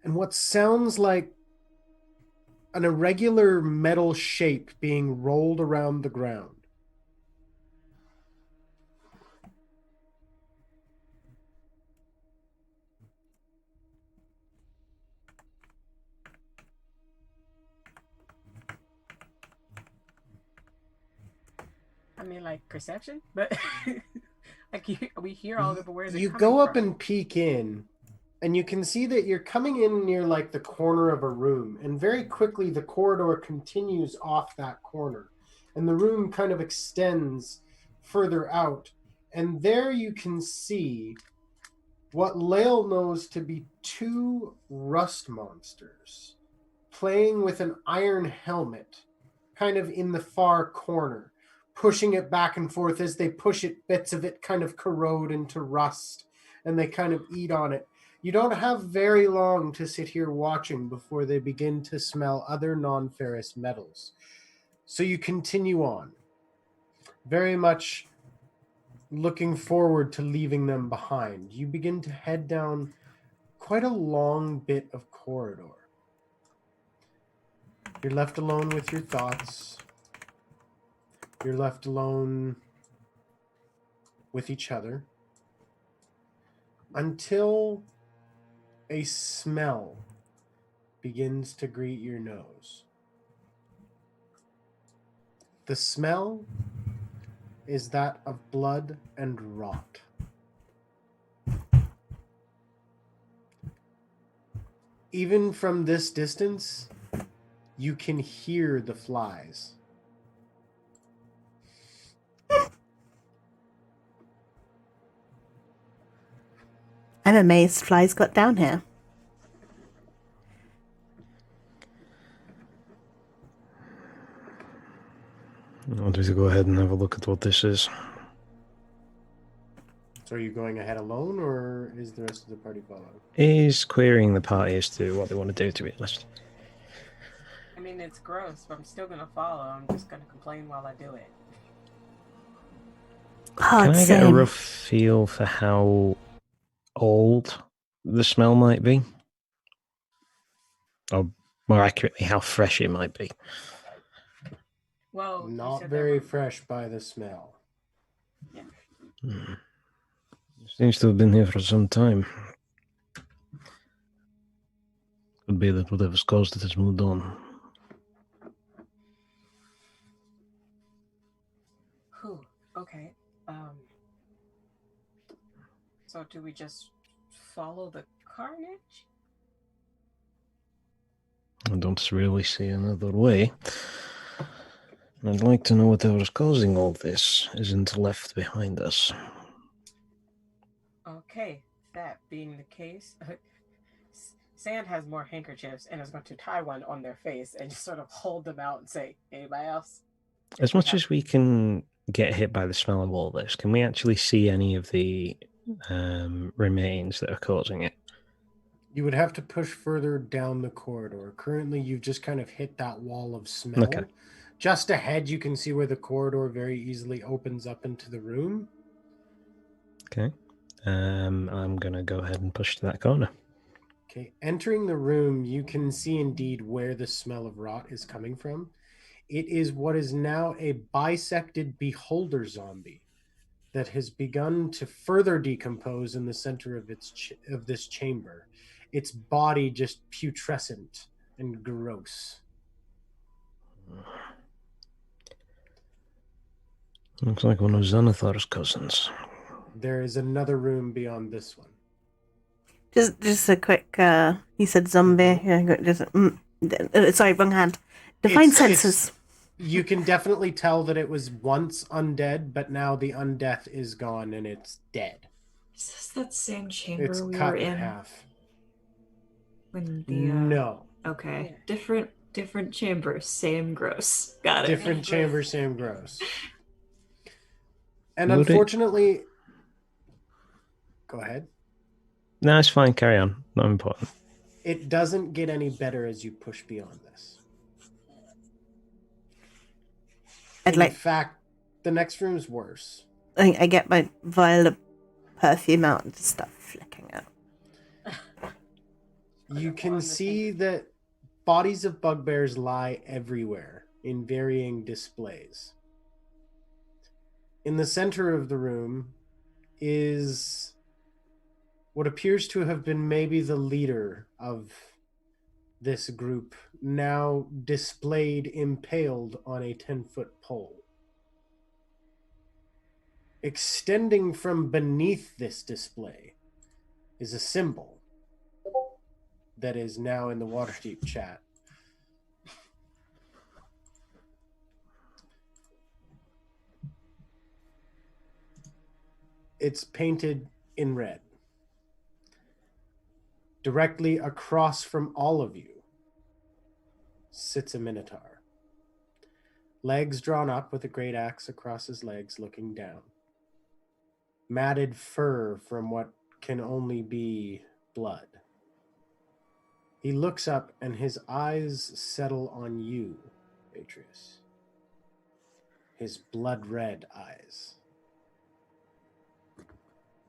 Speaker 1: and what sounds like an irregular metal shape being rolled around the ground.
Speaker 3: I mean, like perception, but like we hear all of it, but where is it
Speaker 1: You
Speaker 3: coming
Speaker 1: go up
Speaker 3: from?
Speaker 1: and peek in, and you can see that you're coming in near like the corner of a room, and very quickly the corridor continues off that corner, and the room kind of extends further out, and there you can see what Lael knows to be two rust monsters playing with an iron helmet kind of in the far corner, pushing it back and forth. As they push it, bits of it kind of corrode into rust, and they kind of eat on it. You don't have very long to sit here watching before they begin to smell other non-ferrous metals. So you continue on, very much looking forward to leaving them behind. You begin to head down quite a long bit of corridor. You're left alone with your thoughts. You're left alone with each other until a smell begins to greet your nose. The smell is that of blood and rot. Even from this distance, you can hear the flies.
Speaker 4: I'm amazed flies got down here.
Speaker 2: want me to go ahead and have a look at what this is?
Speaker 1: So are you going ahead alone, or is the rest of the party following?
Speaker 2: Is querying the party as to what they want to do, to be honest.
Speaker 3: I mean, it's gross, but I'm still gonna follow. I'm just gonna complain while I do it.
Speaker 4: Hard
Speaker 2: Can I get a
Speaker 4: same.
Speaker 2: rough feel for how old the smell might be? Or more accurately, how fresh it might be?
Speaker 3: Well, you
Speaker 1: Not
Speaker 3: said
Speaker 1: very
Speaker 3: that
Speaker 1: fresh by the smell.
Speaker 2: Seems to have been here for some time. Could be that whatever's caused it has moved on.
Speaker 3: Whew, okay. So do we just follow the carnage?
Speaker 2: I don't really see another way. I'd like to know whatever's causing all this isn't left behind us.
Speaker 3: Okay, that being the case, Sand has more handkerchiefs and is going to tie one on their face and just sort of hold them out and say, anybody else?
Speaker 2: As much as we can get hit by the smell of all this, can we actually see any of the remains that are causing it?
Speaker 1: You would have to push further down the corridor. Currently, you've just kind of hit that wall of smell.
Speaker 2: Okay.
Speaker 1: Just ahead, you can see where the corridor very easily opens up into the room.
Speaker 2: Okay. I'm going to go ahead and push to that corner.
Speaker 1: Okay, entering the room, you can see indeed where the smell of rot is coming from. It is what is now a bisected beholder zombie that has begun to further decompose in the center of of this chamber. Its body just putrescent and gross.
Speaker 2: Looks like one of Xanathar's cousins.
Speaker 1: There is another room beyond this one.
Speaker 4: Just a quick. You said zombie. Yeah. Sorry, wrong hand. Define senses.
Speaker 1: You can definitely tell that it was once undead, but now the undeath is gone and it's dead.
Speaker 5: Is this that same chamber
Speaker 1: It's
Speaker 5: we
Speaker 1: cut
Speaker 5: were
Speaker 1: in
Speaker 5: in?
Speaker 1: half.
Speaker 5: When the
Speaker 1: No.
Speaker 5: Okay, different chamber, same gross. Got it.
Speaker 1: Different chamber, same gross. And
Speaker 2: Would it-
Speaker 1: unfortunately, go ahead.
Speaker 2: No, it's fine. Carry on. Not important.
Speaker 1: It doesn't get any better as you push beyond this. In fact, the next room's worse.
Speaker 4: I get my vial of perfume out and just start flicking it.
Speaker 1: You can see that bodies of bugbears lie everywhere in varying displays. In the center of the room is what appears to have been maybe the leader of this group, now displayed impaled on a 10-foot pole. Extending from beneath this display is a symbol that is now in the Waterdeep chat. It's painted in red. Directly across from all of you sits a minotaur. Legs drawn up with a great axe across his legs, looking down. Matted fur from what can only be blood. He looks up and his eyes settle on you, Atrius. His blood-red eyes.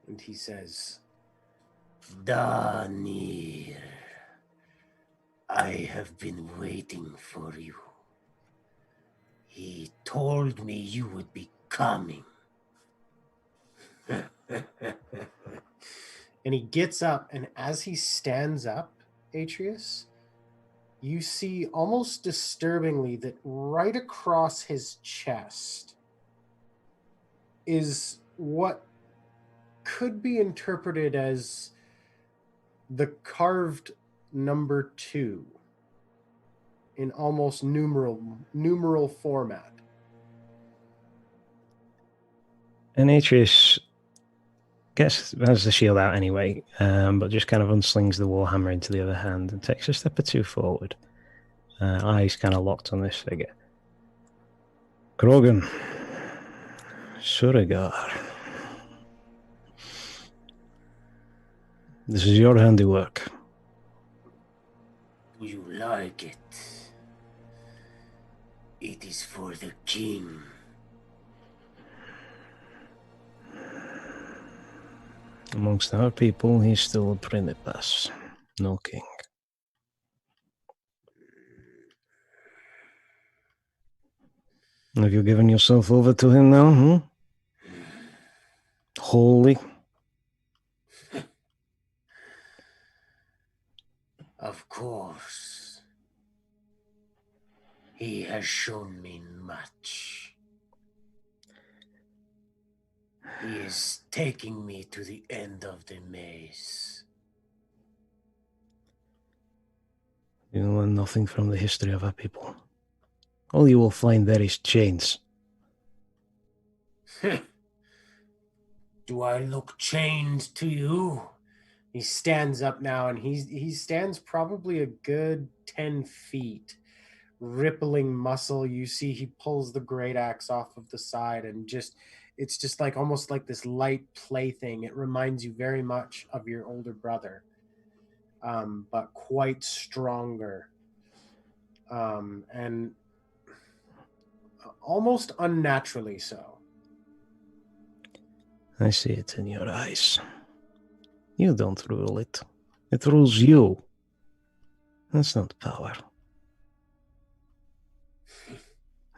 Speaker 1: And he says, Danir, I have been waiting for you. He told me you would be coming. And he gets up, and as he stands up, Atrius, you see almost disturbingly that right across his chest is what could be interpreted as the carved number 2 in almost numeral format.
Speaker 2: And Atrius has the shield out anyway, but just kind of unslings the warhammer into the other hand and takes a step or two forward. Eyes kind of locked on this figure. Krogan. Suregar. This is your handiwork.
Speaker 6: Do you like it? It is for the king.
Speaker 2: Amongst our people, he's still a princeps, no king. Have you given yourself over to him now, Wholly?
Speaker 6: Of course. He has shown me much. He is taking me to the end of the maze.
Speaker 2: You learn nothing from the history of our people. All you will find there is chains.
Speaker 6: Do I look chained to you?
Speaker 1: He stands up now, and he stands probably a good 10 feet. Rippling muscle. You see he pulls the great axe off of the side, and it's just like almost like this light plaything. It reminds you very much of your older brother, but quite stronger, and almost unnaturally so.
Speaker 2: I see it in your eyes. You don't rule it. It rules you. That's not power.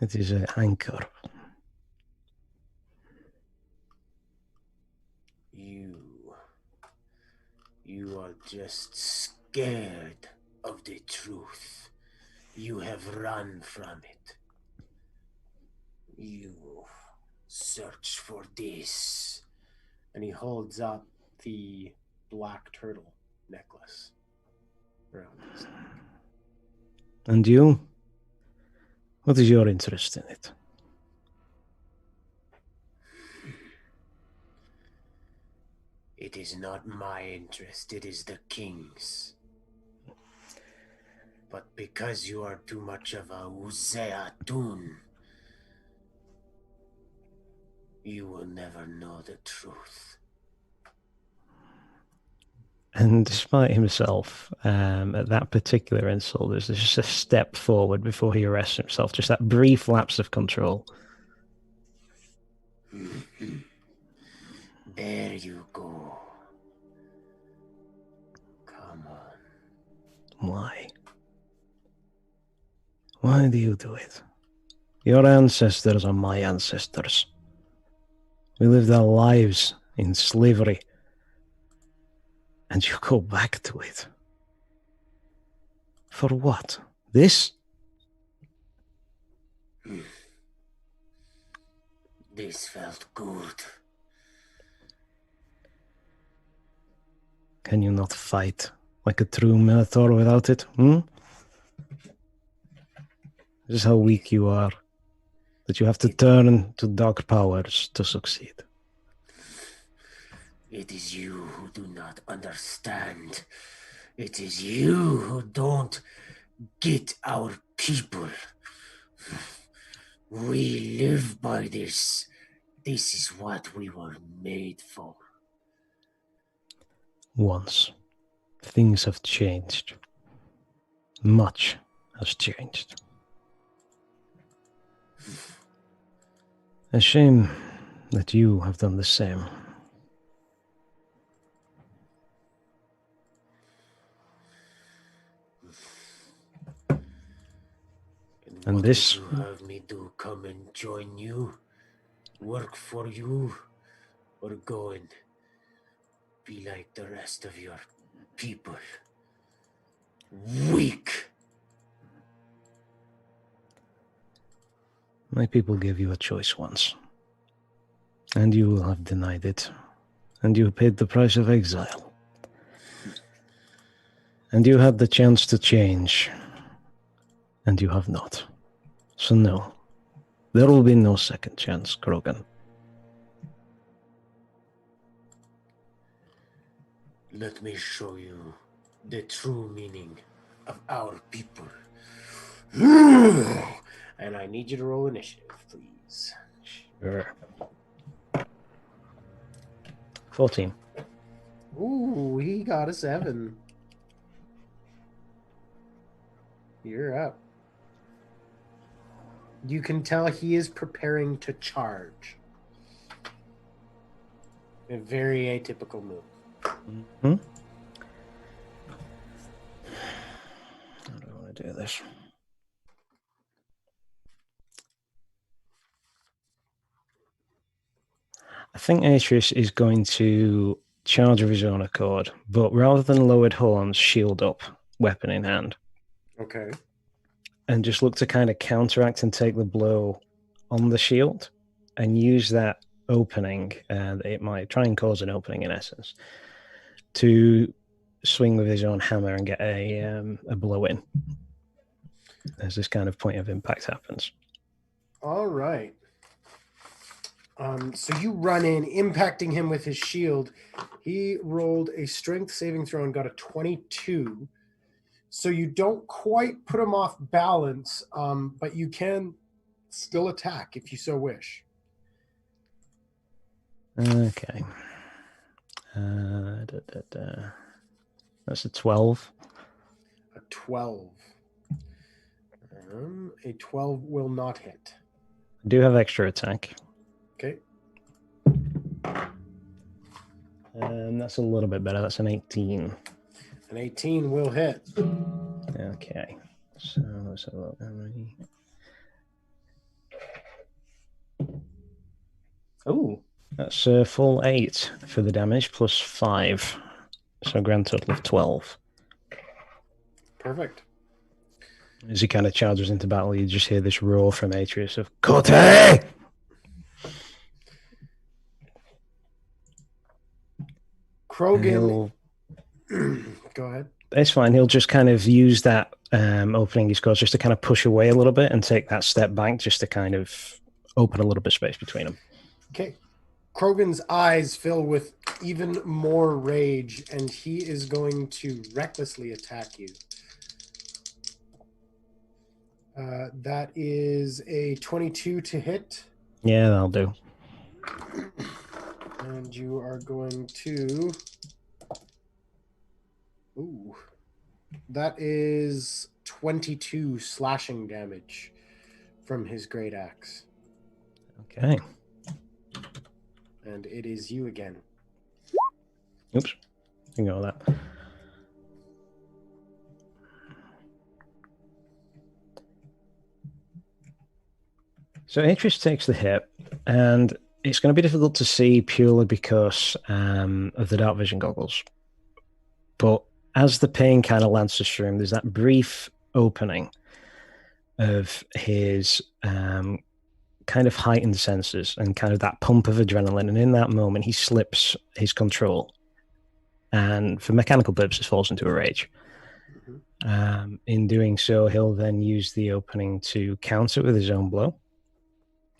Speaker 2: It is an anchor.
Speaker 6: You are just scared of the truth. You have run from it. You search for this.
Speaker 1: And he holds up the black turtle necklace around his neck.
Speaker 2: And you? What is your interest in it?
Speaker 6: It is not my interest, it is the king's. But because you are too much of a Uzeatun, you will never know the truth.
Speaker 2: And despite himself, at that particular insult, there's just a step forward before he arrests himself. Just that brief lapse of control.
Speaker 6: There you go. Come on.
Speaker 2: Why? Why do you do it? Your ancestors are my ancestors. We lived our lives in slavery. And you go back to it. For what? This?
Speaker 6: This felt good.
Speaker 2: Can you not fight like a true Minotaur without it? This is how weak you are. That you have to turn to dark powers to succeed.
Speaker 6: It is you who do not understand. It is you who don't get our people. We live by this. This is what we were made for.
Speaker 2: Once, things have changed. Much has changed. A shame that you have done the same. And
Speaker 6: what
Speaker 2: this...
Speaker 6: would you have me do? Come and join you? Work for you? Or go and be like the rest of your people? Weak!
Speaker 2: My people gave you a choice once. And you will have denied it. And you paid the price of exile. And you had the chance to change. And you have not. So no. There will be no second chance, Krogan.
Speaker 6: Let me show you the true meaning of our people.
Speaker 1: And I need you to roll initiative, please.
Speaker 2: Sure. 14.
Speaker 1: Ooh, he got a 7. You're up. You can tell he is preparing to charge. A very atypical move.
Speaker 2: Mm-hmm. How do I want to do this? I think Atrius is going to charge of his own accord, but rather than lowered horns, shield up, weapon in hand.
Speaker 1: Okay.
Speaker 2: And just look to kind of counteract and take the blow on the shield and use that opening, and it might try and cause an opening in essence, to swing with his own hammer and get a blow in as this kind of point of impact happens.
Speaker 1: All right. So you run in, impacting him with his shield. He rolled a strength saving throw and got a 22. So you don't quite put him off balance, but you can still attack if you so wish.
Speaker 2: Okay. That's a 12.
Speaker 1: A 12. A 12 will not hit.
Speaker 2: I do have extra attack.
Speaker 1: Okay.
Speaker 2: That's a little bit better. That's an 18.
Speaker 1: An 18 will hit.
Speaker 2: Okay. So let's have a look. How many? Oh, that's a full 8 for the damage plus 5. So a grand total of 12.
Speaker 1: Perfect.
Speaker 2: As he kind of charges into battle, you just hear this roar from Atrius of Corte!
Speaker 1: Krogan. Go ahead.
Speaker 2: It's fine. He'll just kind of use that opening he scores just to kind of push away a little bit and take that step back just to kind of open a little bit of space between them.
Speaker 1: Okay. Krogan's eyes fill with even more rage, and he is going to recklessly attack you. That is a 22 to hit.
Speaker 2: Yeah, that'll do.
Speaker 1: And you are going to... Ooh. That is 22 slashing damage from his great axe.
Speaker 2: Okay.
Speaker 1: And it is you again.
Speaker 2: Oops. Ignore that. So Atrius takes the hit, and it's going to be difficult to see purely because of the dark vision goggles. But as the pain kind of lances through him, there's that brief opening of his kind of heightened senses and kind of that pump of adrenaline. And in that moment, he slips his control and for mechanical purposes falls into a rage. In doing so, he'll then use the opening to counter with his own blow.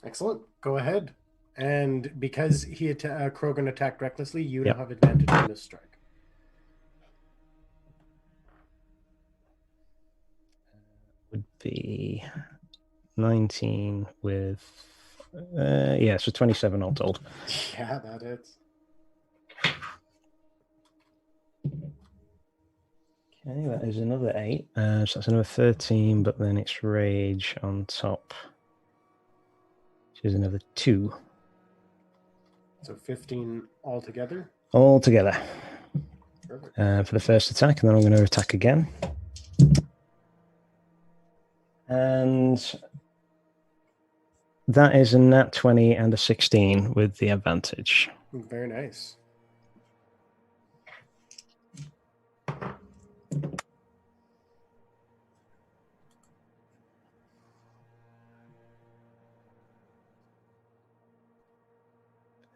Speaker 1: Excellent. Go ahead. And because Krogan attacked recklessly, you now have advantage on this strike.
Speaker 2: Would be 19 with... so 27 all told.
Speaker 1: Yeah, that hits.
Speaker 2: Okay, that is another 8. So that's another 13, but then it's rage on top. Which is another 2.
Speaker 1: So 15 altogether?
Speaker 2: All together.
Speaker 1: Perfect.
Speaker 2: For the first attack, and then I'm going to attack again. And that is a nat 20 and a 16 with the advantage.
Speaker 1: Very nice.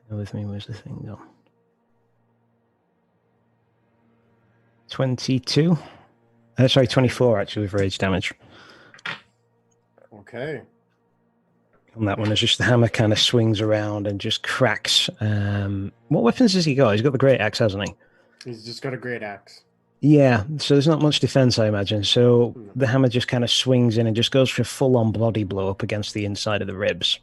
Speaker 2: With me, where's the thing gone? 22. 24 actually with rage damage.
Speaker 1: Okay.
Speaker 2: On that one, it's just the hammer kind of swings around and just cracks. What weapons has he got? He's got the great axe, hasn't he?
Speaker 1: He's just got a great axe.
Speaker 2: Yeah, so there's not much defense, I imagine. So the hammer just kind of swings in and just goes for a full-on body blow up against the inside of the ribs.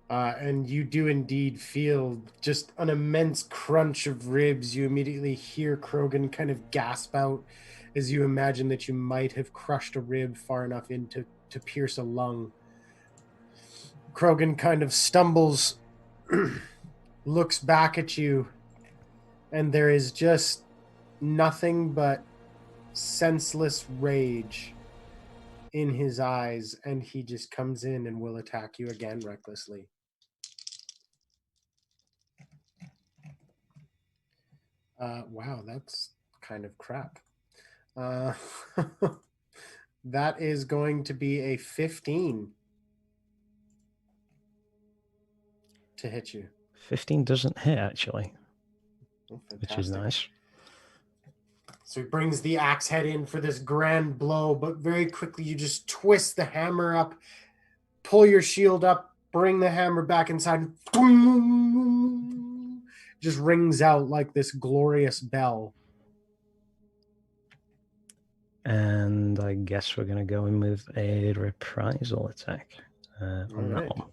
Speaker 1: And you do indeed feel just an immense crunch of ribs. You immediately hear Krogan kind of gasp out as you imagine that you might have crushed a rib far enough in to pierce a lung. Krogan kind of stumbles, looks back at you, and there is just nothing but senseless rage in his eyes, and he just comes in and will attack you again recklessly. Wow, that's kind of crap. That is going to be a 15 to hit you.
Speaker 2: 15 doesn't hit, actually,
Speaker 1: Oh,
Speaker 2: which is nice.
Speaker 1: So he brings the axe head in for this grand blow, but very quickly you just twist the hammer up, pull your shield up, bring the hammer back inside, and just rings out like this glorious bell.
Speaker 2: And I guess we're going to go in with a reprisal attack on that one.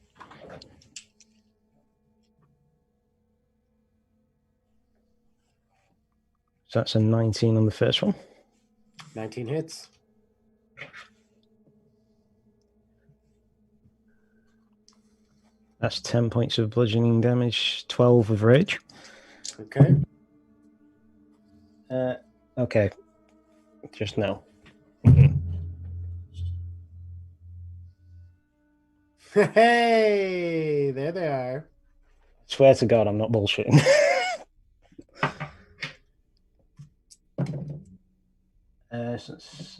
Speaker 2: So that's a 19 on the first one.
Speaker 1: 19 hits.
Speaker 2: That's 10 points of bludgeoning damage, 12 of rage.
Speaker 1: Okay.
Speaker 2: Okay. Just no.
Speaker 1: Hey, there they are.
Speaker 2: Swear to God, I'm not bullshitting. So that's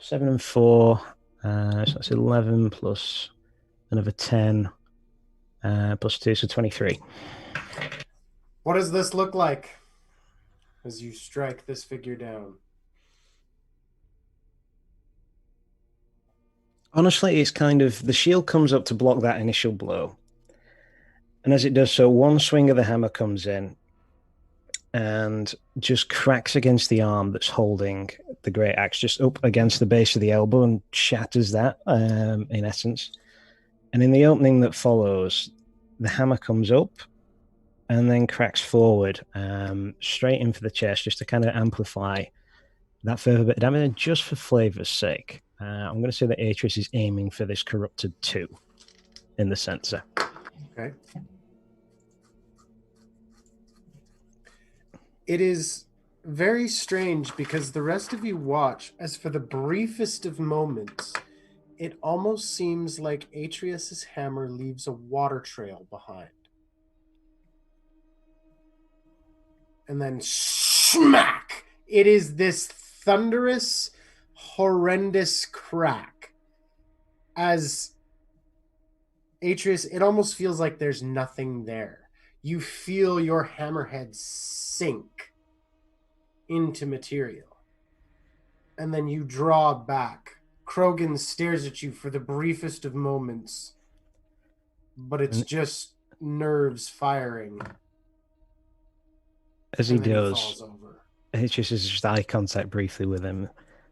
Speaker 2: 7 and 4. So that's 11 plus another 10 plus 2, so 23.
Speaker 1: What does this look like as you strike this figure down?
Speaker 2: Honestly, it's kind of the shield comes up to block that initial blow. And as it does so, one swing of the hammer comes in and just cracks against the arm that's holding the great axe, just up against the base of the elbow and shatters that, in essence. And in the opening that follows, the hammer comes up and then cracks forward, straight in for the chest, just to kind of amplify that further bit of damage. And just for flavor's sake, I'm going to say that Atrius is aiming for this corrupted 2 in the center.
Speaker 1: Okay. It is very strange because the rest of you watch as for the briefest of moments, it almost seems like Atrius's hammer leaves a water trail behind. And then smack! It is this thunderous, horrendous crack. As Atrius, it almost feels like there's nothing there. You feel your hammerhead sink into material. And then you draw back. Krogan stares at you for the briefest of moments. But it's just nerves firing.
Speaker 2: As he does, Atrius is just eye contact briefly with him.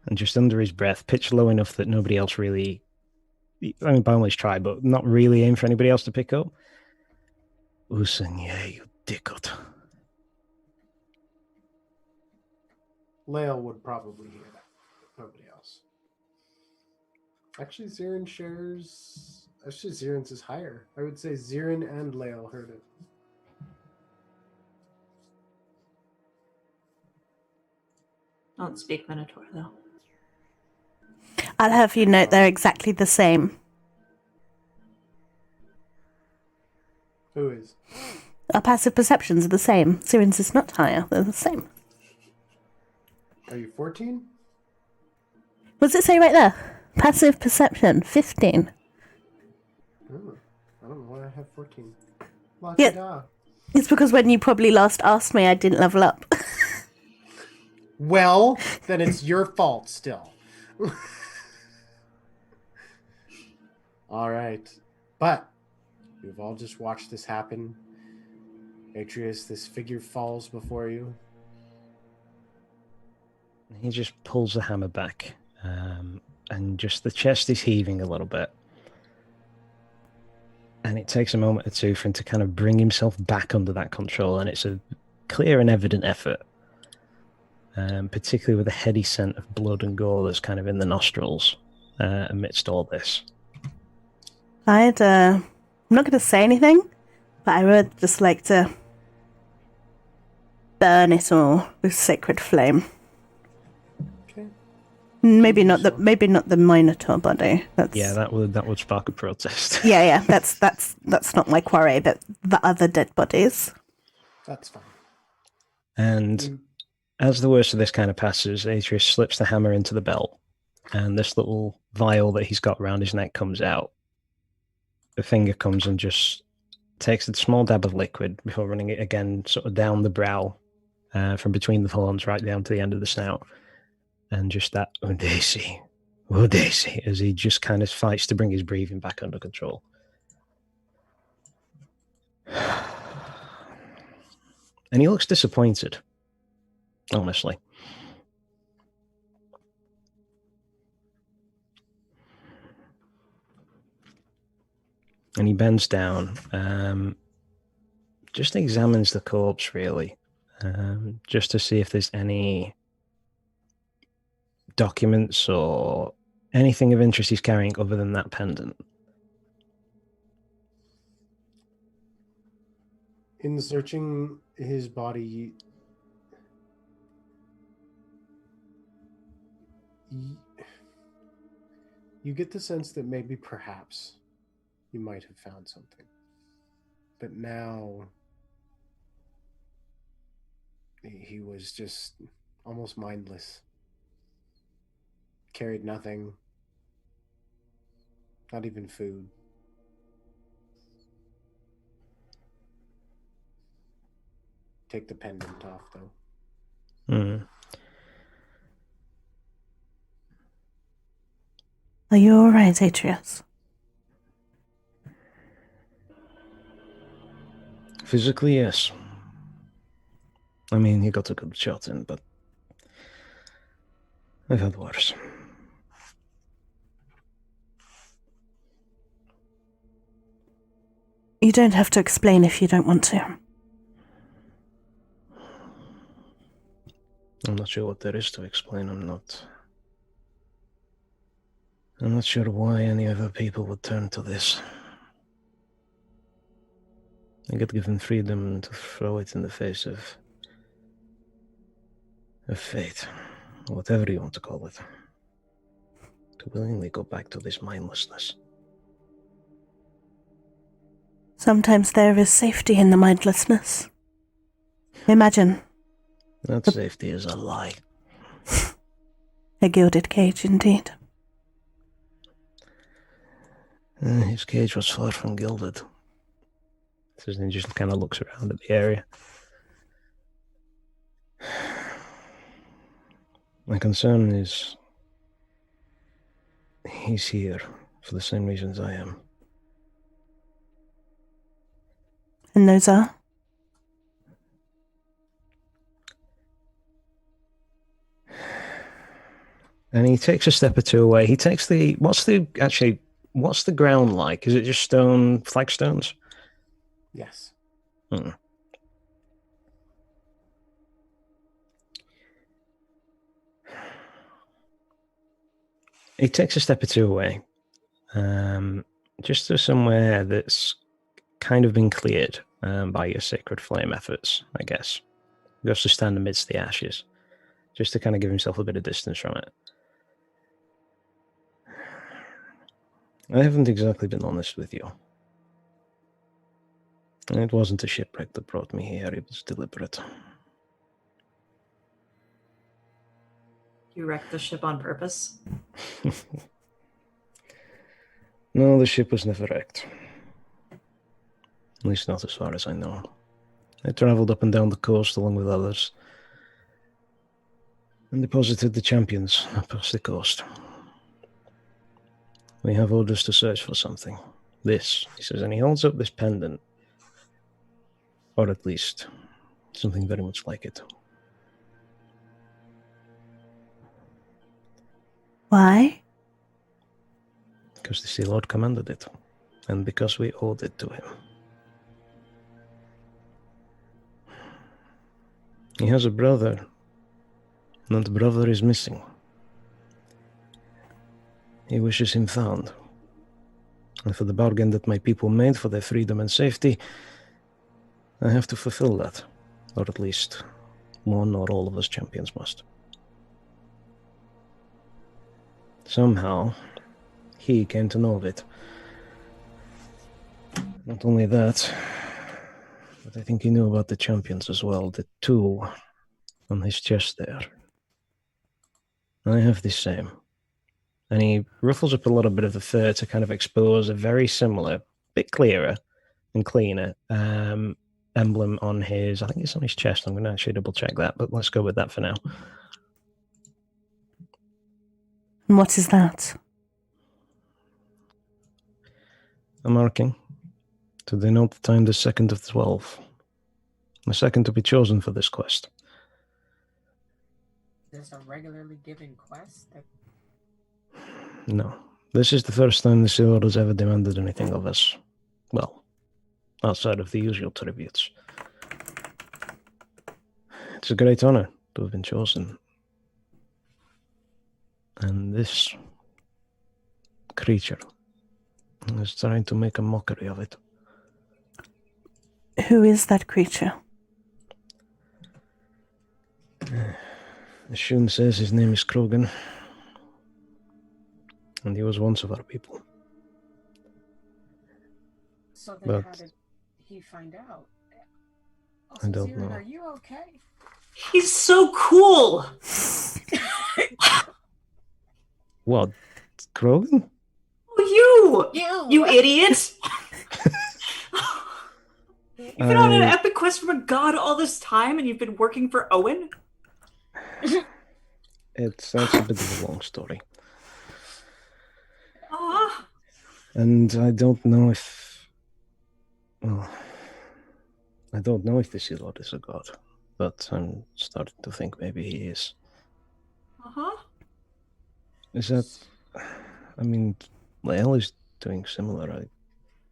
Speaker 2: And just under his breath, pitched low enough that nobody else really... I mean, by all means try, but not really aim for anybody else to pick up. Usanye, you dickot.
Speaker 1: Lael would probably hear that. Nobody else. Actually, Zirin shares... Actually, Zirin's is higher. I would say Zirin and Lael heard it.
Speaker 5: Don't speak Minotaur, though.
Speaker 4: I'll have you note they're exactly the same.
Speaker 1: Who is?
Speaker 4: Our passive perceptions are the same. Zirin's is not higher. They're the same.
Speaker 1: Are you 14?
Speaker 4: What does it say right there? Passive perception, 15.
Speaker 1: Oh, I don't know why I have 14.
Speaker 4: Yeah, it's because when you probably last asked me, I didn't level up.
Speaker 1: Well, then it's your fault still. All right. But you've all just watched this happen. Atrius, this figure falls before you.
Speaker 2: He just pulls the hammer back, and just the chest is heaving a little bit. And it takes a moment or two for him to kind of bring himself back under that control, and it's a clear and evident effort, particularly with the heady scent of blood and gore that's kind of in the nostrils amidst all this.
Speaker 4: I'm not going to say anything, but I would just like to burn it all with sacred flame.
Speaker 1: Okay.
Speaker 4: Maybe not the Minotaur body.
Speaker 2: Yeah, that would spark a protest.
Speaker 4: Yeah. That's not my quarry, but the other dead bodies.
Speaker 1: That's fine.
Speaker 2: And as the worst of this kind of passes, Atrius slips the hammer into the belt, and this little vial that he's got around his neck comes out. The finger comes and just takes a small dab of liquid before running it again sort of down the brow, from between the horns right down to the end of the snout. And just that Udesi, as he just kind of fights to bring his breathing back under control. And he looks disappointed, honestly. And he bends down, just examines the corpse, really, just to see if there's any documents or anything of interest he's carrying other than that pendant.
Speaker 1: In searching his body, you get the sense that maybe perhaps you might have found something. But now he was just almost mindless. Carried nothing. Not even food. Take the pendant off, though.
Speaker 2: Mm.
Speaker 4: Are you alright, Atrius?
Speaker 2: Physically, yes. I mean, he got a good shot in, but I've had worse.
Speaker 4: You don't have to explain if you don't want to.
Speaker 2: I'm not sure what there is to explain. I'm not sure why any other people would turn to this. I get given freedom to throw it in the face of fate, or whatever you want to call it. To willingly go back to this mindlessness.
Speaker 4: Sometimes there is safety in the mindlessness. Imagine.
Speaker 2: That safety is a lie.
Speaker 4: A gilded cage, indeed.
Speaker 2: His cage was far from gilded. So he just kind of looks around at the area. My concern is he's here for the same reasons I am.
Speaker 4: And those are?
Speaker 2: And he takes a step or two away. He takes what's the ground like? Is it just stone, flagstones?
Speaker 1: Yes.
Speaker 2: He takes a step or two away, just to somewhere that's kind of been cleared by your sacred flame efforts, I guess. He goes to stand amidst the ashes, just to kind of give himself a bit of distance from it. I haven't exactly been honest with you. It wasn't a shipwreck that brought me here, it was deliberate.
Speaker 5: You wrecked the ship on purpose?
Speaker 2: No, the ship was never wrecked. At least not as far as I know. I travelled up and down the coast along with others, and deposited the champions across the coast. We have orders to search for something. This, he says, and he holds up this pendant. Or at least, something very much like it.
Speaker 4: Why?
Speaker 2: Because the Sea Lord commanded it, and because we owed it to him. He has a brother. That brother is missing. He wishes him found. And for the bargain that my people made for their freedom and safety, I have to fulfill that. Or at least one or all of us champions must. Somehow, he came to know of it. Not only that, but I think he knew about the champions as well. The two on his chest there. I have the same. And he ruffles up a little bit of the fur to kind of expose a very similar, bit clearer and cleaner emblem on his, I think it's on his chest. I'm going to actually double check that, but let's go with that for now.
Speaker 4: And what is that?
Speaker 2: A marking to denote the time the 2nd of 12. The second to be chosen for this quest.
Speaker 3: Is this a regularly given quest?
Speaker 2: No. This is the first time the Sea Lord has ever demanded anything of us. Well, outside of the usual tributes. It's a great honor to have been chosen. And this creature is trying to make a mockery of it.
Speaker 4: Who is that creature?
Speaker 2: Shunn says his name is Krogan. And he was once of our people.
Speaker 3: So then
Speaker 2: But
Speaker 3: how did he find out?
Speaker 2: I don't
Speaker 3: Zirin,
Speaker 2: know.
Speaker 3: Are you okay?
Speaker 5: He's so cool.
Speaker 2: What? Krogan?
Speaker 5: Oh, you idiot! You've been on an epic quest from a god all this time, and you've been working for Owen?
Speaker 2: That's a bit of a long story.
Speaker 5: Ah.
Speaker 2: And I don't know if... Well, I don't know if the Sea Lord is a god, but I'm starting to think maybe he is.
Speaker 5: Uh-huh.
Speaker 2: Is that... I mean, Lael is doing similar. I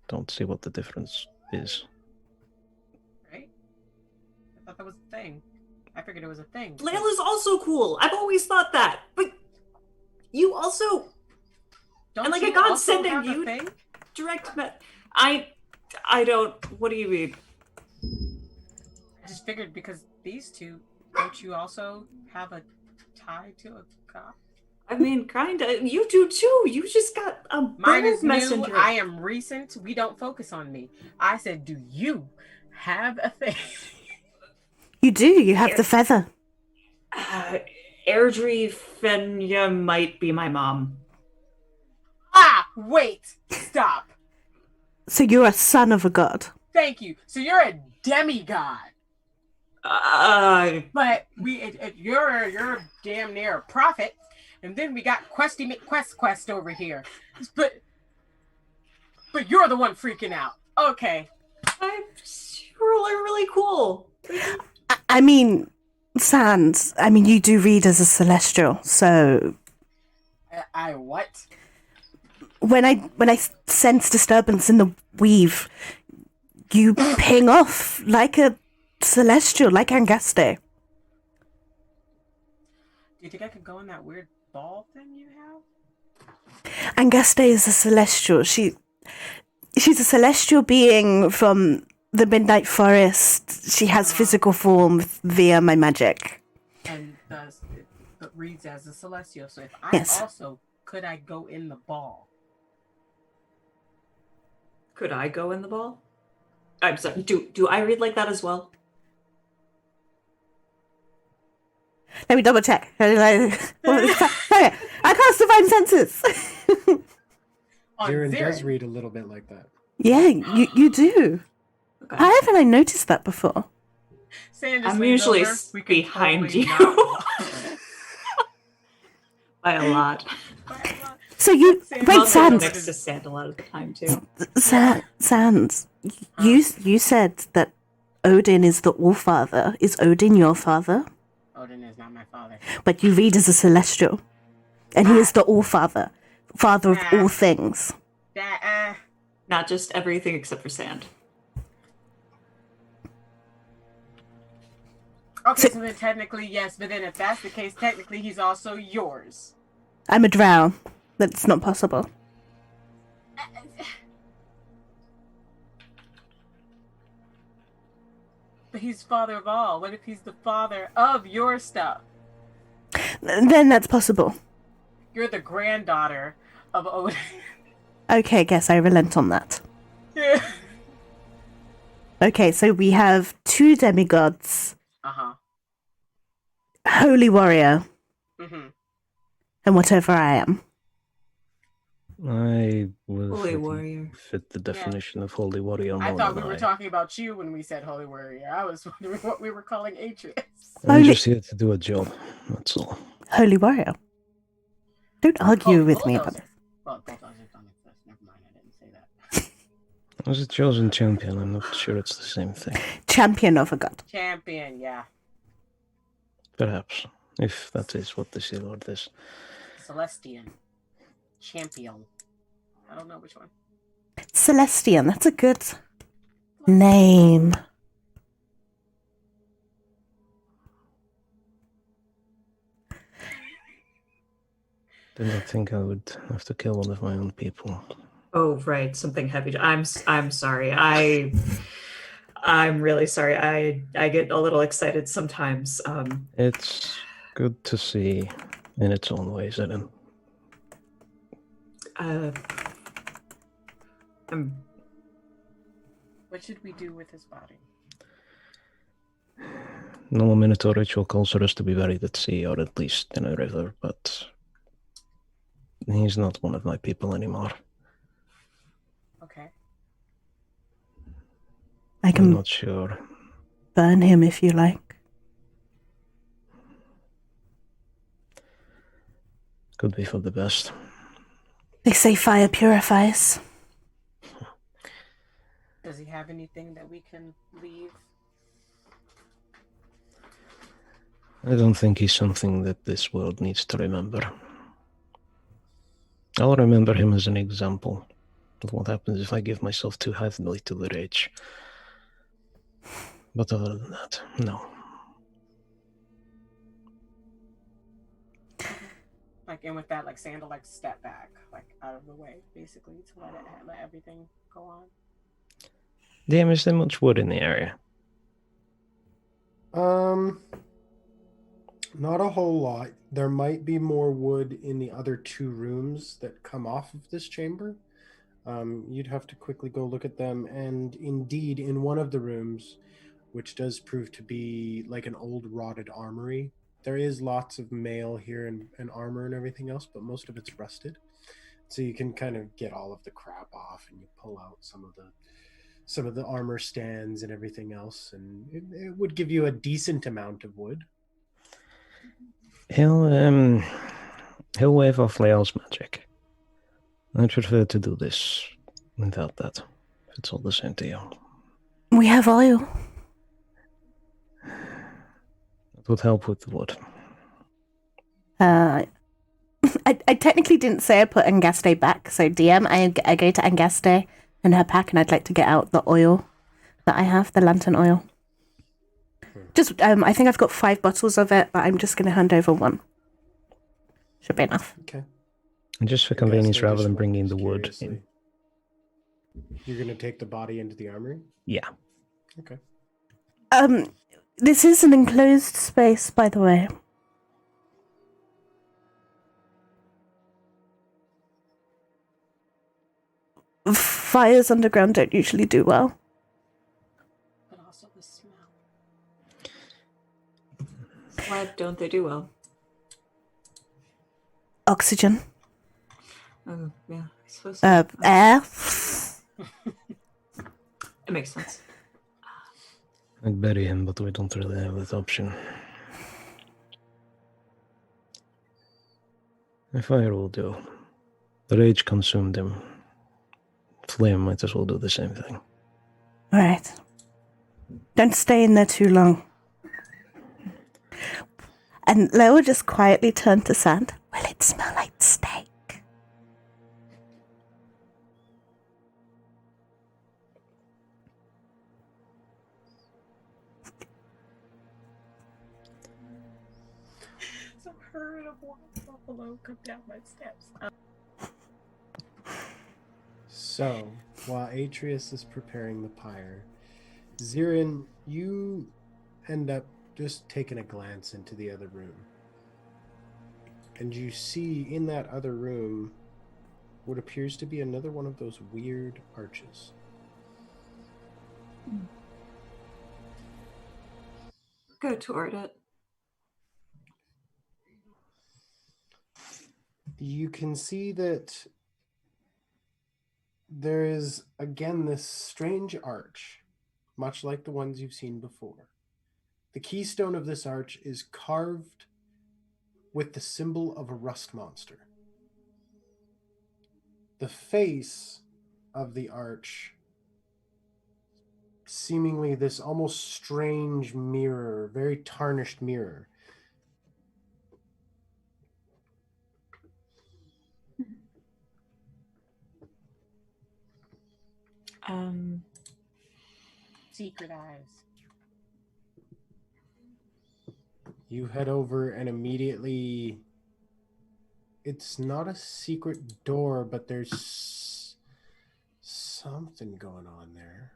Speaker 2: don't see what the difference is.
Speaker 3: Right? I thought that was a thing. I figured it was a thing.
Speaker 5: Lael is also cool. I've always thought that. But you also...
Speaker 3: Don't
Speaker 5: and like
Speaker 3: you
Speaker 5: a god
Speaker 3: also
Speaker 5: sending
Speaker 3: have a
Speaker 5: you
Speaker 3: thing?
Speaker 5: direct... I don't... What do you mean?
Speaker 3: I just figured because these two, don't you also have a tie to a god?
Speaker 5: I mean, kinda. You do too. You just got a
Speaker 3: Mine is
Speaker 5: bird messenger.
Speaker 3: new. I am recent. We don't focus on me. I said, do you have a thing?
Speaker 4: You do. You have the feather.
Speaker 5: Airdrie Fenya might be my mom.
Speaker 3: Ah, wait. Stop.
Speaker 4: So you're a son of a god.
Speaker 3: Thank you. So you're a demigod. But you're damn near a prophet. And then we got Questy McQuest over here. But you're the one freaking out. Okay.
Speaker 5: I'm really cool.
Speaker 4: I mean, Sans, I mean, you do read as a celestial, so...
Speaker 3: I what?
Speaker 4: When I sense disturbance in the weave, you ping off like a celestial, like Angaste.
Speaker 3: Do you think I could go in that weird ball thing you have?
Speaker 4: Angaste is a celestial. She's a celestial being from the Midnight Forest. She has physical form via my magic.
Speaker 3: And it reads as a celestial. So if I
Speaker 4: Yes.
Speaker 3: also, could I go in the ball?
Speaker 5: Could I go in the ball? I'm sorry. Do I read like that as well?
Speaker 4: Let me double check. Okay, I cast Divine Senses.
Speaker 1: Zirin does read a little bit like that.
Speaker 4: Yeah, you do.
Speaker 5: Okay.
Speaker 4: How haven't I noticed that before?
Speaker 5: I'm usually behind you. By a lot.
Speaker 4: So you wait,
Speaker 5: Also
Speaker 4: Sans.
Speaker 5: next to Sand a lot of the time too.
Speaker 4: Sans. You said that Odin is the All-Father. Is Odin your father?
Speaker 3: Odin is not my father.
Speaker 4: But you read as a celestial. And he is the All-Father, Father of all things.
Speaker 5: Not just everything except for sand.
Speaker 3: Okay, so then technically yes, but then if that's the case, technically he's also yours.
Speaker 4: I'm a drow. That's not possible.
Speaker 3: But he's father of all. What if he's the father of your stuff?
Speaker 4: Then that's possible.
Speaker 3: You're the granddaughter of Odin.
Speaker 4: Okay, guess I relent on that.
Speaker 3: Yeah.
Speaker 4: Okay, so we have 2 demigods,
Speaker 3: Uh-huh.
Speaker 4: holy warrior,
Speaker 3: Mm-hmm.
Speaker 4: and whatever I am.
Speaker 2: I will
Speaker 5: Holy warrior.
Speaker 2: fit the definition of holy warrior more
Speaker 3: I thought we
Speaker 2: than
Speaker 3: were talking about you when we said holy warrior. I was wondering what we were calling Atrius.
Speaker 2: I'm
Speaker 4: Holy-
Speaker 2: just here to do a job. That's all.
Speaker 4: Holy warrior. Don't argue with me about
Speaker 3: bulldozers.
Speaker 4: this.
Speaker 3: Well, bulldozers don't exist. Never mind, I didn't say that.
Speaker 2: As a chosen champion, I'm not sure it's the same thing.
Speaker 4: Champion of a god.
Speaker 3: Champion, yeah.
Speaker 2: Perhaps, if that is what the Sea Lord is.
Speaker 3: Celestian. Champion. I don't know which one.
Speaker 4: Celestian, that's a good name.
Speaker 2: Did not think I would have to kill one of my own people.
Speaker 5: Oh, right, something heavy. I'm sorry. I'm really sorry. I get a little excited sometimes.
Speaker 2: It's good to see in its own ways, Eden.
Speaker 3: What should we do with his body?
Speaker 2: Normal Minotaur ritual calls for us to be buried at sea, or at least in a river, but he's not one of my people anymore.
Speaker 3: Okay.
Speaker 4: I
Speaker 2: I'm
Speaker 4: can
Speaker 2: not sure.
Speaker 4: burn him if you like.
Speaker 2: Could be for the best.
Speaker 4: They say fire purifies.
Speaker 3: Does he have anything that we can leave?
Speaker 2: I don't think he's something that this world needs to remember. I'll remember him as an example of what happens if I give myself too heavily to the rage. But other than that, no.
Speaker 3: Like, and with that, like, Sande will, like, step back, like, out of the way, basically, to let everything go on.
Speaker 2: Damn, is there much wood in the area?
Speaker 1: Not a whole lot. There might be more wood in the other 2 rooms that come off of this chamber. You'd have to quickly go look at them, and indeed, in one of the rooms, which does prove to be like an old rotted armory, there is lots of mail here and armor and everything else, but most of it's rusted. So you can kind of get all of the crap off, and you pull out some of the armor stands and everything else, and it would give you a decent amount of wood.
Speaker 2: He'll wave off Lael's magic. I'd prefer to do this without that, if it's all the same to you.
Speaker 4: We have oil.
Speaker 2: It would help with the wood.
Speaker 4: I technically didn't say I put Angaste back, so DM, I go to Angaste and her pack, and I'd like to get out the oil that I have, the lantern oil. Just, I think I've got 5 bottles of it, but I'm just going to hand over 1. Should be enough.
Speaker 1: Okay.
Speaker 2: And just for
Speaker 1: Angaste
Speaker 2: convenience, rather
Speaker 1: just
Speaker 2: than bringing
Speaker 1: wonders
Speaker 2: the wood
Speaker 1: curiously.
Speaker 2: in.
Speaker 1: You're going to take the body into the armory?
Speaker 2: Yeah.
Speaker 1: Okay.
Speaker 4: This is an enclosed space, by the way. Fires underground don't usually do well.
Speaker 3: But also the smell.
Speaker 5: Why don't they do well?
Speaker 4: Oxygen.
Speaker 5: Oh, yeah, I suppose so.
Speaker 4: Air.
Speaker 5: It makes sense.
Speaker 2: I'd bury him, but we don't really have that option. A fire will do. The rage consumed him. Flame might as well do the same thing.
Speaker 4: Alright. Don't stay in there too long. And Lael just quietly turned to Sande. Will it smell like
Speaker 3: heard a buffalo come down my steps.
Speaker 1: So, while Atrius is preparing the pyre, Zirin, you end up just taking a glance into the other room. And you see in that other room what appears to be another one of those weird arches.
Speaker 5: Go toward it.
Speaker 1: You can see that there is, again, this strange arch, much like the ones you've seen before. The keystone of this arch is carved with the symbol of a rust monster. The face of the arch, seemingly this almost strange mirror, very tarnished mirror.
Speaker 3: Secret eyes.
Speaker 1: You head over and immediately, it's not a secret door, but there's something going on there.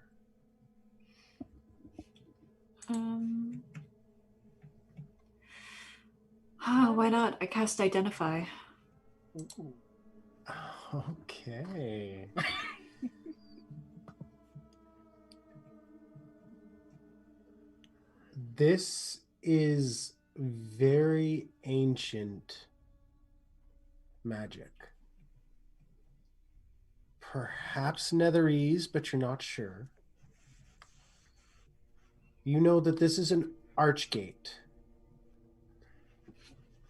Speaker 5: Why not? I cast Identify.
Speaker 3: Ooh.
Speaker 1: Okay. This is very ancient magic. Perhaps Netherese, but you're not sure. You know that this is an archgate,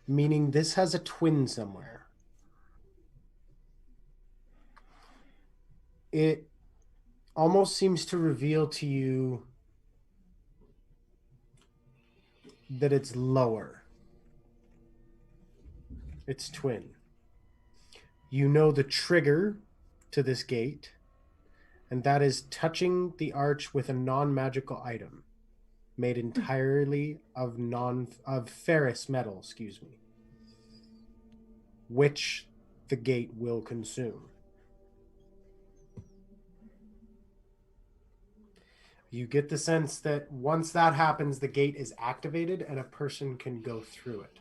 Speaker 1: meaning this has a twin somewhere. It almost seems to reveal to you that it's lower. It's twin. You know the trigger to this gate, and that is touching the arch with a non-magical item made entirely of ferrous metal, which the gate will consume. You get the sense that once that happens, the gate is activated and a person can go through it.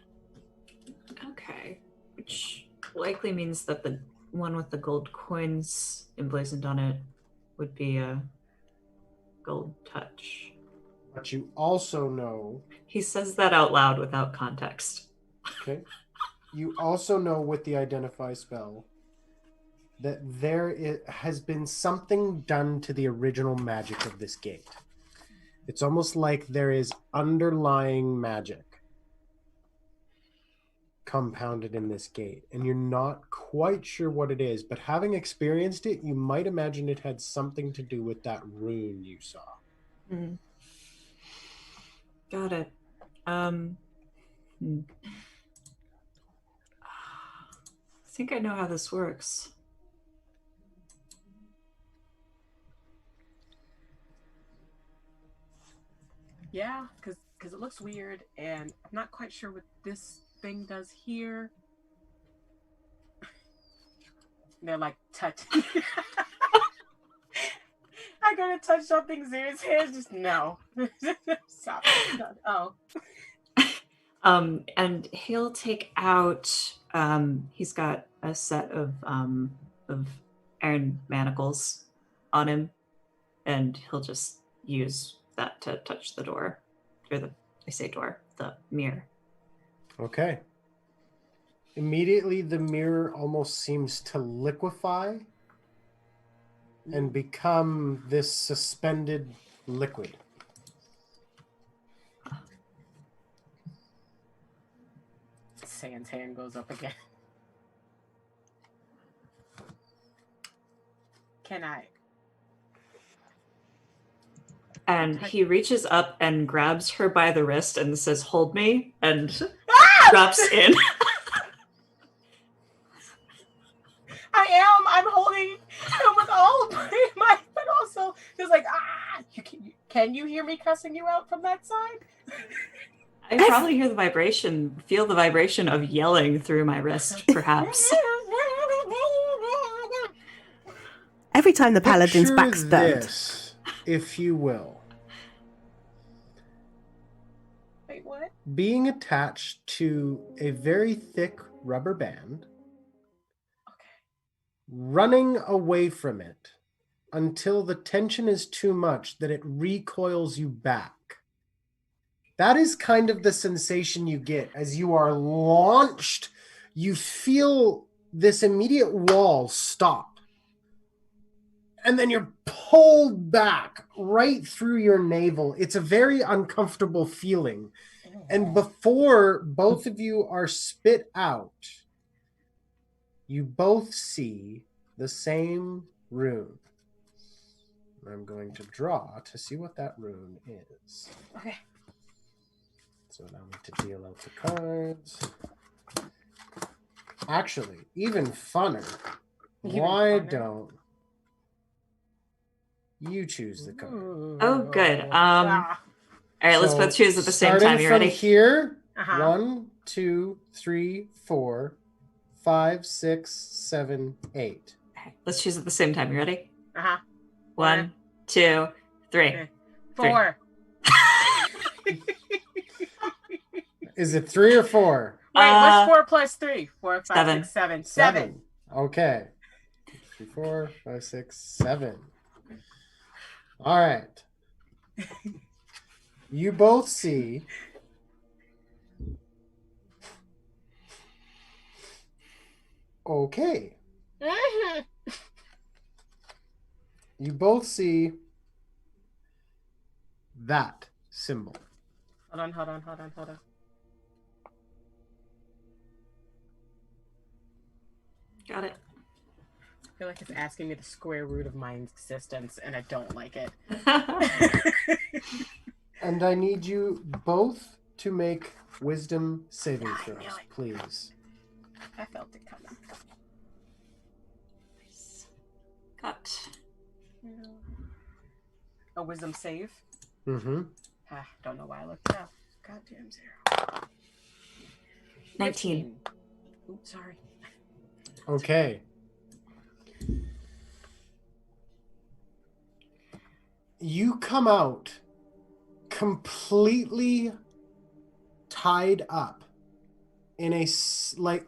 Speaker 5: Okay. Which likely means that the one with the gold coins emblazoned on it would be a gold touch.
Speaker 1: But you also know...
Speaker 5: He says that out loud without context.
Speaker 1: Okay. You also know with the Identify spell that has been something done to the original magic of this gate. It's almost like there is underlying magic compounded in this gate, and you're not quite sure what it is, but having experienced it, you might imagine it had something to do with that rune you saw.
Speaker 5: Mm. Got it. I think I know how this works.
Speaker 3: Yeah, because it looks weird, and I'm not quite sure what this thing does here. They're like, touch. I gotta touch something. Zira's hands just no. Stop. Oh.
Speaker 5: And he'll take out. He's got a set of iron manacles on him, and he'll just use that to touch the door, or the mirror.
Speaker 1: Okay. Immediately, the mirror almost seems to liquefy and become this suspended liquid.
Speaker 3: Sand's hand goes up again. Can I?
Speaker 5: And he reaches up and grabs her by the wrist and says, "Hold me," and drops in.
Speaker 3: I'm holding him with all of my might, but also just like, can you hear me cussing you out from that side?
Speaker 5: I probably hear the vibration, feel the vibration of yelling through my wrist, perhaps.
Speaker 4: Every time the paladin's
Speaker 1: Picture
Speaker 4: back's burnt.
Speaker 1: this, if you will.
Speaker 3: Wait, what?
Speaker 1: Being attached to a very thick rubber band, running away from it until the tension is too much that it recoils you back. That is kind of the sensation you get as you are launched. You feel this immediate wall stop. And then you're pulled back right through your navel. It's a very uncomfortable feeling. And before both of you are spit out, you both see the same rune. I'm going to draw to see what that rune is.
Speaker 3: Okay.
Speaker 1: So now I need to deal out the cards. Actually, even funner. Why don't you choose the card?
Speaker 5: Oh, good. All right, let's both choose at the same time. You ready?
Speaker 1: Starting from here,
Speaker 3: Uh-huh.
Speaker 1: 1, 2, 3, 4, 5, 6, 7, 8.
Speaker 5: Okay, let's choose at the same time. You ready?
Speaker 3: Uh-huh.
Speaker 5: 1, 2, 3.
Speaker 3: Okay. 4.
Speaker 1: Is it 3 or 4?
Speaker 3: Wait, what's 4 plus 3? 4, 5,
Speaker 5: 7.
Speaker 3: 6, 7. 7.
Speaker 1: Okay. 3, 4, 5, 6, 7. All right. You both see okay. You both see that symbol.
Speaker 3: Hold on.
Speaker 5: Got it.
Speaker 3: I feel like it's asking me the square root of my existence, and I don't like it.
Speaker 1: And I need you both to make wisdom saving
Speaker 3: I
Speaker 1: throws,
Speaker 3: knew it.
Speaker 1: please.
Speaker 3: I felt it coming.
Speaker 5: Got
Speaker 3: A wisdom save?
Speaker 1: Mm-hmm.
Speaker 3: Don't know why I looked it up. Goddamn 0.
Speaker 5: 19.
Speaker 3: Oops, sorry.
Speaker 1: Okay. You come out completely tied up in a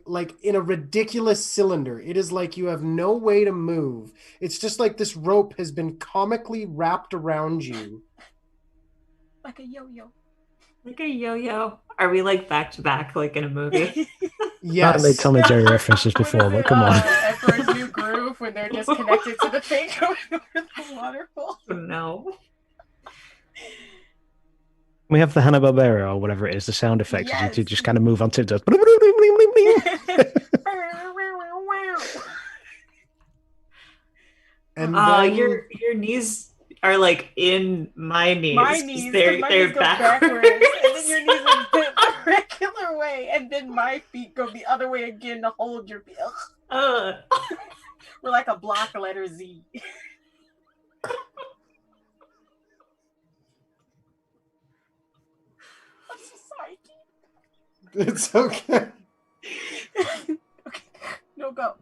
Speaker 1: like in a ridiculous cylinder. It is like you have no way to move. It's just like this rope has been comically wrapped around you.
Speaker 3: Like a yo-yo.
Speaker 5: like a yo-yo. Are we like back to back like in a movie?
Speaker 1: Yes.
Speaker 2: I've made Tom and Jerry references before, but come on.
Speaker 3: Emperor's New Groove, when they're just connected to the thing going over the waterfall.
Speaker 5: Oh, no.
Speaker 2: We have the Hanna-Barbera or whatever it is, the sound effects, as you
Speaker 3: Yes.
Speaker 2: two just kind of move on tiptoes.
Speaker 1: And then
Speaker 5: your knees are like in my knees.
Speaker 3: My knees, 'cause
Speaker 5: They're
Speaker 3: my knees go
Speaker 5: backwards.
Speaker 3: and then your knees are bent the regular way, and then my feet go the other way again to hold your feet. Ugh. We're like a block letter Z. I'm so sorry.
Speaker 1: it's okay.
Speaker 3: Okay, no go.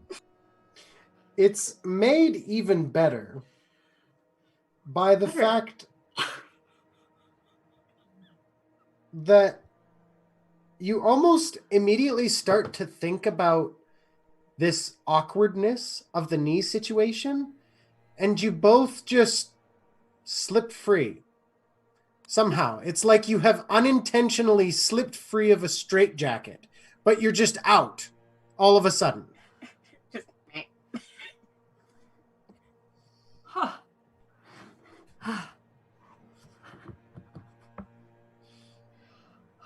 Speaker 1: It's made even better by the fact that you almost immediately start to think about this awkwardness of the knee situation, and you both just slip free. Somehow. It's like you have unintentionally slipped free of a straitjacket, but you're just out all of a sudden.
Speaker 5: Huh.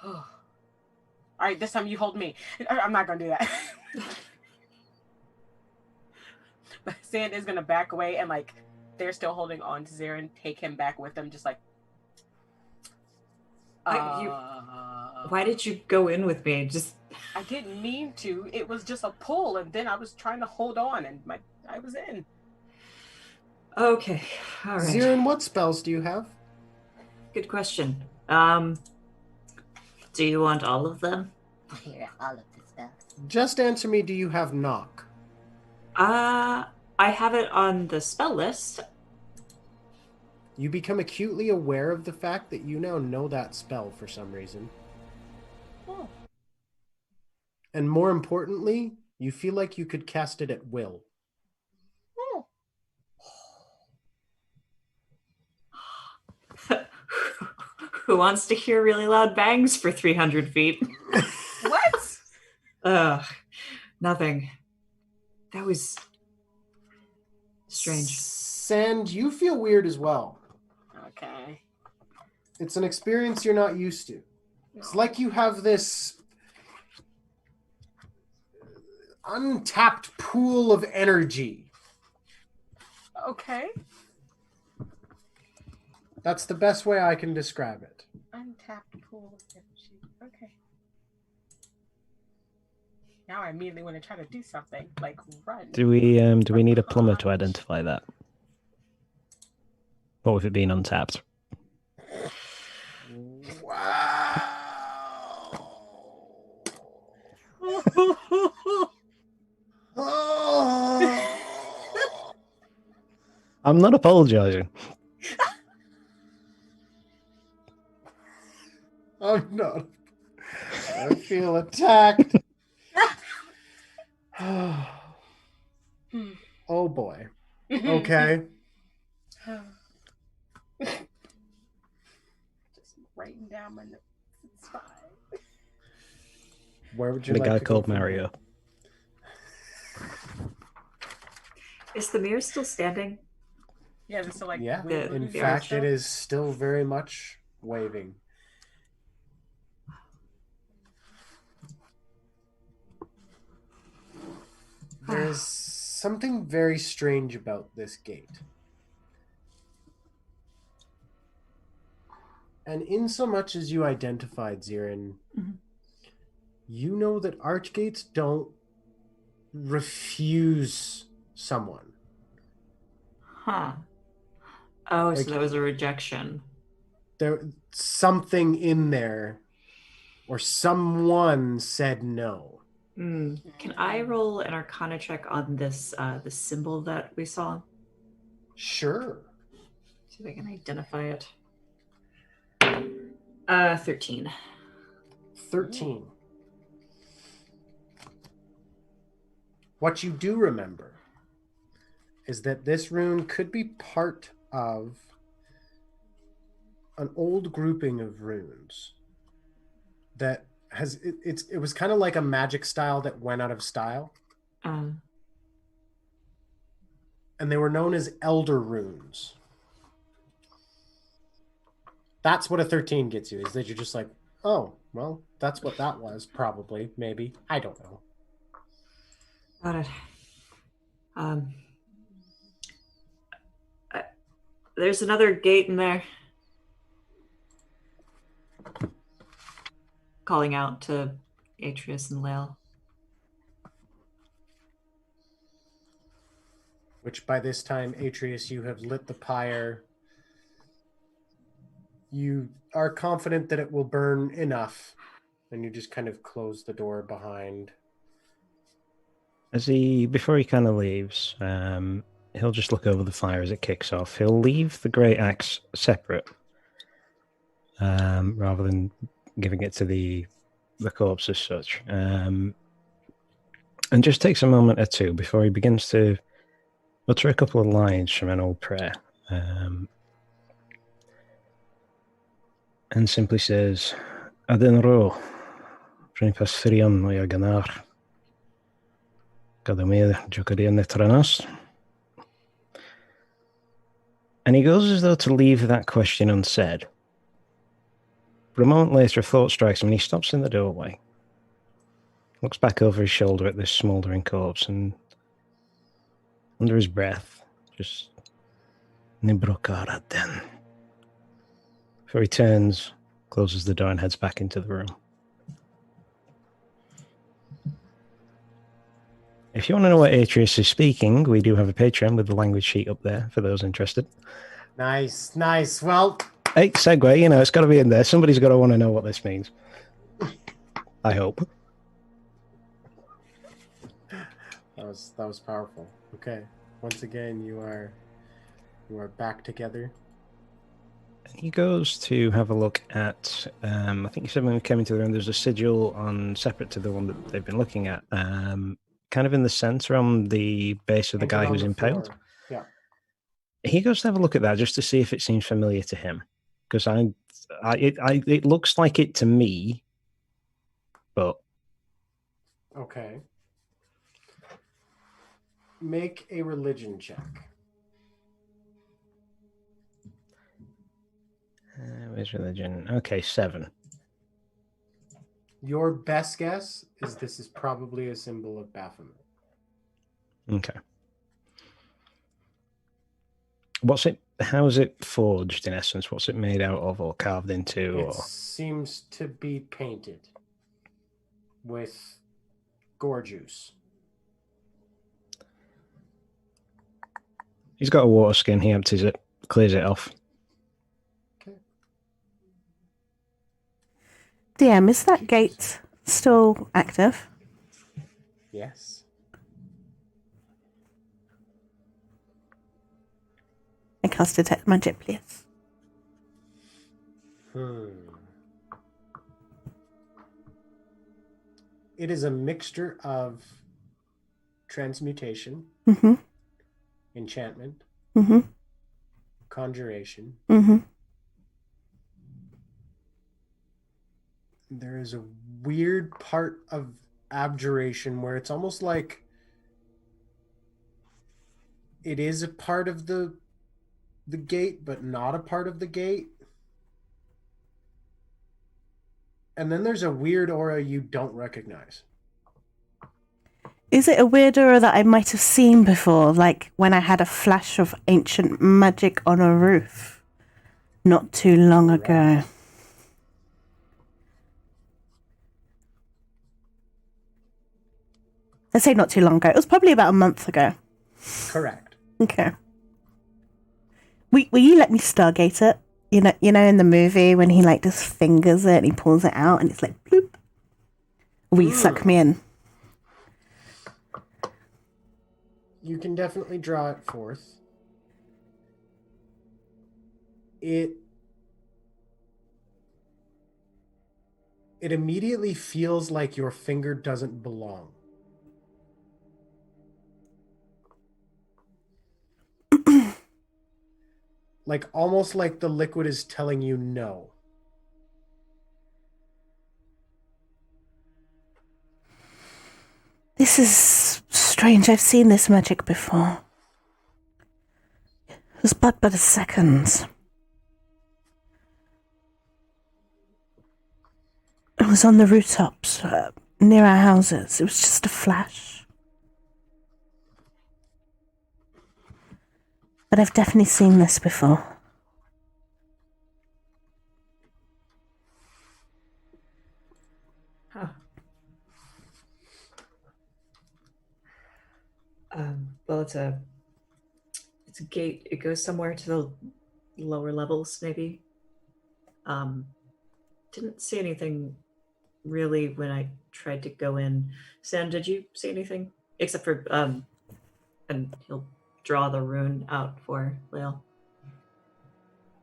Speaker 3: All right, this time you hold me. I'm not gonna do that. But Sand is gonna back away, and like they're still holding on to Zarin, take him back with them, just like.
Speaker 5: Why did you go in with me?
Speaker 3: I didn't mean to. It was just a pull, and then I was trying to hold on, and I was in.
Speaker 5: Okay, all right.
Speaker 1: Zarin, what spells do you have?
Speaker 5: Good question. Do you want all of them?
Speaker 7: Here, all of this stuff.
Speaker 1: Just answer me, do you have knock?
Speaker 5: I have it on the spell list.
Speaker 1: You become acutely aware of the fact that you now know that spell for some reason.
Speaker 3: Oh.
Speaker 1: And more importantly, you feel like you could cast it at will.
Speaker 3: Oh.
Speaker 5: Who wants to hear really loud bangs for 300 feet?
Speaker 3: What?
Speaker 5: Ugh, nothing. That was strange.
Speaker 1: Sand, you feel weird as well.
Speaker 3: Okay.
Speaker 1: It's an experience you're not used to. It's like you have this untapped pool of energy.
Speaker 3: Okay.
Speaker 1: That's the best way I can describe it.
Speaker 3: Untapped pool of energy. Okay. Now I immediately want to try to do something, like run.
Speaker 2: Do we need a plumber to identify that? What with it being untapped?
Speaker 1: Wow. Oh.
Speaker 2: I'm not apologizing.
Speaker 1: I'm not. I feel attacked. Oh boy. Okay.
Speaker 3: Just writing down my notes. It's fine.
Speaker 1: Where would you
Speaker 2: The
Speaker 1: like
Speaker 2: guy
Speaker 1: to
Speaker 2: called
Speaker 1: go from
Speaker 2: Mario.
Speaker 5: Is the mirror still standing?
Speaker 3: Yeah, just so like
Speaker 1: Yeah,
Speaker 3: wiggle
Speaker 1: in
Speaker 3: and
Speaker 1: fact,
Speaker 3: stuff.
Speaker 1: it is still very much waving. There's something very strange about this gate. And insomuch as you identified, Zirin, you know that archgates don't refuse someone.
Speaker 5: Huh. Oh,
Speaker 1: Like-
Speaker 5: so that was a rejection.
Speaker 1: There's something in there, or someone said no.
Speaker 5: Can I roll an Arcana check on this the symbol that we saw?
Speaker 1: Sure.
Speaker 5: See if I can identify it. 13.
Speaker 1: 13. What you do remember is that this rune could be part of an old grouping of runes that has it was kind of like a magic style that went out of style, and they were known as elder runes. That's what a 13 gets you, is that you're just like, oh, well, that's what that was, probably, maybe. I don't know.
Speaker 5: Got it. There's another gate in there. Calling out to Atrius and Lael.
Speaker 1: Which by this time, Atrius, you have lit the pyre. You are confident that it will burn enough, and you just kind of close the door behind.
Speaker 2: Before he kind of leaves, he'll just look over the fire as it kicks off. He'll leave the great axe separate, rather than giving it to the corpse as such, and just takes a moment or two before he begins to utter a couple of lines from an old prayer, and simply says, Adenro, Prinipas Firion Oya Ganar, Kadamir Jokadia Netranas. And he goes as though to leave that question unsaid. But a moment later, a thought strikes him and he stops in the doorway, looks back over his shoulder at this smouldering corpse, and under his breath, just Nibrokara den. Before he turns, closes the door and heads back into the room. If you want to know what Atrius is speaking, we do have a Patreon with the language sheet up there for those interested.
Speaker 1: Nice, nice. Well,
Speaker 2: Hey, segue, it's got to be in there. Somebody's got to want to know what this means. I hope.
Speaker 1: That was powerful. Okay. Once again, you are back together.
Speaker 2: He goes to have a look at. I think you said when we came into the room, there's a sigil on separate to the one that they've been looking at. Kind of in the center on the base of the
Speaker 1: Anchored
Speaker 2: guy
Speaker 1: on
Speaker 2: who's
Speaker 1: the
Speaker 2: impaled.
Speaker 1: floor. Yeah.
Speaker 2: He goes to have a look at that just to see if it seems familiar to him, because it looks like it to me, but
Speaker 1: Okay. Make a religion check.
Speaker 2: Where's religion? Okay, 7.
Speaker 1: Your best guess is this is probably a symbol of Baphomet.
Speaker 2: Okay. What's it? How is it forged in essence? What's it made out of, or carved into?
Speaker 1: It seems to be painted with gore juice.
Speaker 2: He's got a water skin. He empties it, clears it off.
Speaker 1: Okay.
Speaker 4: DM, is that gate still active?
Speaker 1: Yes.
Speaker 4: I cast detect magic, please.
Speaker 1: It is a mixture of transmutation,
Speaker 4: Mm-hmm.
Speaker 1: enchantment,
Speaker 4: Mm-hmm.
Speaker 1: conjuration.
Speaker 4: Mm-hmm.
Speaker 1: There is a weird part of abjuration where it's almost like it is a part of the gate, but not a part of the gate. And then there's a weird aura you don't recognize.
Speaker 4: Is it a weird aura that I might have seen before, like when I had a flash of ancient magic on a roof not too long ago? I say not too long ago. It was probably about a month ago.
Speaker 1: Correct.
Speaker 4: Okay. Will you let me stargate it? You know, in the movie when he like just fingers it and he pulls it out and it's like bloop. Will you suck me in?
Speaker 1: You can definitely draw it forth. It immediately feels like your finger doesn't belong. Like almost like the liquid is telling you no.
Speaker 4: This is strange. I've seen this magic before. It was but a second. It was on the rooftops near our houses. It was just a flash. But I've definitely seen this before.
Speaker 5: Huh. Well, it's a gate. It goes somewhere to the lower levels, maybe. Didn't see anything really when I tried to go in. Sam, did you see anything except for and he'll draw the rune out for Lael.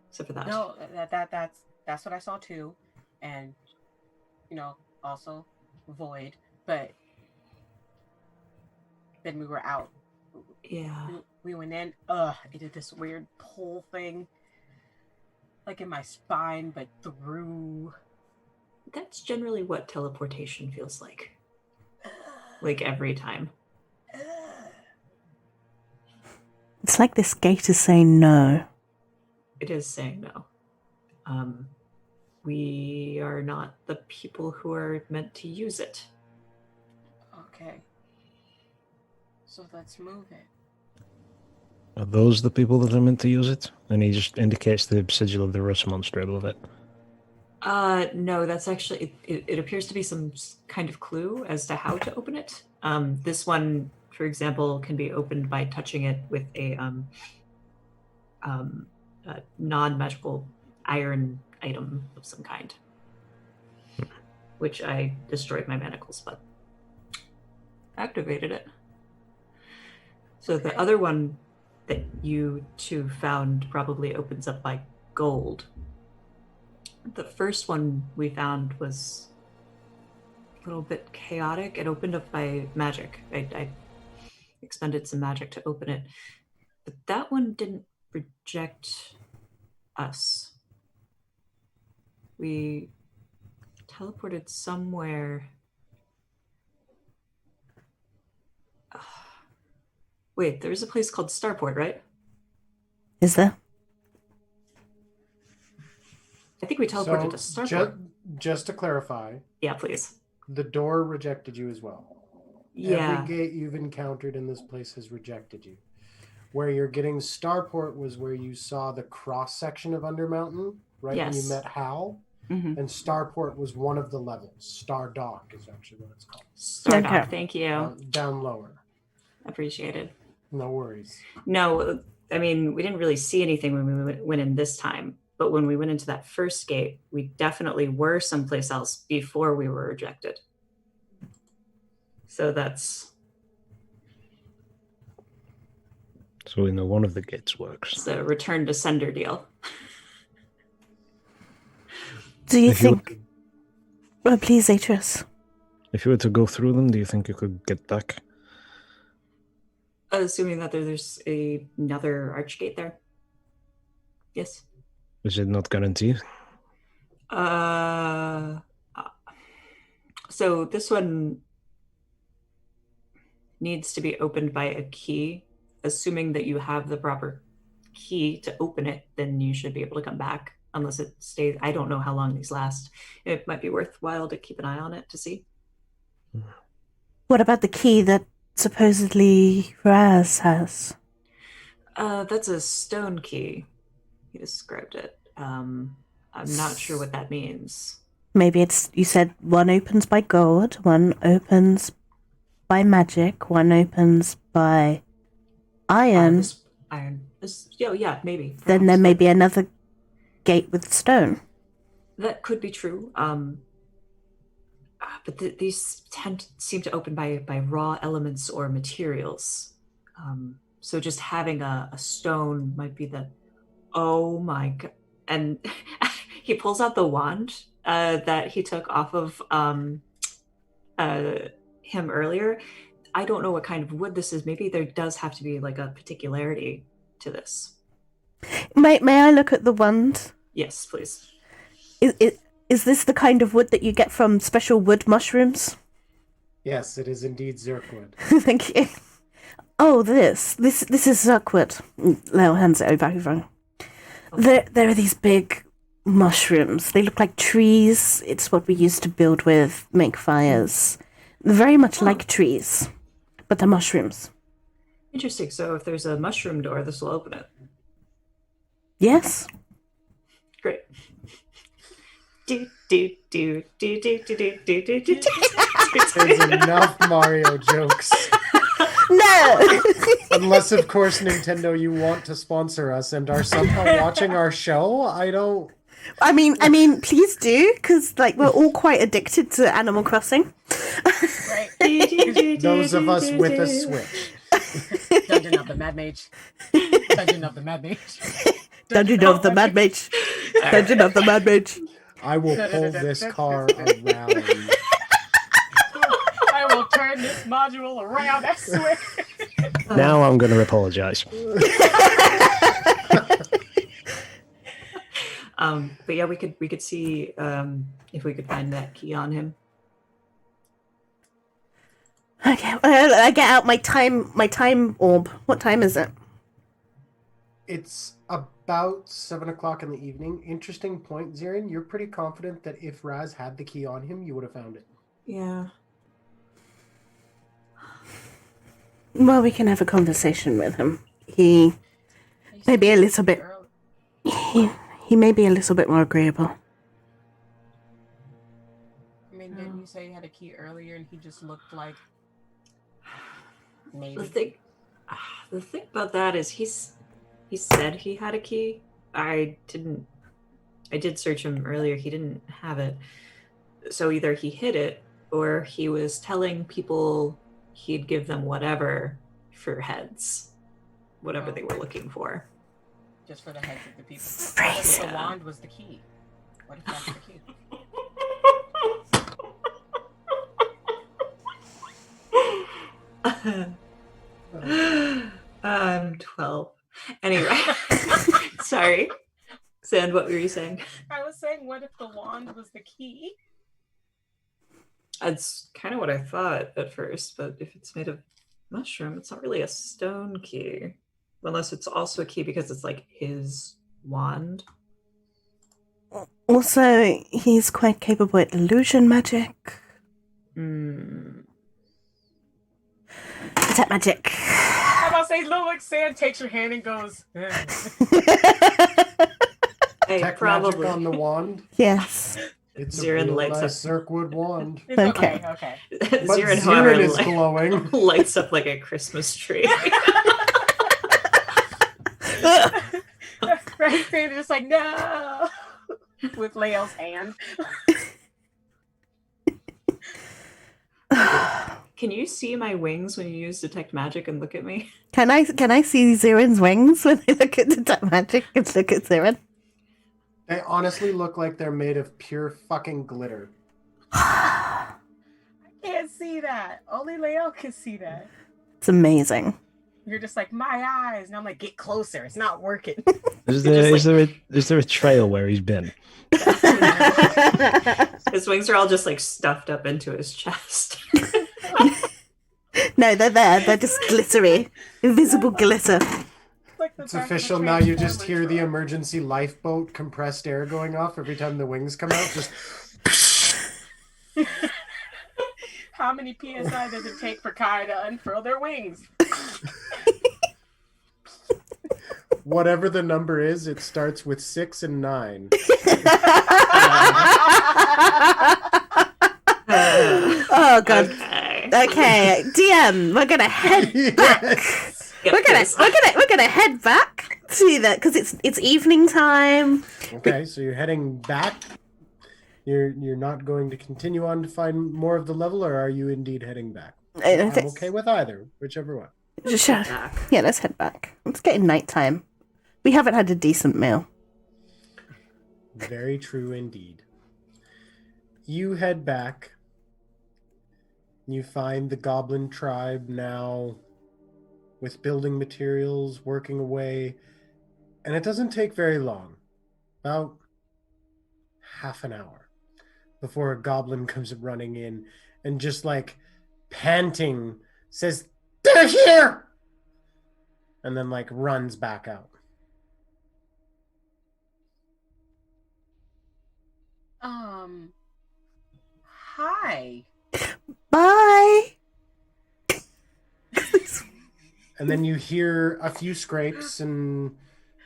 Speaker 5: Except for that.
Speaker 3: No, that's what I saw too, and also void. But then we were out.
Speaker 5: Yeah.
Speaker 3: We went in. It did this weird pull thing, like in my spine, but through.
Speaker 5: That's generally what teleportation feels like. Like every time.
Speaker 4: It's like this gate is saying no.
Speaker 5: It is saying no. We are not the people who are meant to use it.
Speaker 3: Okay. So let's move it.
Speaker 2: Are those the people that are meant to use it? And he just indicates the sigil of the rust monster above it.
Speaker 5: No, that's actually, it appears to be some kind of clue as to how to open it. This one, for example, can be opened by touching it with a non-magical iron item of some kind. which I destroyed my manacles, but activated it. So the other one that you two found probably opens up by gold. The first one we found was a little bit chaotic. It opened up by magic. I expended some magic to open it. But that one didn't reject us. We teleported somewhere. Wait, there's a place called Starport, right?
Speaker 4: Is there?
Speaker 5: I think we teleported to Starport.
Speaker 1: Just to clarify.
Speaker 5: Yeah, please.
Speaker 1: The door rejected you as well.
Speaker 5: Yeah.
Speaker 1: Every gate you've encountered in this place has rejected you. Where you're getting Starport was where you saw the cross section of Undermountain, right?
Speaker 5: Yes.
Speaker 1: When you met Hal.
Speaker 5: Mm-hmm.
Speaker 1: And Starport was one of the levels. Star Dock is actually what it's called.
Speaker 5: Stardock,
Speaker 4: Okay.
Speaker 5: thank you.
Speaker 1: Down lower.
Speaker 5: Appreciated.
Speaker 1: No worries.
Speaker 5: No, I mean, we didn't really see anything when we went in this time. But when we went into that first gate, we definitely were someplace else before we were rejected. So that's...
Speaker 2: So we know one of the gates works.
Speaker 5: It's a return to sender deal.
Speaker 4: Do you
Speaker 2: If you
Speaker 4: think... Oh, please, Atrius.
Speaker 2: If you were to go through them, do you think you could get back?
Speaker 5: Assuming that there's another archgate there. Yes.
Speaker 2: Is it not guaranteed?
Speaker 5: So this one needs to be opened by a key. Assuming that you have the proper key to open it, then you should be able to come back. Unless it stays. I don't know how long these last. It might be worthwhile to keep an eye on it to see.
Speaker 4: What about the key that supposedly Raz has?
Speaker 5: That's a stone key. He described it. I'm not sure what that means.
Speaker 4: Maybe it's, you said one opens by gold, one opens by magic, one opens by iron.
Speaker 5: Iron. Yeah, maybe.
Speaker 4: Then there may be another gate with stone.
Speaker 5: That could be true. But these seem to open by raw elements or materials. So just having a stone might be the... Oh my god. And he pulls out the wand that he took off of him earlier. I don't know what kind of wood this is. Maybe there does have to be like a particularity to this.
Speaker 4: May I look at the wand?
Speaker 5: Yes, please.
Speaker 4: Is this the kind of wood that you get from special wood mushrooms?
Speaker 1: Yes, it is indeed Zirkwood.
Speaker 4: Thank you. Oh, this is Zirkwood. Lael hands it over. There are these big mushrooms. They look like trees. It's what we used to build with, make fires. They're very much like trees, but they're mushrooms.
Speaker 5: Interesting. So if there's a mushroom door, this will open it.
Speaker 4: Yes.
Speaker 5: Great.
Speaker 1: There's enough Mario jokes.
Speaker 4: No!
Speaker 1: Unless, of course, Nintendo, you want to sponsor us and are somehow watching our show. I don't...
Speaker 4: I mean, please do, because like we're all quite addicted to Animal Crossing.
Speaker 3: Right.
Speaker 1: Those of us with a Switch.
Speaker 3: Dungeon of the Mad Mage. Dungeon of the Mad Mage.
Speaker 4: Dungeon of the Mad Mage. Dungeon of the Mad Mage.
Speaker 1: I will pull this car around.
Speaker 3: I will turn this module around, I swear.
Speaker 2: Now I'm going to apologize.
Speaker 5: But yeah, we could see if we could find that key on him.
Speaker 4: Okay, I get out my time orb. What time is it?
Speaker 1: It's about 7 o'clock in the evening. Interesting point, Zirin. You're pretty confident that if Raz had the key on him, you would have found it.
Speaker 5: Yeah.
Speaker 4: Well, we can have a conversation with him. He may be a little bit... He may be a little bit more agreeable.
Speaker 3: I mean, didn't you say you had a key earlier and he just looked like... Maybe.
Speaker 5: The thing about that is he said he had a key. I did search him earlier. He didn't have it. So either he hid it, or he was telling people he'd give them whatever for heads, whatever they were looking for.
Speaker 3: Just for the heads of the people. What if the
Speaker 5: Yeah.
Speaker 3: wand was the key? What if that's the key?
Speaker 5: I'm 12. Anyway, sorry. Sand, what were you saying?
Speaker 3: I was saying, what if the wand was the key?
Speaker 5: That's kind of what I thought at first, but if it's made of mushroom, it's not really a stone key. Unless it's also a key because it's like his wand.
Speaker 4: Also, he's quite capable at illusion magic. Detect magic.
Speaker 3: I'm about to say, look like Sand takes your hand and goes.
Speaker 5: Hey,
Speaker 1: Tech
Speaker 5: probably.
Speaker 1: magic on the wand.
Speaker 4: Yes.
Speaker 1: It's
Speaker 5: Zirin
Speaker 1: a real
Speaker 5: lights
Speaker 1: nice
Speaker 5: up.
Speaker 1: Zirkwood wand.
Speaker 3: It's
Speaker 4: Okay.
Speaker 3: okay.
Speaker 1: But
Speaker 5: Zirin,
Speaker 1: Zirin
Speaker 5: however,
Speaker 1: is glowing.
Speaker 5: lights up like a Christmas tree.
Speaker 3: Right, Sand is just like, no! With Lael's hand.
Speaker 5: Can you see my wings when you use detect magic and look at me?
Speaker 4: Can I see Zirin's wings when I look at detect magic and look at Zirin?
Speaker 1: They honestly look like they're made of pure fucking glitter.
Speaker 3: I can't see that. Only Lael can see that.
Speaker 4: It's amazing.
Speaker 3: You're just like, my eyes. And I'm like, get closer. It's not working.
Speaker 2: Is there a trail where he's been?
Speaker 5: His wings are all just like stuffed up into his chest.
Speaker 4: No, they're there. They're just glittery. Invisible glitter.
Speaker 3: Like the
Speaker 1: It's
Speaker 3: back of a
Speaker 1: official now. You just
Speaker 3: Transformer
Speaker 1: hear the
Speaker 3: truck.
Speaker 1: emergency lifeboat compressed air going off every time the wings come out. Just
Speaker 3: How many PSI does it take for Kai to unfurl their wings?
Speaker 1: whatever the number is, it starts with 6 and 9.
Speaker 4: Oh god.
Speaker 5: Okay.
Speaker 4: Okay, DM, we're gonna head back.
Speaker 1: Yes.
Speaker 4: We're gonna head back to that because it's evening time.
Speaker 1: Okay, so you're heading back. You're not going to continue on to find more of the level, or are you indeed heading back? I'm okay with either, whichever one.
Speaker 4: Just
Speaker 5: Back.
Speaker 4: yeah, let's head back. It's getting nighttime. We haven't had a decent meal.
Speaker 1: Very true indeed. You head back. You find the goblin tribe now with building materials, working away, and it doesn't take very long. About half an hour before a goblin comes running in and just like panting says, "They're here!" And then like runs back out.
Speaker 3: Hi.
Speaker 4: Bye.
Speaker 1: And then you hear a few scrapes and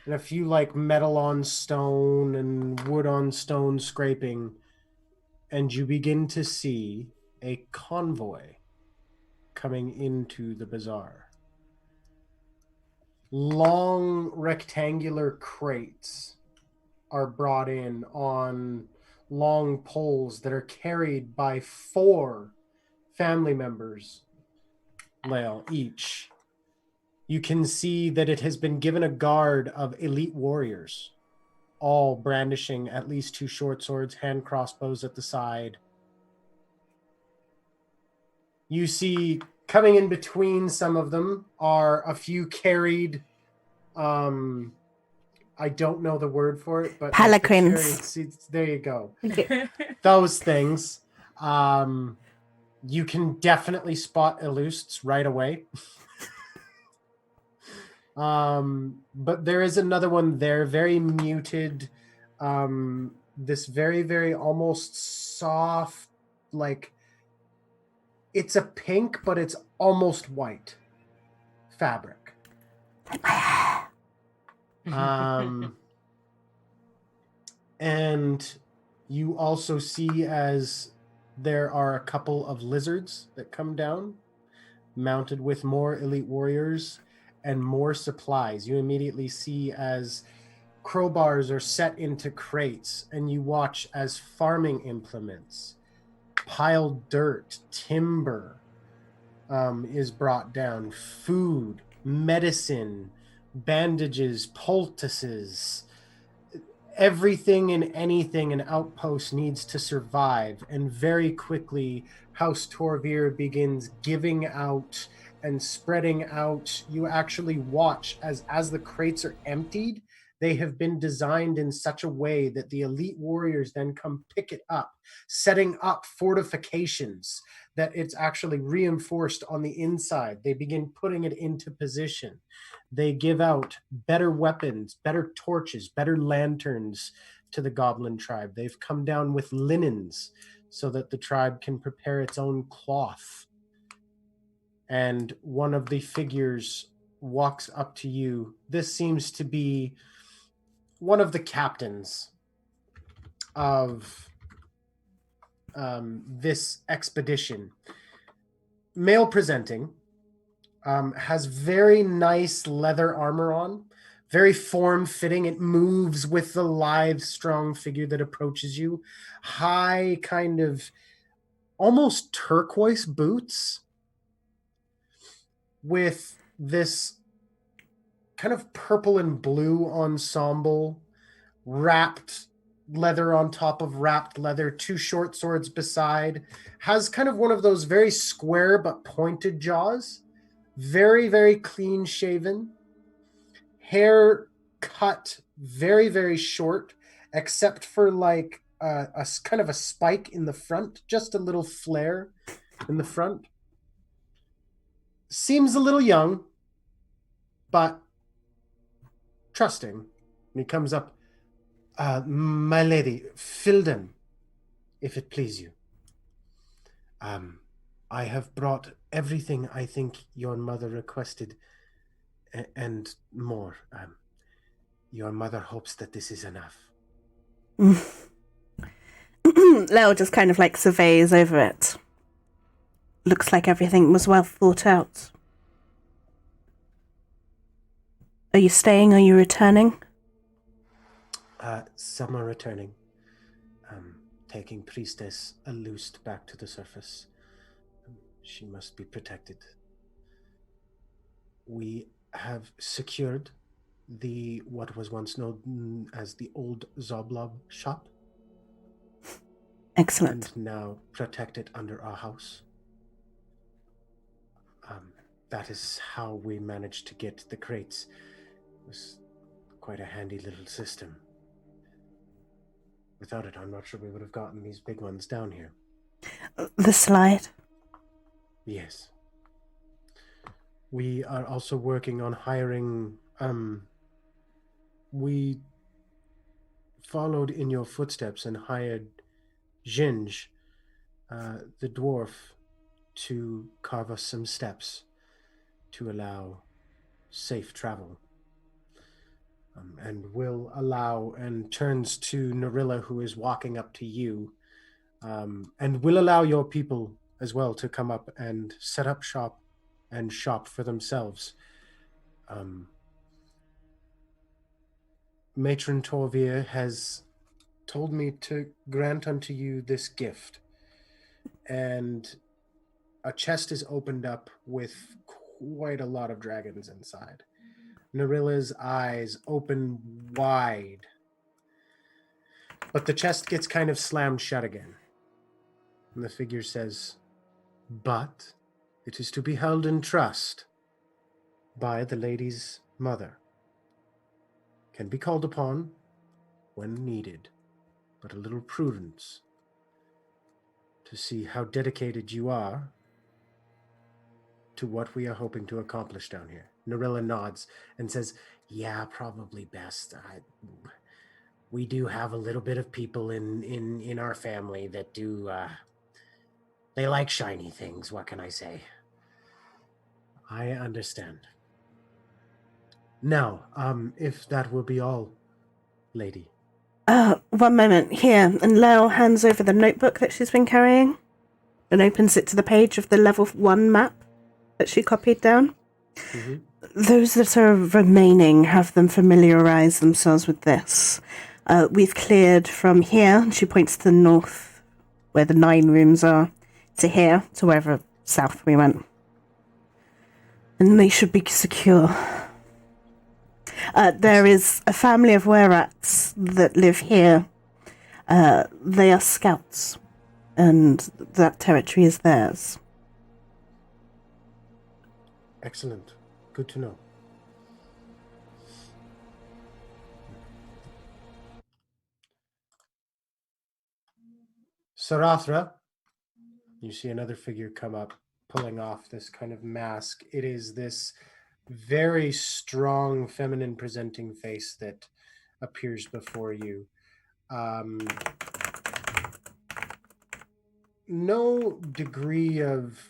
Speaker 1: a few like metal on stone and wood on stone scraping. And you begin to see a convoy coming into the bazaar. Long rectangular crates are brought in on long poles that are carried by 4 family members, Lael, each. You can see that it has been given a guard of elite warriors, all brandishing at least 2 short swords, hand crossbows at the side. You see coming in between some of them are a few carried, I don't know the word for it, but
Speaker 4: Palanquins.
Speaker 1: like the carried seats, there you go. Those things. You can definitely spot Illusts right away. But there is another one there, very muted. This very, very almost soft, like it's a pink, but it's almost white fabric. And you also see as there are a couple of lizards that come down, mounted with more elite warriors and more supplies. You immediately see as crowbars are set into crates, and you watch as farming implements piled dirt, timber is brought down, food, medicine, bandages, poultices, everything and anything an outpost needs to survive. And very quickly, House Torvir begins giving out and spreading out. You actually watch as the crates are emptied. They have been designed in such a way that the elite warriors then come pick it up, setting up fortifications that it's actually reinforced on the inside. They begin putting it into position. They give out better weapons, better torches, better lanterns to the goblin tribe. They've come down with linens so that the tribe can prepare its own cloth. And one of the figures walks up to you. This seems to be one of the captains of this expedition. Male presenting, has very nice leather armor on, very form-fitting. It moves with the lithe, strong figure that approaches you. High, kind of almost turquoise boots with this kind of purple and blue ensemble, wrapped leather on top of wrapped leather, two short swords beside, has kind of one of those very square but pointed jaws, very, very clean shaven, hair cut very, very short, except for like a kind of a spike in the front, just a little flare in the front. Seems a little young, but trusting. And he comes up, my lady, Filden, if it please you. I have brought everything I think your mother requested, and more. Your mother hopes that this is enough.
Speaker 4: Lael just kind of like surveys over it. Looks like everything was well thought out. Are you staying? Are you returning?
Speaker 6: Some are returning. Taking priestess loosed back to the surface. She must be protected. We have secured what was once known as the old Zoblob shop.
Speaker 4: Excellent.
Speaker 6: And now protect it under our house. That is how we managed to get the crates. It was quite a handy little system. Without it, I'm not sure we would have gotten these big ones down here.
Speaker 4: The slide?
Speaker 6: Yes. We are also working on hiring... we followed in your footsteps and hired Ginge, the dwarf, to carve us some steps to allow safe travel. And will allow, and turns to Narilla, who is walking up to you, and will allow your people as well to come up and set up shop and shop for themselves. Matron Torvir has told me to grant unto you this gift. And a chest is opened up with quite a lot of dragons inside. Narilla's eyes open wide. But the chest gets kind of slammed shut again. And the figure says, "But it is to be held in trust by the lady's mother. Can be called upon when needed, but a little prudence to see how dedicated you are to what we are hoping to accomplish down here." Narilla nods and says, "Yeah, probably best. We do have a little bit of people in our family that do, they like shiny things, what can I say? I understand. Now, if that will be all, lady."
Speaker 4: One moment, here. And Lael hands over the notebook that she's been carrying and opens it to the page of the level 1 map that she copied down.
Speaker 6: Mm-hmm.
Speaker 4: Those that are remaining, have them familiarize themselves with this. We've cleared from here, and she points to the northwest where the 9 rooms are, to here, to wherever south we went. And they should be secure. There is a family of wererats that live here. They are scouts, and that territory is theirs.
Speaker 6: Excellent. Good to know. Sarathra, you see another figure come up, pulling off this kind of mask. It is this very strong, feminine presenting face that appears before you. No degree of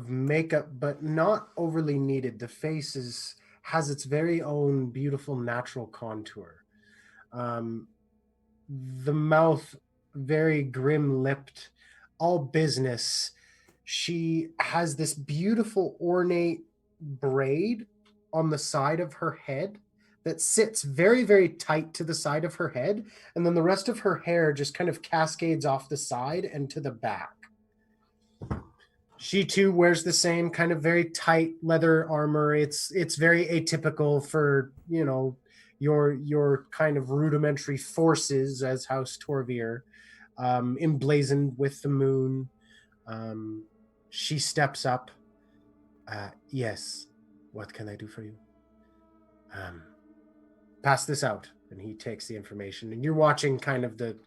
Speaker 6: makeup, but not overly needed. The face has its very own beautiful natural contour. The mouth very grim-lipped, all business. She has this beautiful ornate braid on the side of her head that sits very, very tight to the side of her head, and then the rest of her hair just kind of cascades off the side and to the back. She too wears the same kind of very tight leather armor. It's very atypical for, you know, your kind of rudimentary forces as House Torvir, emblazoned with the moon. She steps up. Yes, what can I do for you? Pass this out. And he takes the information. And you're watching kind of the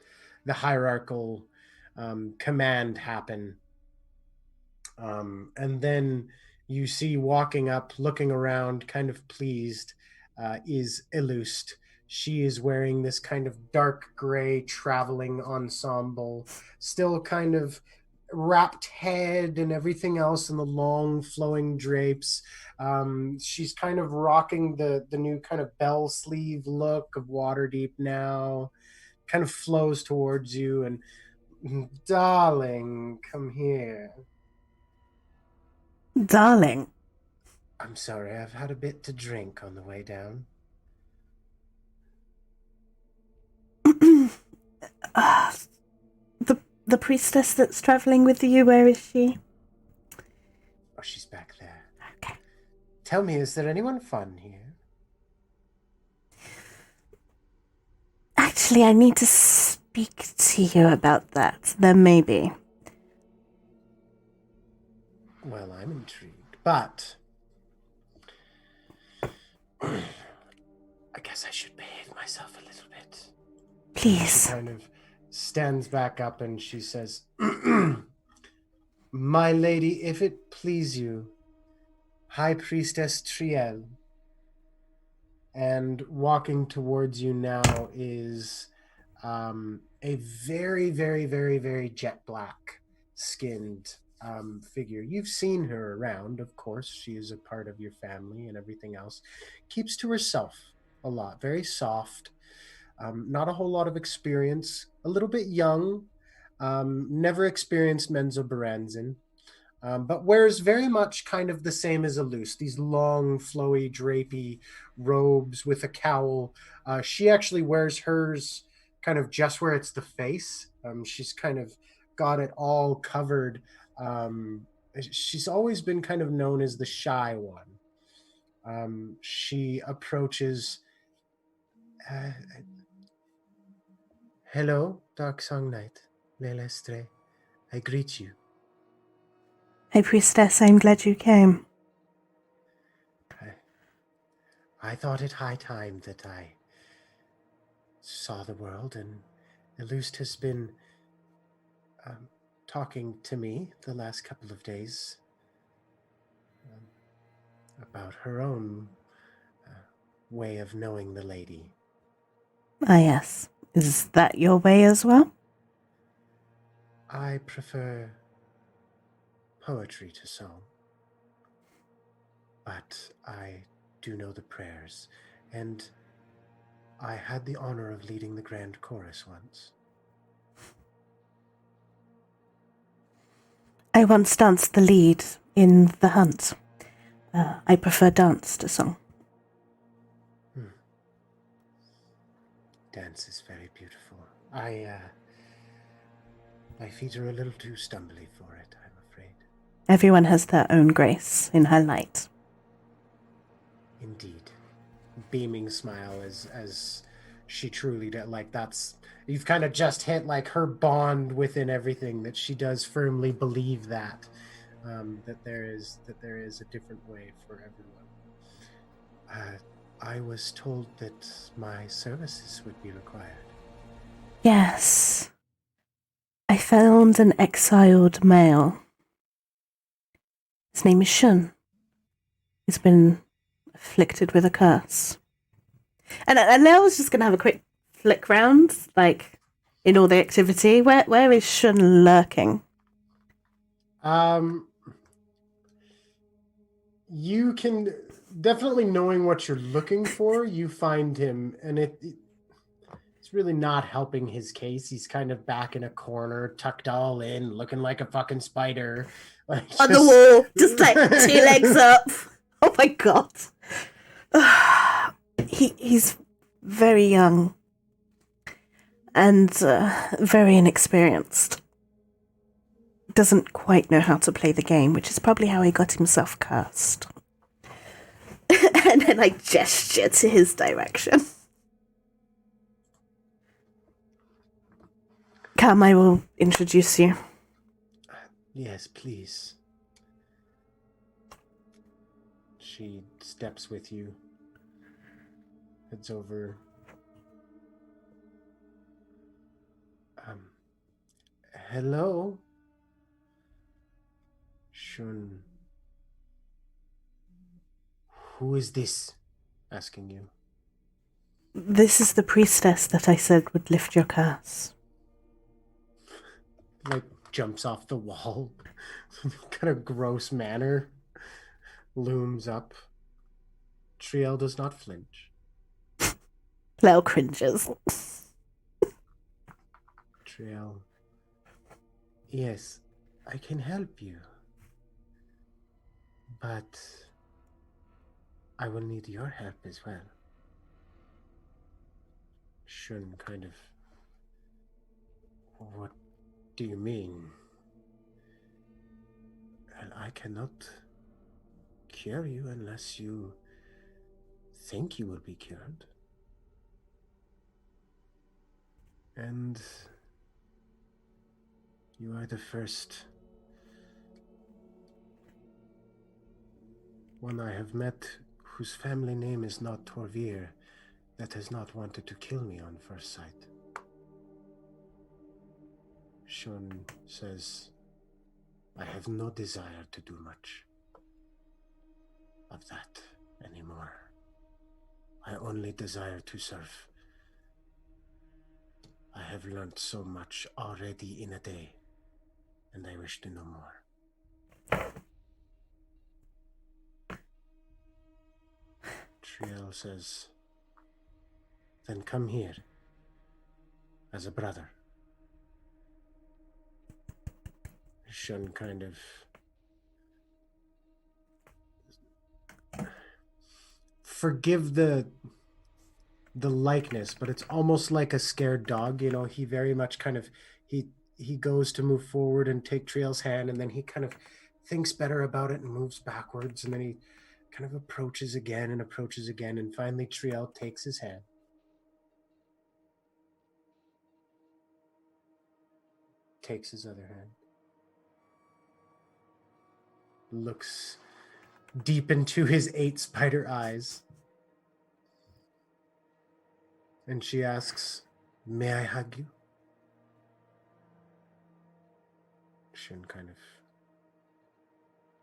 Speaker 6: hierarchical command happen. And then you see walking up, looking around, kind of pleased, is Illust. She is wearing this kind of dark gray traveling ensemble, still kind of wrapped head and everything else in the long flowing drapes. She's kind of rocking the new kind of bell sleeve look of Waterdeep now, kind of flows towards you and, darling, come here.
Speaker 4: Darling.
Speaker 6: I'm sorry, I've had a bit to drink on the way down.
Speaker 4: The priestess that's traveling with you, where is she?
Speaker 6: Oh, she's back there.
Speaker 4: Okay.
Speaker 6: Tell me, is there anyone fun here?
Speaker 4: Actually, I need to speak to you about that. There may be.
Speaker 6: Well, I'm intrigued, but I guess I should behave myself a little bit.
Speaker 4: Please.
Speaker 6: She kind of stands back up and she says, My lady, if it please you, High Priestess Triel. And walking towards you now is a very, very, very, very jet black skinned figure. You've seen her around, of course. She is a part of your family and everything else. Keeps to herself a lot. Very soft. Not a whole lot of experience. A little bit young. Never experienced Menzoberranzan. But wears very much kind of the same as Illust. These long, flowy, drapey robes with a cowl. She actually wears hers kind of just where it's the face. She's kind of got it all covered. She's always been kind of known as the shy one. She approaches... Hello, Dark Song Knight, Lelestre. I greet you.
Speaker 4: Hey, priestess, I'm glad you came.
Speaker 6: I thought it high time that I saw the world, and Illust has been talking to me the last couple of days about her own way of knowing the lady.
Speaker 4: Ah, yes. Is that your way as well?
Speaker 6: I prefer poetry to song, but I do know the prayers, and I had the honor of leading the grand chorus once.
Speaker 4: I once danced the lead in The Hunt. I prefer dance to song.
Speaker 6: Dance is very beautiful. My feet are a little too stumbly for it, I'm afraid.
Speaker 4: Everyone has their own grace in her light.
Speaker 6: Indeed. Beaming smile as she truly did. Like, that's... You've kind of just hit, like, her bond within everything, that she does firmly believe that. That there is a different way for everyone. I was told that my services would be required.
Speaker 4: Yes. I found an exiled male. His name is Shunn. He's been afflicted with a curse. And Lael was just going to have a quick flick round, like, in all the activity. Where is Shunn lurking?
Speaker 6: You can... Definitely knowing what you're looking for, you find him, and it's really not helping his case. He's kind of back in a corner, tucked all in, looking like a fucking spider. Like,
Speaker 4: On the wall, just like 2 legs up. Oh my god. He's very young and very inexperienced. Doesn't quite know how to play the game, which is probably how he got himself cursed. And then I gesture to his direction. Come, I will introduce you.
Speaker 6: Yes, please. She steps with you. Heads over. Hello? Shunn. Who is this? Asking you.
Speaker 4: This is the priestess that I said would lift your curse.
Speaker 6: Like, jumps off the wall. Kind of gross manner. Looms up. Triel does not flinch.
Speaker 4: Lael cringes.
Speaker 6: Triel. Yes, I can help you. But I will need your help as well. Shunn kind of... What do you mean? Well, I cannot cure you unless you think you will be cured. And you are the first one I have met whose family name is not Torvir, that has not wanted to kill me on first sight. Shunn says, I have no desire to do much of that anymore. I only desire to serve. I have learned so much already in a day, and I wish to know more. Triel says, then come here as a brother. Shunn kind of... Forgive the likeness, but it's almost like a scared dog. You know, he very much kind of... He goes to move forward and take Triel's hand, and then he kind of thinks better about it and moves backwards, and then he kind of approaches again, and finally Triel takes his hand. Takes his other hand. Looks deep into his 8 spider eyes. And she asks, may I hug you? Shunn kind of...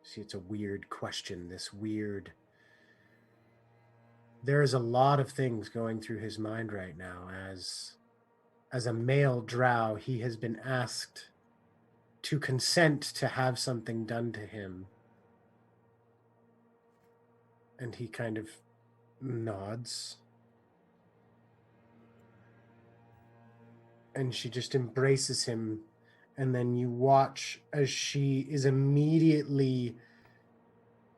Speaker 6: See, it's a weird question, this weird... There is a lot of things going through his mind right now. As a male drow, he has been asked to consent to have something done to him. And he kind of nods. And she just embraces him. And then you watch as she is immediately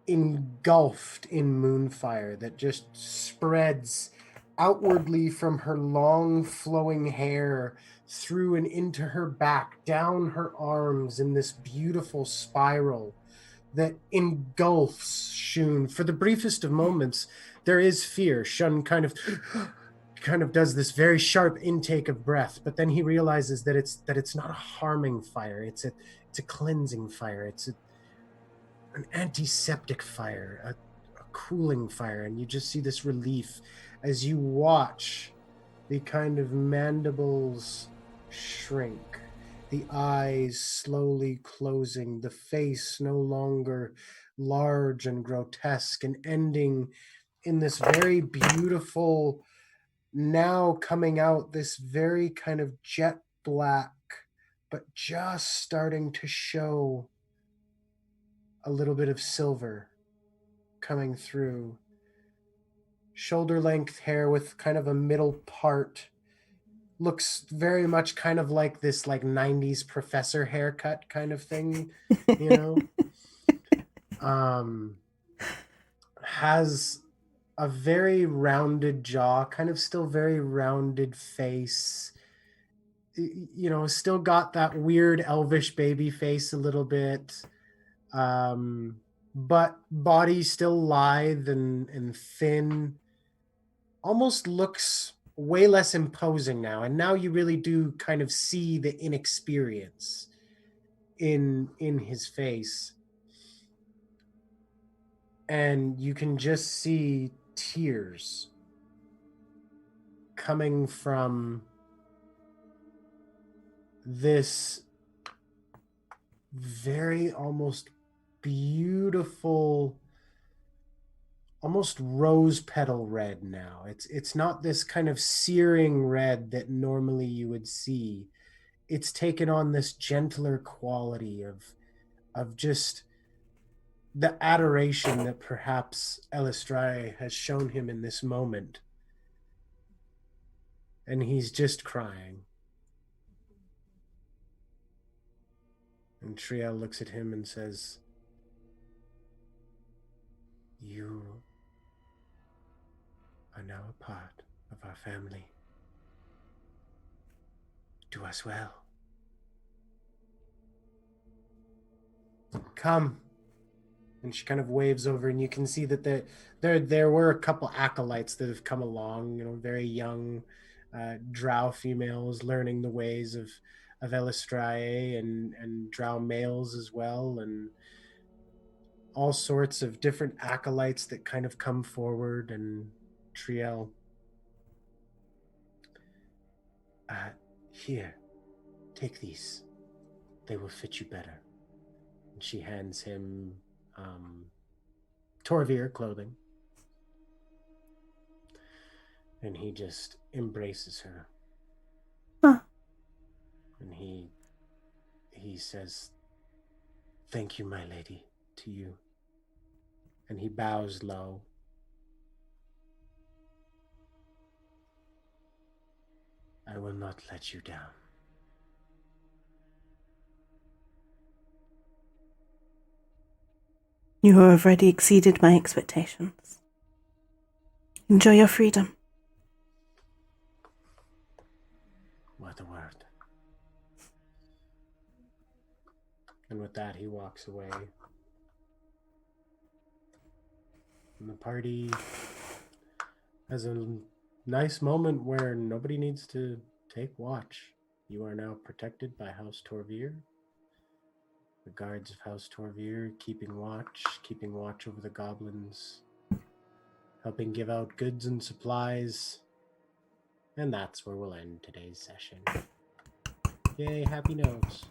Speaker 6: engulfed in moonfire that just spreads outwardly from her long flowing hair
Speaker 1: through and into her back, down her arms in this beautiful spiral that engulfs Shunn. For the briefest of moments, there is fear. Shunn kind of does this very sharp intake of breath, but then he realizes that it's not a harming fire. It's a cleansing fire. It's an antiseptic fire, a cooling fire, and you just see this relief as you watch the kind of mandibles shrink, the eyes slowly closing, the face no longer large and grotesque, and ending in this very beautiful, now coming out this very kind of jet black, but just starting to show a little bit of silver coming through. Shoulder length hair with kind of a middle part. Looks very much kind of like this like 90s professor haircut kind of thing, you know. Has a very rounded jaw, kind of still very rounded face. You know, still got that weird elvish baby face a little bit. But body still lithe and thin. Almost looks way less imposing now, and now you really do kind of see the inexperience in his face, and you can just see tears coming from this very almost beautiful, almost rose petal red now. It's not this kind of searing red that normally you would see. It's taken on this gentler quality of just the adoration that perhaps Elistrae has shown him in this moment. And he's just crying. And Triel looks at him and says, "You are now a part of our family. Do us well. Come." And she kind of waves over, and you can see that there were a couple acolytes that have come along, you know, very young drow females learning the ways of Elistrae, and drow males as well, and all sorts of different acolytes that kind of come forward. And Triel, here, take these. They will fit you better. And she hands him Torvir clothing. And he just embraces her.
Speaker 4: Huh.
Speaker 1: And he says, "Thank you, my lady," to you. And he bows low. "I will not let you down."
Speaker 4: You have already exceeded my expectations. Enjoy your freedom.
Speaker 1: What a word. And with that, he walks away. And the party has a nice moment where nobody needs to take watch. You are now protected by House Torvir. The guards of House Torvir keeping watch over the goblins, helping give out goods and supplies. And that's where we'll end today's session. Yay, happy notes.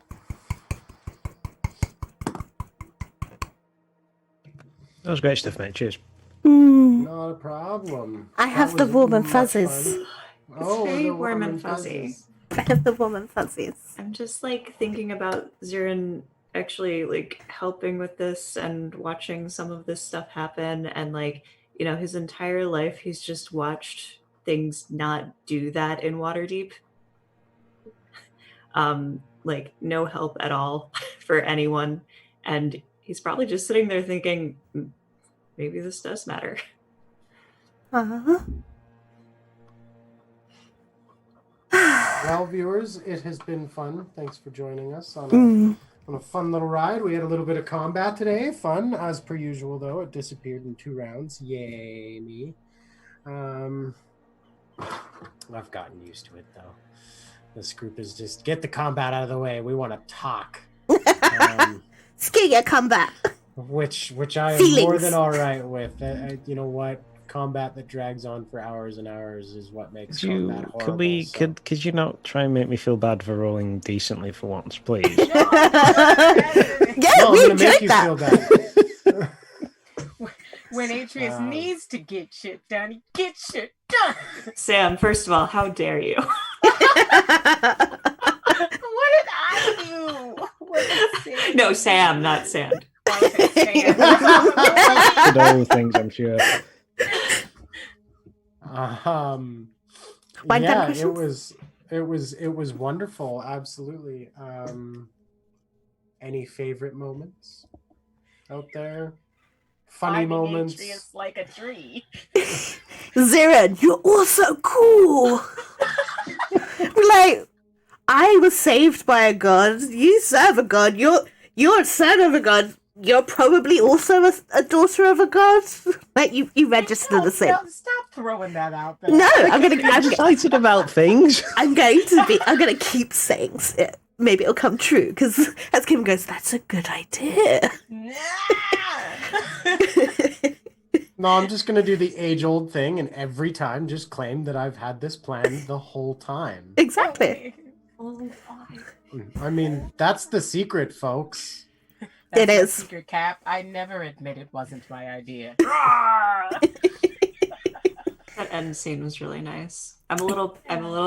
Speaker 2: That was great stuff, mate. Cheers.
Speaker 1: Not a problem.
Speaker 4: I have the warm and fuzzies.
Speaker 5: It's very warm and fuzzy.
Speaker 4: I have the warm and fuzzies.
Speaker 5: I'm just like thinking about Zirin actually like helping with this and watching some of this stuff happen, and like, you know, his entire life he's just watched things not do that in Waterdeep. Like no help at all for anyone, and he's probably just sitting there thinking, maybe this does matter.
Speaker 4: Uh-huh.
Speaker 1: Well, viewers, it has been fun. Thanks for joining us on a fun little ride. We had a little bit of combat today. Fun, as per usual, though. It disappeared in 2 rounds. Yay, me. I've gotten used to it, though. This group is just, get the combat out of the way. We want to talk.
Speaker 4: Screw your combat.
Speaker 1: Which I am
Speaker 4: Feelings.
Speaker 1: more than all right with. You know what? Combat that drags on for hours and hours is what makes combat horrible.
Speaker 2: Could you not try and make me feel bad for rolling decently for once, please?
Speaker 4: Yeah,
Speaker 1: No,
Speaker 4: we
Speaker 1: I'm gonna
Speaker 4: enjoyed
Speaker 1: make you
Speaker 4: that.
Speaker 1: feel bad.
Speaker 3: When Atrius needs to get shit done, he gets shit done.
Speaker 5: Sam, first of all, how dare you?
Speaker 3: What did I do? What did Sam
Speaker 5: No, Sam, not Sand.
Speaker 3: Okay, Sam.
Speaker 2: Did all the things, I'm sure.
Speaker 4: Wine
Speaker 1: Yeah,
Speaker 4: questions?
Speaker 1: it was wonderful. Absolutely. Any favorite moments out there? Funny
Speaker 3: Finding
Speaker 1: moments.
Speaker 3: Atrius like a tree.
Speaker 4: Zirin, you're also cool. Like, I was saved by a god. You serve a god. You're a son of a god. You're probably also a daughter of a god. Like, you register the same.
Speaker 3: Stop throwing that out there.
Speaker 4: No, I'm
Speaker 2: Excited about things.
Speaker 4: going to keep saying it. Maybe it'll come true, because as Kim goes, that's a good idea.
Speaker 3: Nah.
Speaker 1: No, I'm just gonna do the age-old thing, and every time just claim that I've had this plan the whole time.
Speaker 4: Exactly.
Speaker 1: I mean, that's the secret, folks.
Speaker 3: That's
Speaker 4: It
Speaker 3: my
Speaker 4: is.
Speaker 3: secret, Cap. I never admit it wasn't my idea.
Speaker 5: That end scene was really nice. I'm a little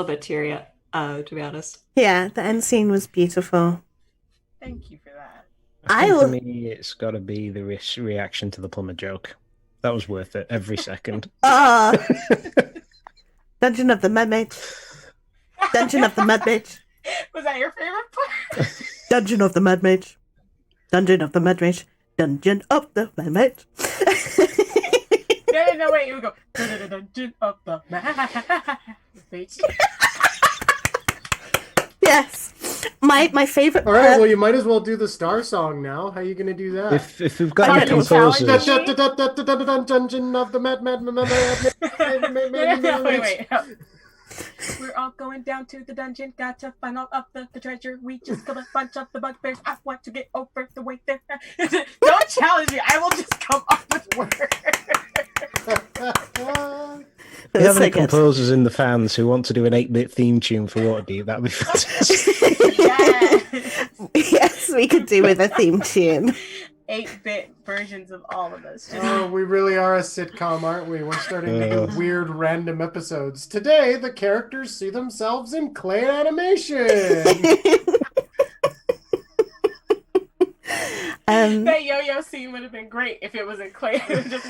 Speaker 5: bit teary, to be honest.
Speaker 4: Yeah, the end scene was beautiful.
Speaker 3: Thank you for that.
Speaker 2: I think for me, it's got to be the reaction to the plumber joke. That was worth it every second.
Speaker 4: Dungeon of the Mermaid. Dungeon of the Mermaid.
Speaker 3: Was that your favorite part?
Speaker 4: Dungeon of the Mermaid. Dungeon of the Mermaid. Dungeon of the Mermaid.
Speaker 3: No, wait, here we go. Dungeon of the Mermaid.
Speaker 4: Yes. My favorite
Speaker 1: All right,
Speaker 4: part.
Speaker 1: well, you might as well do the Star Song now. How are you gonna do that?
Speaker 2: If we've got
Speaker 4: I
Speaker 2: any
Speaker 4: don't
Speaker 2: composers,
Speaker 1: Dungeon of the
Speaker 3: Wait. We're all going down to the dungeon. Got to find all of the treasure. We just killed a bunch of the bugbears. I want to get over the way there. Don't challenge me. I will just come up with words.
Speaker 2: if you have any composers in the fans who want to do an 8-bit theme tune for Waterdeep, that'd be fantastic.
Speaker 3: Yes.
Speaker 4: Yes, we could do with a theme tune.
Speaker 3: 8-bit versions of all of us.
Speaker 1: Oh, we really are a sitcom, aren't we? We're starting to do weird, random episodes. Today, the characters see themselves in clay animation.
Speaker 3: That yo-yo scene would have been great if it was in clay. Just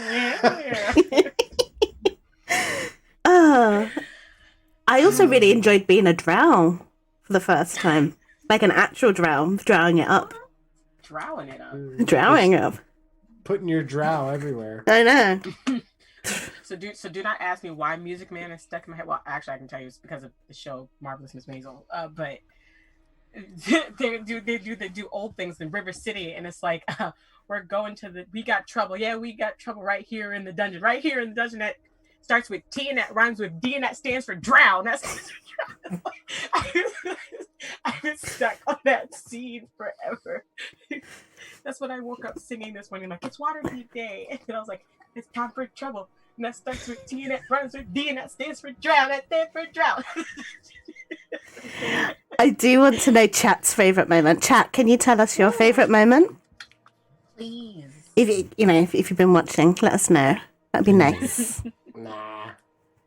Speaker 4: I also really enjoyed being a drow for the first time. Like an actual drow, drowing it up.
Speaker 3: Drowning it up.
Speaker 4: Drowning up.
Speaker 1: Putting your drow everywhere.
Speaker 4: I know.
Speaker 3: So do not ask me why Music Man is stuck in my head. Well, actually, I can tell you it's because of the show Marvelous Miss Maisel. But they do old things in River City, and it's like we're going to we got trouble. Yeah, we got trouble right here in the dungeon. Right here in the dungeon that starts with T and that rhymes with D and that stands for drown. That's I've been stuck on that scene forever. That's when I woke up singing this morning, like, it's Waterdeep Day. And I was like, it's time for trouble. And that starts with T and that rhymes with D and that stands for drown. That stands for drown.
Speaker 4: I do want to know Chat's favourite moment. Chat, can you tell us your favourite moment?
Speaker 3: Please.
Speaker 4: If you've been watching, let us know. That'd be nice.
Speaker 1: Nah.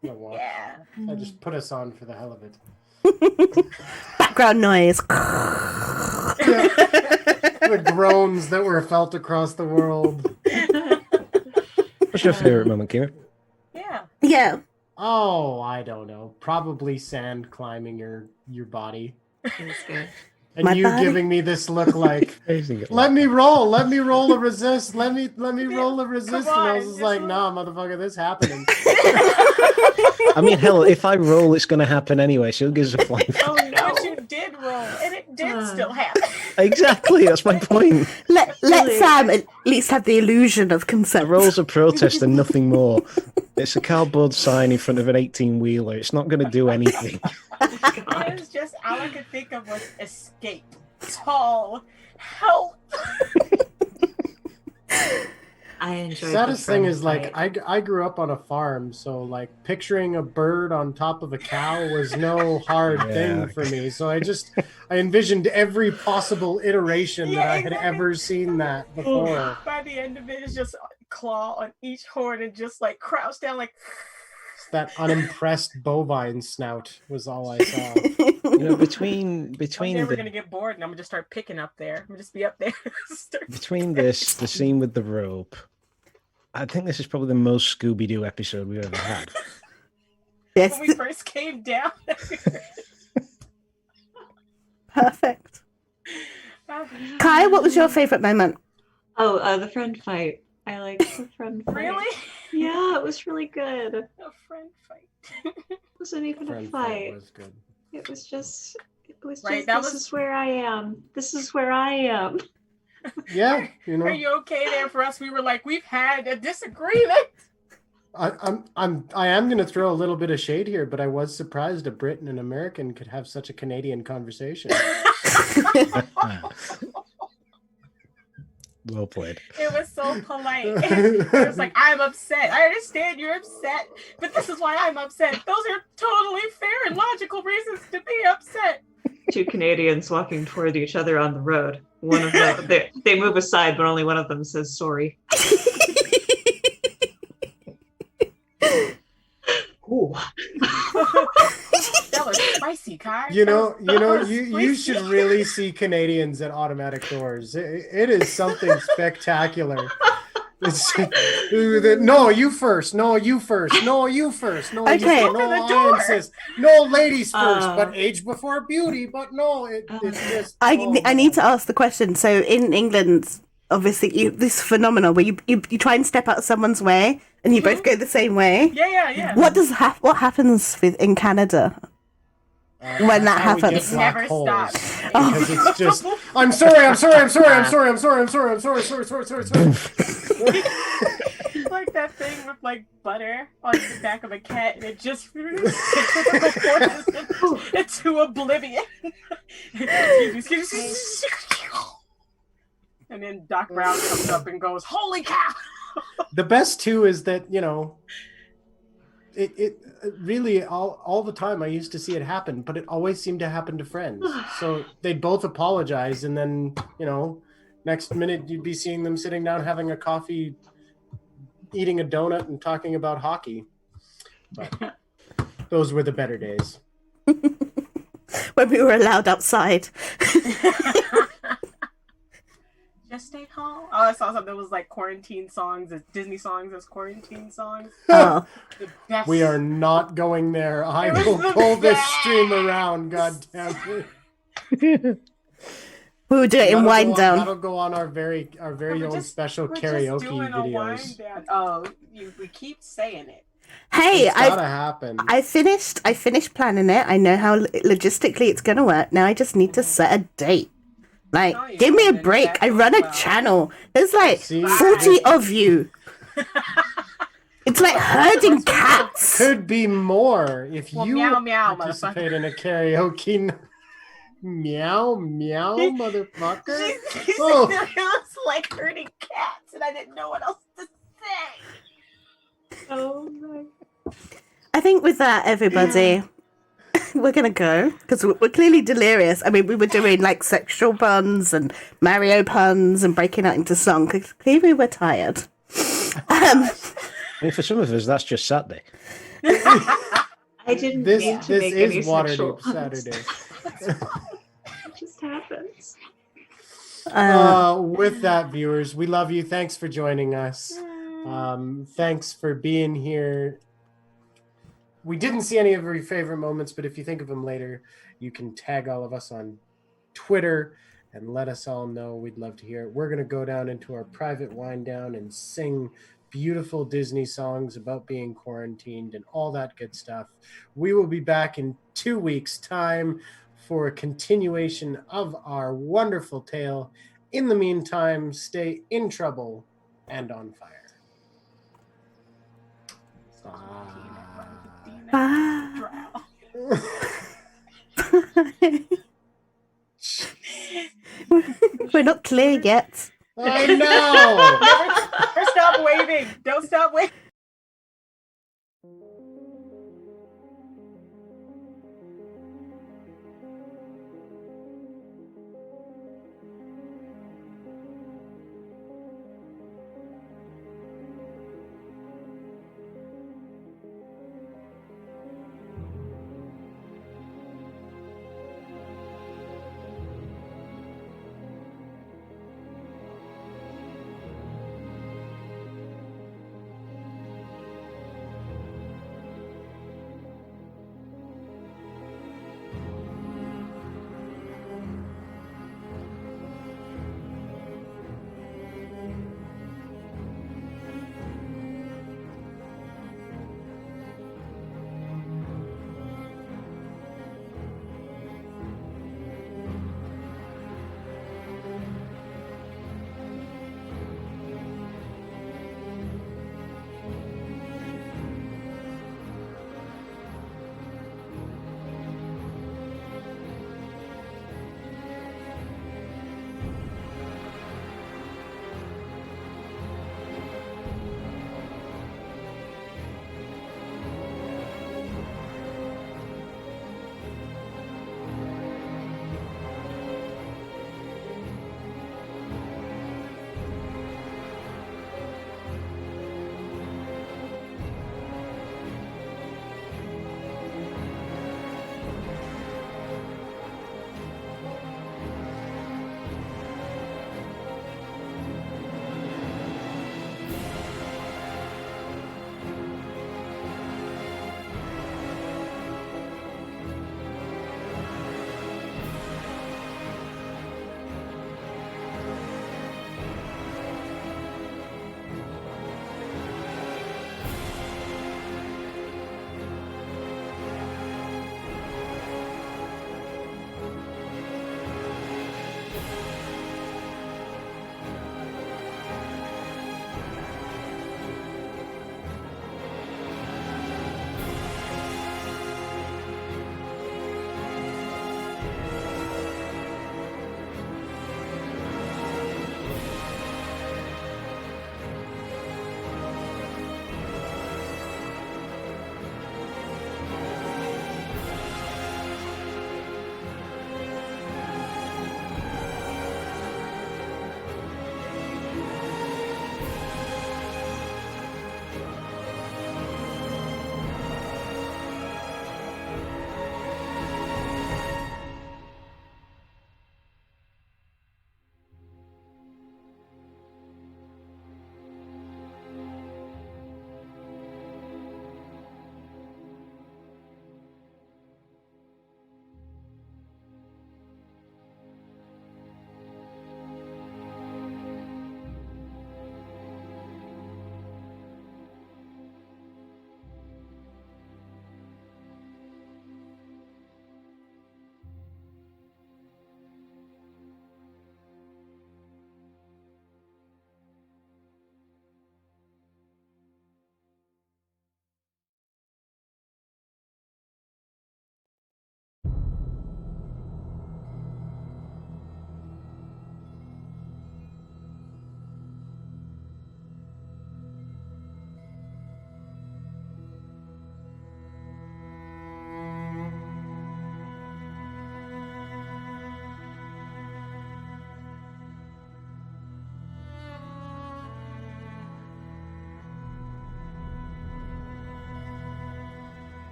Speaker 1: No what?
Speaker 3: Yeah.
Speaker 1: I just put us on for the hell of it.
Speaker 4: Background noise.
Speaker 1: The groans that were felt across the world.
Speaker 2: What's your favorite moment, Kira?
Speaker 3: Yeah.
Speaker 4: Yeah.
Speaker 1: Oh, I don't know. Probably sand climbing your body.
Speaker 5: It was good.
Speaker 1: And
Speaker 4: My
Speaker 1: you
Speaker 4: body.
Speaker 1: giving me this look like,
Speaker 2: Raising it
Speaker 1: let
Speaker 2: like
Speaker 1: me roll a resist, let me roll a resist. And I was
Speaker 3: on,
Speaker 1: just like,
Speaker 3: just
Speaker 1: nah, motherfucker, this happening.
Speaker 2: I mean, hell, if I roll, it's going to happen anyway. So who gives a flying fuck?
Speaker 5: Oh
Speaker 3: But you
Speaker 5: no!
Speaker 3: did roll, and it did still happen.
Speaker 2: Exactly, that's my point.
Speaker 4: Let
Speaker 5: Really,
Speaker 4: Sam at least have the illusion of
Speaker 2: A
Speaker 4: consent.
Speaker 2: roll's a protest and nothing more. It's a cardboard sign in front of an 18-wheeler. It's not going to do anything.
Speaker 3: It was just all I could think of was escape. Tall, help.
Speaker 5: I enjoyed.
Speaker 1: Saddest
Speaker 5: the
Speaker 1: thing
Speaker 5: friend
Speaker 1: is, like,
Speaker 5: fight.
Speaker 1: I grew up on a farm, so like picturing a bird on top of a cow was no hard thing for me. So I envisioned every possible iteration that
Speaker 3: Yeah,
Speaker 1: I had
Speaker 3: exactly.
Speaker 1: ever seen that before.
Speaker 3: By the end of it, it's just claw on each horn and just like crouch down, like.
Speaker 1: That unimpressed bovine snout was all I saw.
Speaker 2: You know, between
Speaker 3: One day we're gonna get bored, and I'm gonna just start picking up there. I'm gonna just be up there.
Speaker 2: between this, the scene with the rope, I think this is probably the most Scooby-Doo episode we've ever had.
Speaker 4: Yes,
Speaker 3: When we first came down.
Speaker 4: perfect. Kai, what was your favorite moment?
Speaker 5: Oh, the friend fight. I like the friend fight.
Speaker 3: Really?
Speaker 5: Yeah, it was really good. It
Speaker 3: A friend fight.
Speaker 5: wasn't even
Speaker 1: Friend
Speaker 5: a
Speaker 1: fight
Speaker 5: fight.
Speaker 1: was good.
Speaker 5: It was just.
Speaker 3: Right, that
Speaker 5: This
Speaker 3: was-
Speaker 5: is where I am. This is where I am.
Speaker 1: Yeah, you know,
Speaker 3: Are you okay there for us? We were like, we've had a disagreement.
Speaker 1: I am gonna throw a little bit of shade here, but I was surprised a Brit and an American could have such a Canadian conversation.
Speaker 2: Well played.
Speaker 3: It was so polite. It was like, I'm upset. I understand you're upset, but this is why I'm upset. Those are totally fair and logical reasons to be upset.
Speaker 5: Two Canadians walking toward each other on the road. One of them, they move aside, but only one of them says sorry. Ooh.
Speaker 3: That was spicy, Kai.
Speaker 1: You
Speaker 3: That
Speaker 1: know,
Speaker 3: was
Speaker 1: you
Speaker 3: spicy.
Speaker 1: should really see Canadians at automatic doors. It is something spectacular. It's, no, you first. No, you first. No, you first. No,
Speaker 4: Okay.
Speaker 1: you,
Speaker 3: Open
Speaker 1: no,
Speaker 3: the
Speaker 1: I
Speaker 3: door.
Speaker 1: insist. No, ladies first, but age before beauty. But no, it's just.
Speaker 4: I
Speaker 1: oh,
Speaker 4: need to
Speaker 1: man.
Speaker 4: ask the question. So in England, obviously, this phenomenon where you try and step out of someone's way and you both go the same way.
Speaker 3: Yeah.
Speaker 4: What happens in Canada? When that
Speaker 1: How we get
Speaker 4: happens.
Speaker 3: It
Speaker 1: black
Speaker 3: never
Speaker 1: holes.
Speaker 3: stops.
Speaker 1: Because it's just. I'm sorry.
Speaker 3: Like that thing with like butter on the back of a cat, and it just teleports into oblivion. Excuse me. And then Doc Brown comes up and goes, "Holy cow!"
Speaker 1: The best too is that, you know, it really all the time I used to see it happen, but it always seemed to happen to friends. So they'd both apologize, and then, you know, next minute you'd be seeing them sitting down having a coffee, eating a donut, and talking about hockey. But those were the better days.
Speaker 4: When we were allowed outside.
Speaker 3: Just stay home. Oh, I saw something that was like quarantine songs, Disney songs as quarantine songs.
Speaker 4: Oh.
Speaker 3: The best.
Speaker 1: We are not going there. I
Speaker 3: It was
Speaker 1: will
Speaker 3: the
Speaker 1: pull this
Speaker 3: best.
Speaker 1: stream around, god damn it.
Speaker 4: We would do it in wind down.
Speaker 1: That'll go on our very
Speaker 3: We're
Speaker 1: own
Speaker 3: just-
Speaker 1: special
Speaker 3: we're
Speaker 1: karaoke
Speaker 3: just doing a wind
Speaker 1: videos.
Speaker 3: down. Oh, we keep saying it.
Speaker 4: Hey,
Speaker 1: It's gotta happen.
Speaker 4: I finished planning it. I know how logistically it's gonna work. Now I just need to set a date. Like,
Speaker 3: Oh, yeah,
Speaker 4: give me a
Speaker 3: then
Speaker 4: break.
Speaker 3: that
Speaker 4: I
Speaker 3: goes
Speaker 4: run a
Speaker 3: well.
Speaker 4: channel. There's like
Speaker 1: See?
Speaker 4: 40 of you. It's like herding cats.
Speaker 1: Could be more if
Speaker 3: Well,
Speaker 1: you
Speaker 3: meow, meow,
Speaker 1: participate in a karaoke. Meow, meow, motherfucker.
Speaker 3: She
Speaker 1: Oh.
Speaker 3: said it was like herding cats, and I didn't know what else to say.
Speaker 5: Oh my.
Speaker 4: I think with that, everybody, we're gonna go because we're clearly delirious. I mean, we were doing like sexual puns and Mario puns and breaking out into song because clearly we're tired.
Speaker 2: I mean, for some of us, that's just Saturday.
Speaker 5: I didn't
Speaker 1: This
Speaker 5: mean to make any
Speaker 1: is
Speaker 5: sexual
Speaker 1: Waterdeep
Speaker 5: puns.
Speaker 1: Saturday.
Speaker 5: It just happens.
Speaker 1: With that, viewers, we love you. Thanks for joining us. Thanks for being here. We didn't see any of your favorite moments, but if you think of them later, you can tag all of us on Twitter and let us all know. We'd love to hear it. We're going to go down into our private wind down and sing beautiful Disney songs about being quarantined and all that good stuff. We will be back in 2 weeks' time for a continuation of our wonderful tale. In the meantime, stay in trouble and on fire.
Speaker 4: Bye. We're not clear yet.
Speaker 1: I know.
Speaker 3: Never stop waving. Don't stop waving.